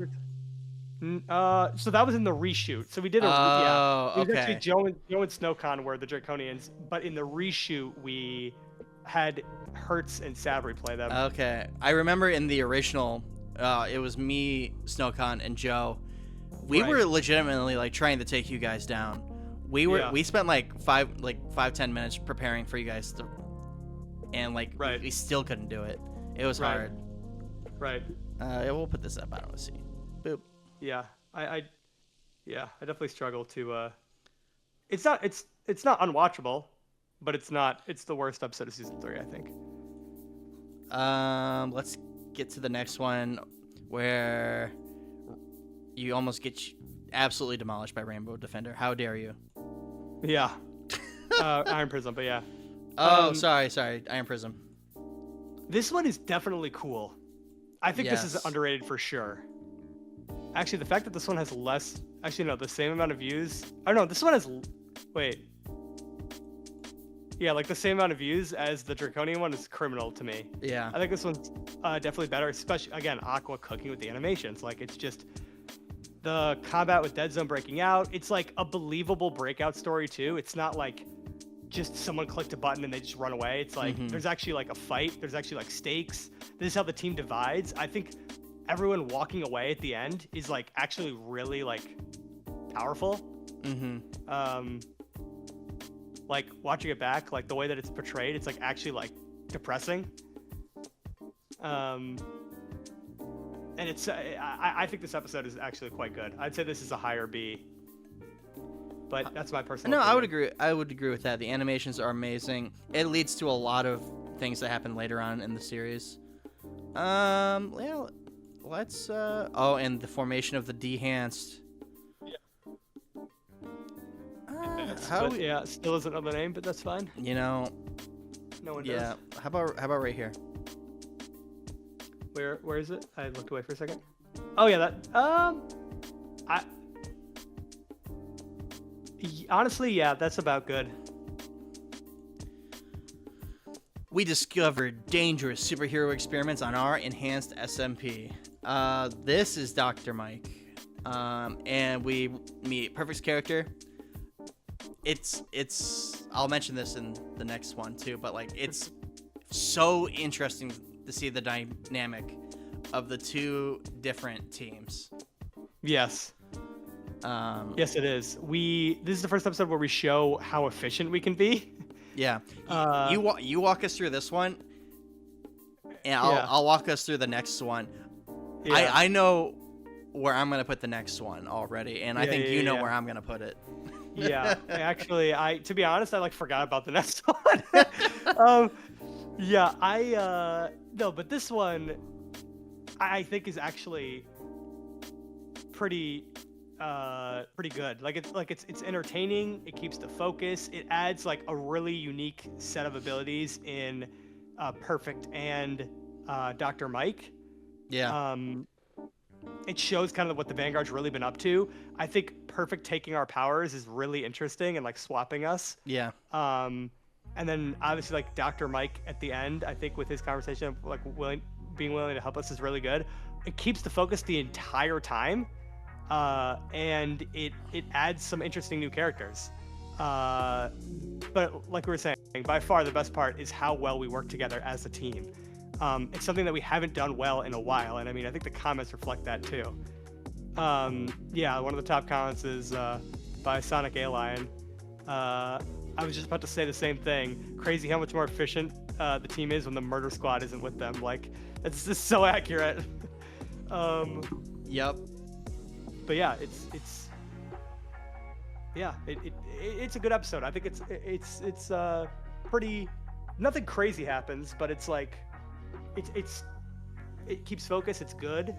So that was in the reshoot. So we did a yeah. It was actually Joe and Snowcon were the Draconians, but in the reshoot we had Hertz and Sabri play them. Okay, I remember in the original, it was me, Snowcon, and Joe. We were legitimately like trying to take you guys down. We spent like 5-10 minutes preparing for you guys to, and like we still couldn't do it. It was hard. Right. We'll put this up. I don't see. Boop. Yeah, I definitely struggle to. It's not unwatchable, but it's the worst episode of season 3, I think. Let's get to the next one, where you almost get absolutely demolished by Rainbow Defender. How dare you? Yeah. Iron Prism, but yeah. Oh, sorry, Iron Prism. This one is definitely cool. I think this is underrated for sure. Actually, the fact that this one has less... Actually, no, the same amount of views... Oh, no, this one has... Wait. Yeah, like the same amount of views as the Draconian one is criminal to me. Yeah. I think this one's definitely better, especially, again, Aqua cooking with the animations. Like, it's just... The combat with Dead Zone breaking out, it's like a believable breakout story, too. It's not like just someone clicked a button and they just run away. It's like, there's actually like a fight. There's actually like stakes. This is how the team divides. I think... everyone walking away at the end is like actually really like powerful. Like watching it back, like the way that it's portrayed, it's like actually like depressing. And it's I think this episode is actually quite good. I'd say this is a higher B, but that's my personal opinion. I would agree with that. The animations are amazing. It leads to a lot of things that happen later on in the series. Yeah. Let's and the formation of the Enhanced. Still isn't on the name, but that's fine. No one does. Yeah. How about right here? Where is it? I looked away for a second. Oh yeah, that honestly, yeah, that's about good. We discovered dangerous superhero experiments on our Enhanced SMP. This is Dr. Mike. And we meet Perfect's character. I'll mention this in the next one too, but like it's so interesting to see the dynamic of the two different teams. Yes. Yes, it is. This is the first episode where we show how efficient we can be. Yeah. You walk us through this one, and I'll walk us through the next one. Yeah. I know where I'm gonna put the next one already, and I think you know where I'm gonna put it. Yeah, actually, to be honest, I forgot about the next one. No, but this one I think is actually pretty good. It's entertaining. It keeps the focus. It adds a really unique set of abilities in Perfect and Dr. Mike. Yeah. It shows kind of what the Vanguard's really been up to. I think Perfect taking our powers is really interesting and swapping us. Yeah. And then obviously Dr. Mike at the end, I think with his conversation of being willing to help us is really good. It keeps the focus the entire time. And it adds some interesting new characters. But like we were saying, by far the best part is how well we work together as a team. It's something that we haven't done well in a while, and I think the comments reflect that too. One of the top comments is by Sonic A-Lion. I was just about to say the same thing. Crazy how much more efficient the team is when the murder squad isn't with them. It's just so accurate. Yep. But yeah, it's a good episode. I think it's pretty. Nothing crazy happens, but it keeps focus. It's good.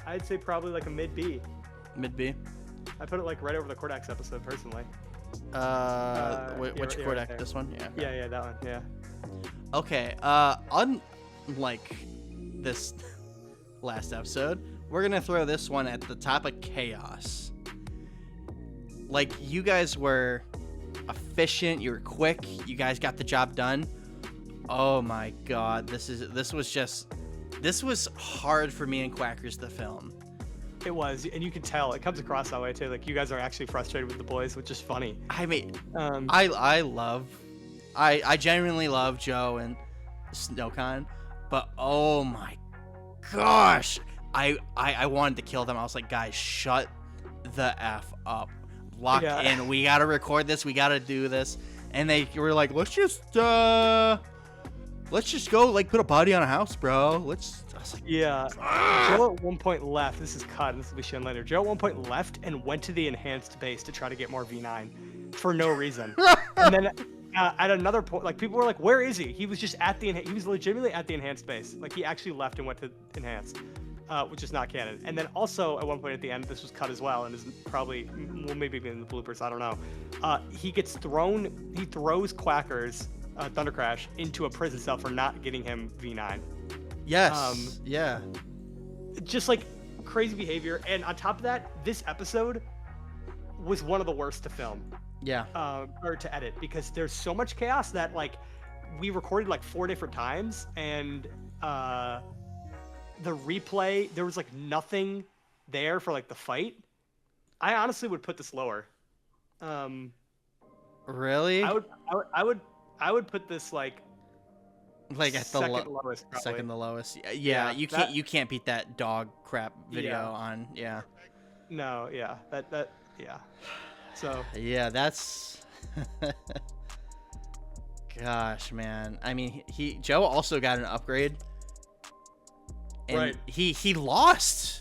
I'd say probably a mid B. Mid B. I put it right over the Cordax episode personally. Which Cordax? Right, this one? Yeah. Okay. Yeah, that one. Yeah. Okay. Unlike this last episode, we're gonna throw this one at the top of chaos. You guys were efficient, you were quick, you guys got the job done. Oh my god, this was hard for me and Quackers to film. It was, and you can tell it comes across that way too. You guys are actually frustrated with the boys, which is funny. I mean, I genuinely love Joe and Snowcon, but oh my gosh, I wanted to kill them. I was like, guys, shut the F up. Lock in. We gotta record this. We gotta do this. And they were like, let's just go put a body on a house, bro. I was like, Joe at one point left. This is cut. This will be shown later. Joe at one point left and went to the enhanced base to try to get more V9 for no reason. And then at another point, people were like, where is he? He was just he was legitimately at the enhanced base. He actually left and went to enhanced. Which is not canon. And then also at one point at the end, this was cut as well, and is probably maybe in the bloopers. I don't know. He throws Quackers, Thunder Crash, into a prison cell for not getting him V9. Yes. Yeah. Just crazy behavior, and on top of that, this episode was one of the worst to film. Yeah. Or to edit, because there's so much chaos that we recorded 4 different times, and the replay, there was nothing there for the fight. I honestly would put this lower. Really? I would put this at the lowest, probably. Second to lowest. Yeah, you can't beat that dog crap video on. Yeah. No, yeah. That yeah. So yeah, that's gosh, man. I mean, Joe also got an upgrade. And right. He lost.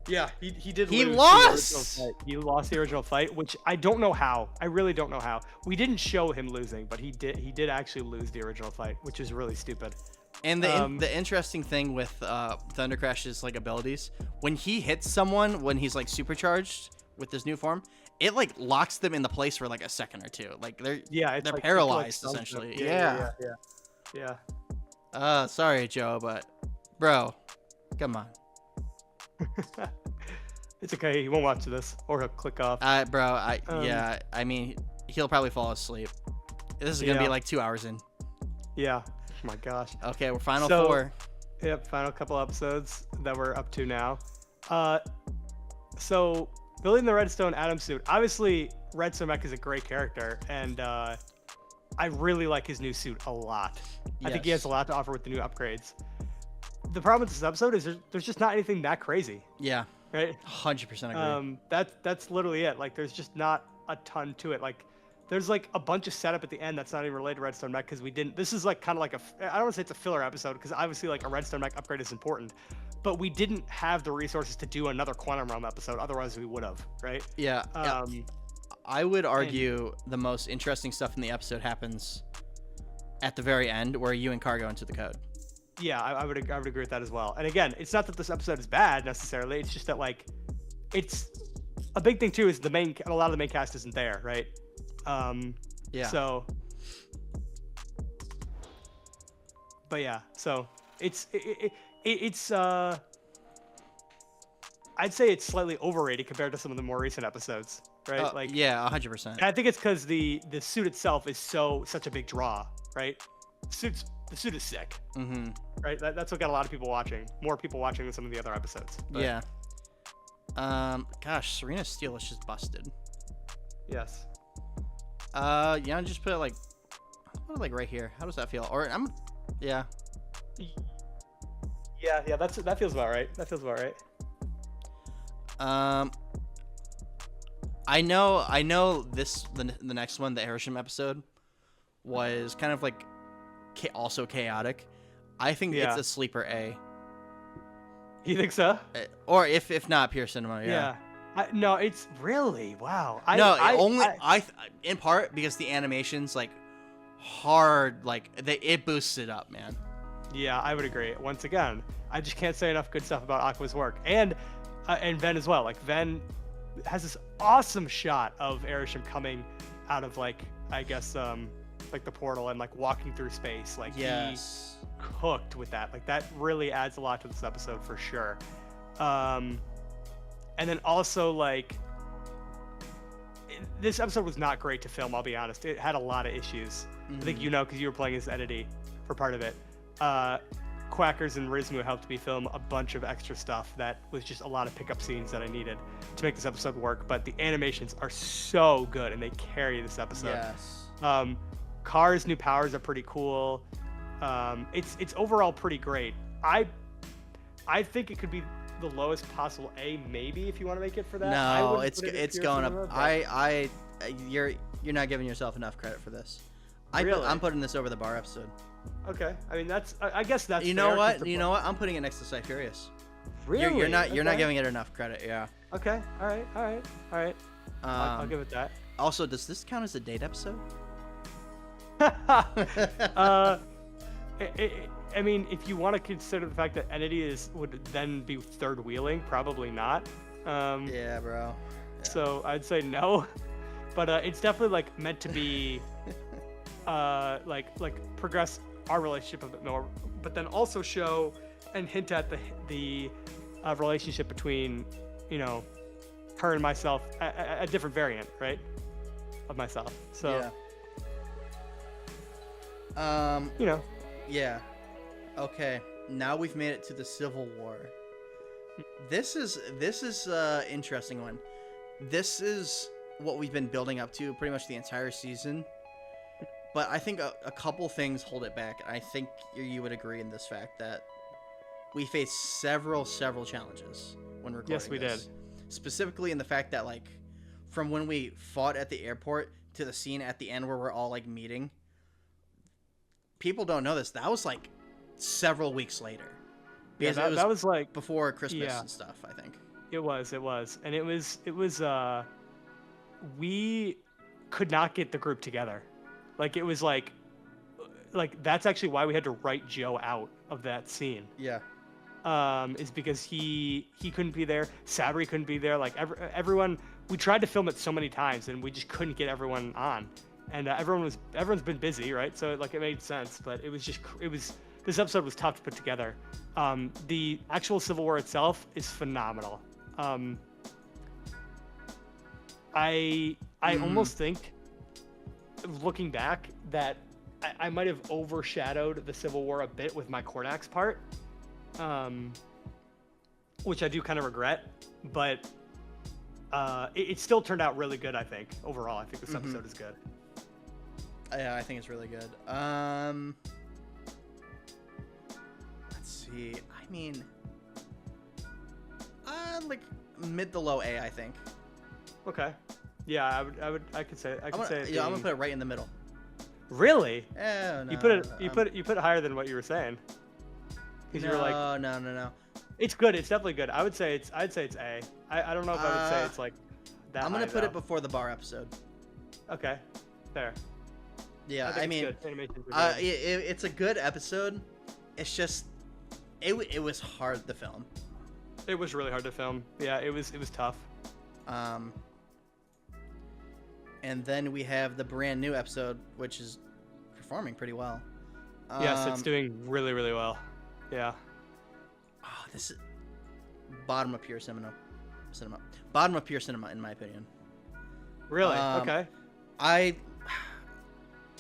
Yeah, he did. He lost. He lost the original fight, which I don't know how. I really don't know how. We didn't show him losing, but he did actually lose the original fight, which is really stupid. And the interesting thing with Thunder Crash's abilities, when he hits someone when he's supercharged with this new form, it locks them in the place for a second or two. They're paralyzed essentially. Yeah. Sorry, Joe, but bro, come on. It's okay. He won't watch this, or he'll click off. I mean, he'll probably fall asleep. This is gonna be 2 hours in. Yeah. Oh my gosh. Okay, we're final 4. Yep, final couple episodes that we're up to now. So building the Redstone Atom suit. Obviously, Redstone Mech is a great character, and I really like his new suit a lot. Yes. I think he has a lot to offer with the new upgrades. the problem with this episode is there's just not anything that crazy, Yeah, right? 100% agree. That's literally it. Like, there's just not a ton to it. Like, there's like a bunch of setup at the end that's not even related to Redstone Mech because we didn't. This is like kind of like I don't want to say it's a filler episode because obviously like a Redstone Mech upgrade is important, but we didn't have the resources to do another Quantum Realm episode. Otherwise, we would have, right? Yeah, yeah. I would argue the most interesting stuff in the episode happens at the very end, where you and Car go into the code. Yeah, I would agree with that as well. And again, it's not that this episode is bad necessarily. It's just that like, it's a big thing too is a lot of the main cast isn't there, right? Yeah. So, but yeah, so it's I'd say it's slightly overrated compared to some of the more recent episodes, right? Like, yeah, 100%. I think it's because the suit itself is such a big draw, right? The suit is sick, right? That's what got a lot of people watching, more people watching than some of the other episodes. But, yeah. Gosh, Serena's Steel is just busted. Yes. Yeah, just put it like right here. How does that feel? Or yeah. Yeah, that feels about right. That feels about right. I know the next one, the Airship episode, was kind of like also chaotic. I think it's a sleeper A. You think so? Or if not, pure cinema. Yeah. No, it's really wow. In part because the animations like hard, like it boosts it up, man. Yeah, I would agree. Once again, I just can't say enough good stuff about Aqua's work and Ven as well. Like Ven has this awesome shot of Airship coming out of like I guess like the portal and like walking through space. Like yes. He cooked with that. Like that really adds a lot to this episode for sure. And then also like this episode was not great to film. I'll be honest. It had a lot of issues. I think because you were playing as Entity for part of it. Quackers and Rizmu helped me film a bunch of extra stuff that was just a lot of pickup scenes that I needed to make this episode work. But the animations are so good and they carry this episode. Yes. Car's new powers are pretty cool. It's overall pretty great. I think it could be the lowest possible A, maybe, if you want to make it for that. No, it's going up. You're not giving yourself enough credit for this. Really? I'm putting this over the bar episode. Okay, I mean I guess that's. You know what? You know what? I'm putting it next to Cypherius. Really? You're not giving it enough credit. Yeah. Okay. All right. I'll give it that. Also, does this count as a date episode? I mean, if you want to consider the fact that Entity would then be third wheeling, probably not. Yeah, bro. Yeah. So I'd say no, but it's definitely like meant to be, like progress our relationship a bit more, but then also show and hint at the relationship between, her and myself, a different variant, right, of myself. So. Yeah. Yeah. Okay. Now we've made it to the Civil War. This is an interesting one. This is what we've been building up to pretty much the entire season. But I think a couple things hold it back. I think you would agree in this fact that we faced several challenges when recording Yes, we did. Specifically in the fact that, like, from when we fought at the airport to the scene at the end where we're all, like, meeting, people don't know this. That was, like, several weeks later. Because that was like before Christmas and stuff, I think. It was. And it was, we could not get the group together. Like, it was like that's actually why we had to write Joe out of that scene. Yeah. Is because he couldn't be there. Sabri couldn't be there. Like everyone, we tried to film it so many times and we just couldn't get everyone on. And everyone's been busy, right? So like it made sense, but this episode was tough to put together. The actual Civil War itself is phenomenal. I almost think, looking back, that I might have overshadowed the Civil War a bit with my Kornax part, which I do kind of regret, but it still turned out really good, I think. Overall, I think this episode is good. Yeah, I think it's really good. Let's see. mean, like mid to low A, I think. Okay. Yeah, I could say. I'm gonna put it right in the middle. Really? No, You put it higher than what you were saying. Because you were like, no. it's good. It's definitely good. I'd say it's A. I don't know if I would say it's like that. I'm gonna put though. it before the bar episode. Okay, fair. Yeah, I mean, it's a good episode. It's just, it was hard to film. It was really hard to film. Yeah, it was tough. And then we have the brand new episode, which is performing pretty well. Yes, it's doing really, really well. Yeah. Oh, this is bottom of pure cinema. Bottom of pure cinema, in my opinion. Really? Okay.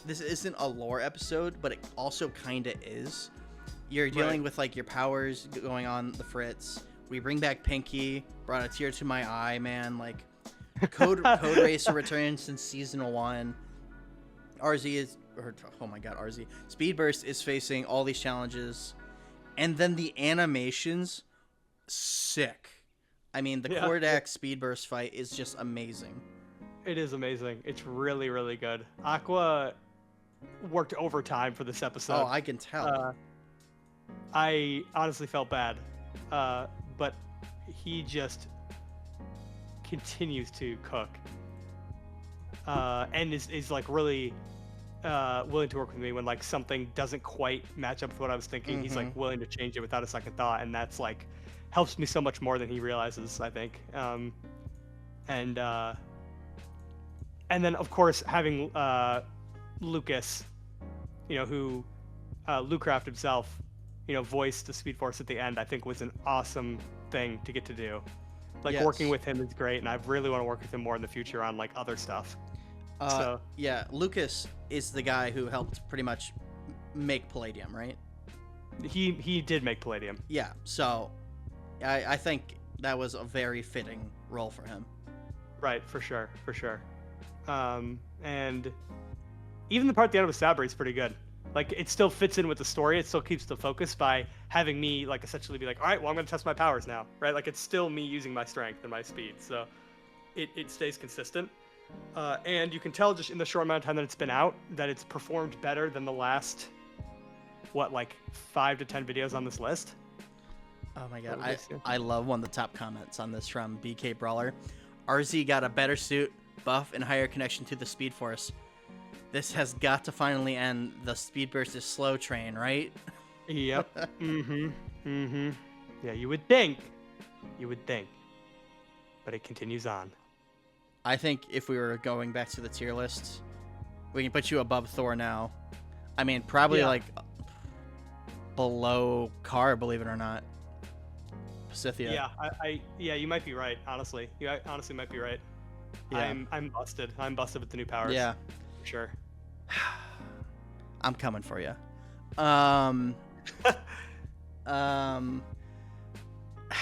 This isn't a lore episode, but it also kind of is. You're dealing with like your powers going on the fritz. We bring back Pinky, brought a tear to my eye, man. Like, Code Racer returns since season 1. RZ. Speed Burst is facing all these challenges, and then the animations, sick. I mean, the Kordak Speed Burst fight is just amazing. It is amazing. It's really, really good. Aqua worked overtime for this episode. Oh, I can tell. I honestly felt bad, but he just continues to cook, and is like really willing to work with me when like something doesn't quite match up with what I was thinking. He's like willing to change it without a second thought, and that's like helps me so much more than he realizes, I think. And then of course having Lucas, who Lucraft himself, voiced the Speed Force at the end, I think was an awesome thing to get to do. Like, working with him is great, and I really want to work with him more in the future on like other stuff. Yeah, Lucas is the guy who helped pretty much make Palladium, right? He did make Palladium. Yeah, so I think that was a very fitting role for him. Right, for sure. And even the part at the end with Sabri is pretty good. Like, it still fits in with the story. It still keeps the focus by having me, like, essentially be like, all right, well, I'm going to test my powers now, right? Like, it's still me using my strength and my speed. So it stays consistent. And you can tell just in the short amount of time that it's been out that it's performed better than the last, 5 to 10 videos on this list. Oh, my God. I love one of the top comments on this from BK Brawler. RZ got a better suit, buff, and higher connection to the Speed Force. This has got to finally end. The Speed Burst is slow train, right? Yep. Yeah, you would think. But it continues on. I think if we were going back to the tier list, we can put you above Thor now. I mean, probably like below Car, believe it or not. Pasithia. Yeah, you might be right, honestly. You honestly might be right. Yeah. I'm busted. I'm busted with the new powers. Yeah. For sure. I'm coming for you.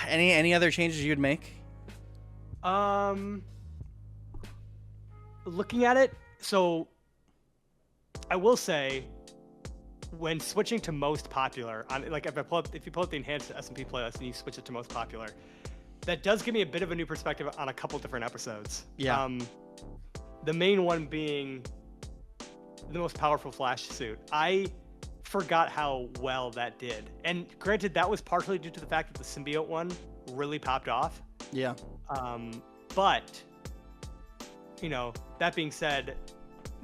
Any other changes you'd make? Looking at it, so I will say, when switching to most popular, if you pull up the Enhanced SMP playlist and you switch it to most popular, that does give me a bit of a new perspective on a couple different episodes. Yeah. The main one being the most powerful Flash suit. I forgot how well that did. And granted, that was partially due to the fact that the symbiote one really popped off. Yeah. But, that being said,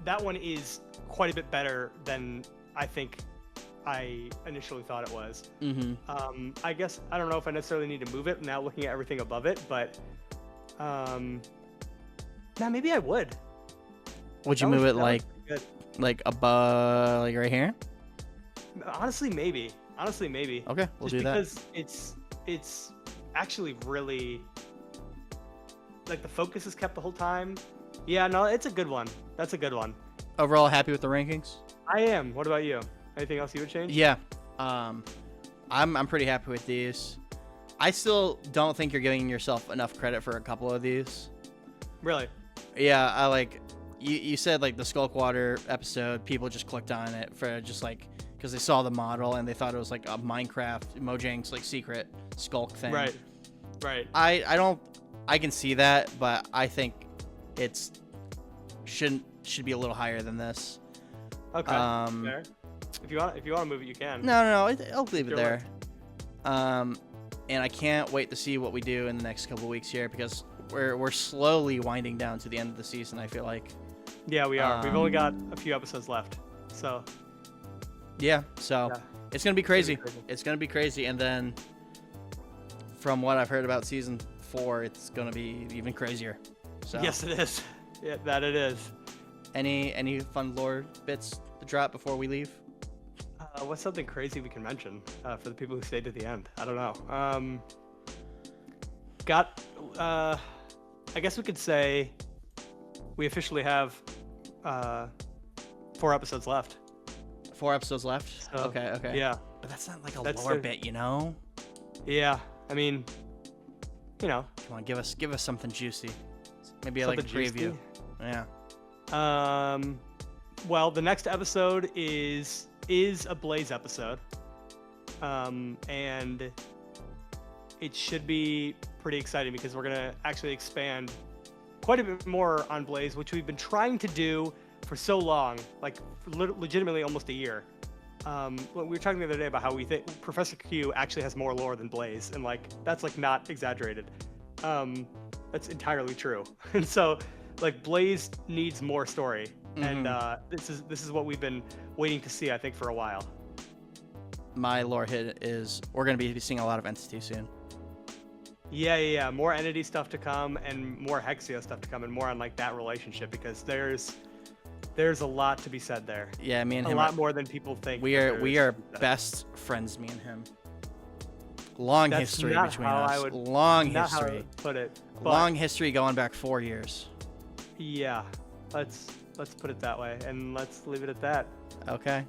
that one is quite a bit better than I think I initially thought it was. I guess, I don't know if I necessarily need to move it now looking at everything above it, but maybe I would. Would you move it like above, like right here? Honestly, maybe. Okay, we'll do that. Because it's actually really, like, the focus is kept the whole time. Yeah, no, it's a good one. That's a good one. Overall, happy with the rankings? I am. What about you? Anything else you would change? Yeah. I'm pretty happy with these. I still don't think you're giving yourself enough credit for a couple of these. Really? Yeah, I like you said, like the Skulkwater episode, people just clicked on it for just like because they saw the model and they thought it was like a Minecraft Mojang's like secret skulk thing. Right. I can see that, but I think it's should be a little higher than this. Okay. Fair. If you want to move it, you can. No, I'll leave it there. And I can't wait to see what we do in the next couple weeks here, because we're slowly winding down to the end of the season, I feel like. Yeah, we are. We've only got a few episodes left. So yeah, it's gonna be crazy. It's gonna be And then from what I've heard about season 4, it's gonna be even crazier. So yes, it is. Yeah, that it is. Any fun lore bits to drop before we leave? What's something crazy we can mention for the people who stayed to the end? I don't know. I guess we could say we officially have 4 episodes left. 4 episodes left? So, Okay. Yeah. But that's not like a lore bit, you know? Yeah. I mean, you know. Come on, give us something juicy. Maybe like a preview. Juicy? Yeah. Well, the next episode is a Blaze episode. And it should be pretty exciting because we're gonna actually expand quite a bit more on Blaze, which we've been trying to do for so long, like legitimately almost a year. We were talking the other day about how we think Professor Q actually has more lore than Blaze, and like that's like not exaggerated. That's entirely true. And so, like, Blaze needs more story, and this is what we've been waiting to see, I think, for a while. My lore hit is we're gonna be seeing a lot of Entity soon. Yeah. More Entity stuff to come, and more Hexia stuff to come, and more on like that relationship, because there's a lot to be said there. Yeah, me and a him. A lot more than people think. We are best friends, me and him. Long history between us. Long not history. How I would put it. Long history going back 4 years. Yeah, let's put it that way, and let's leave it at that. Okay.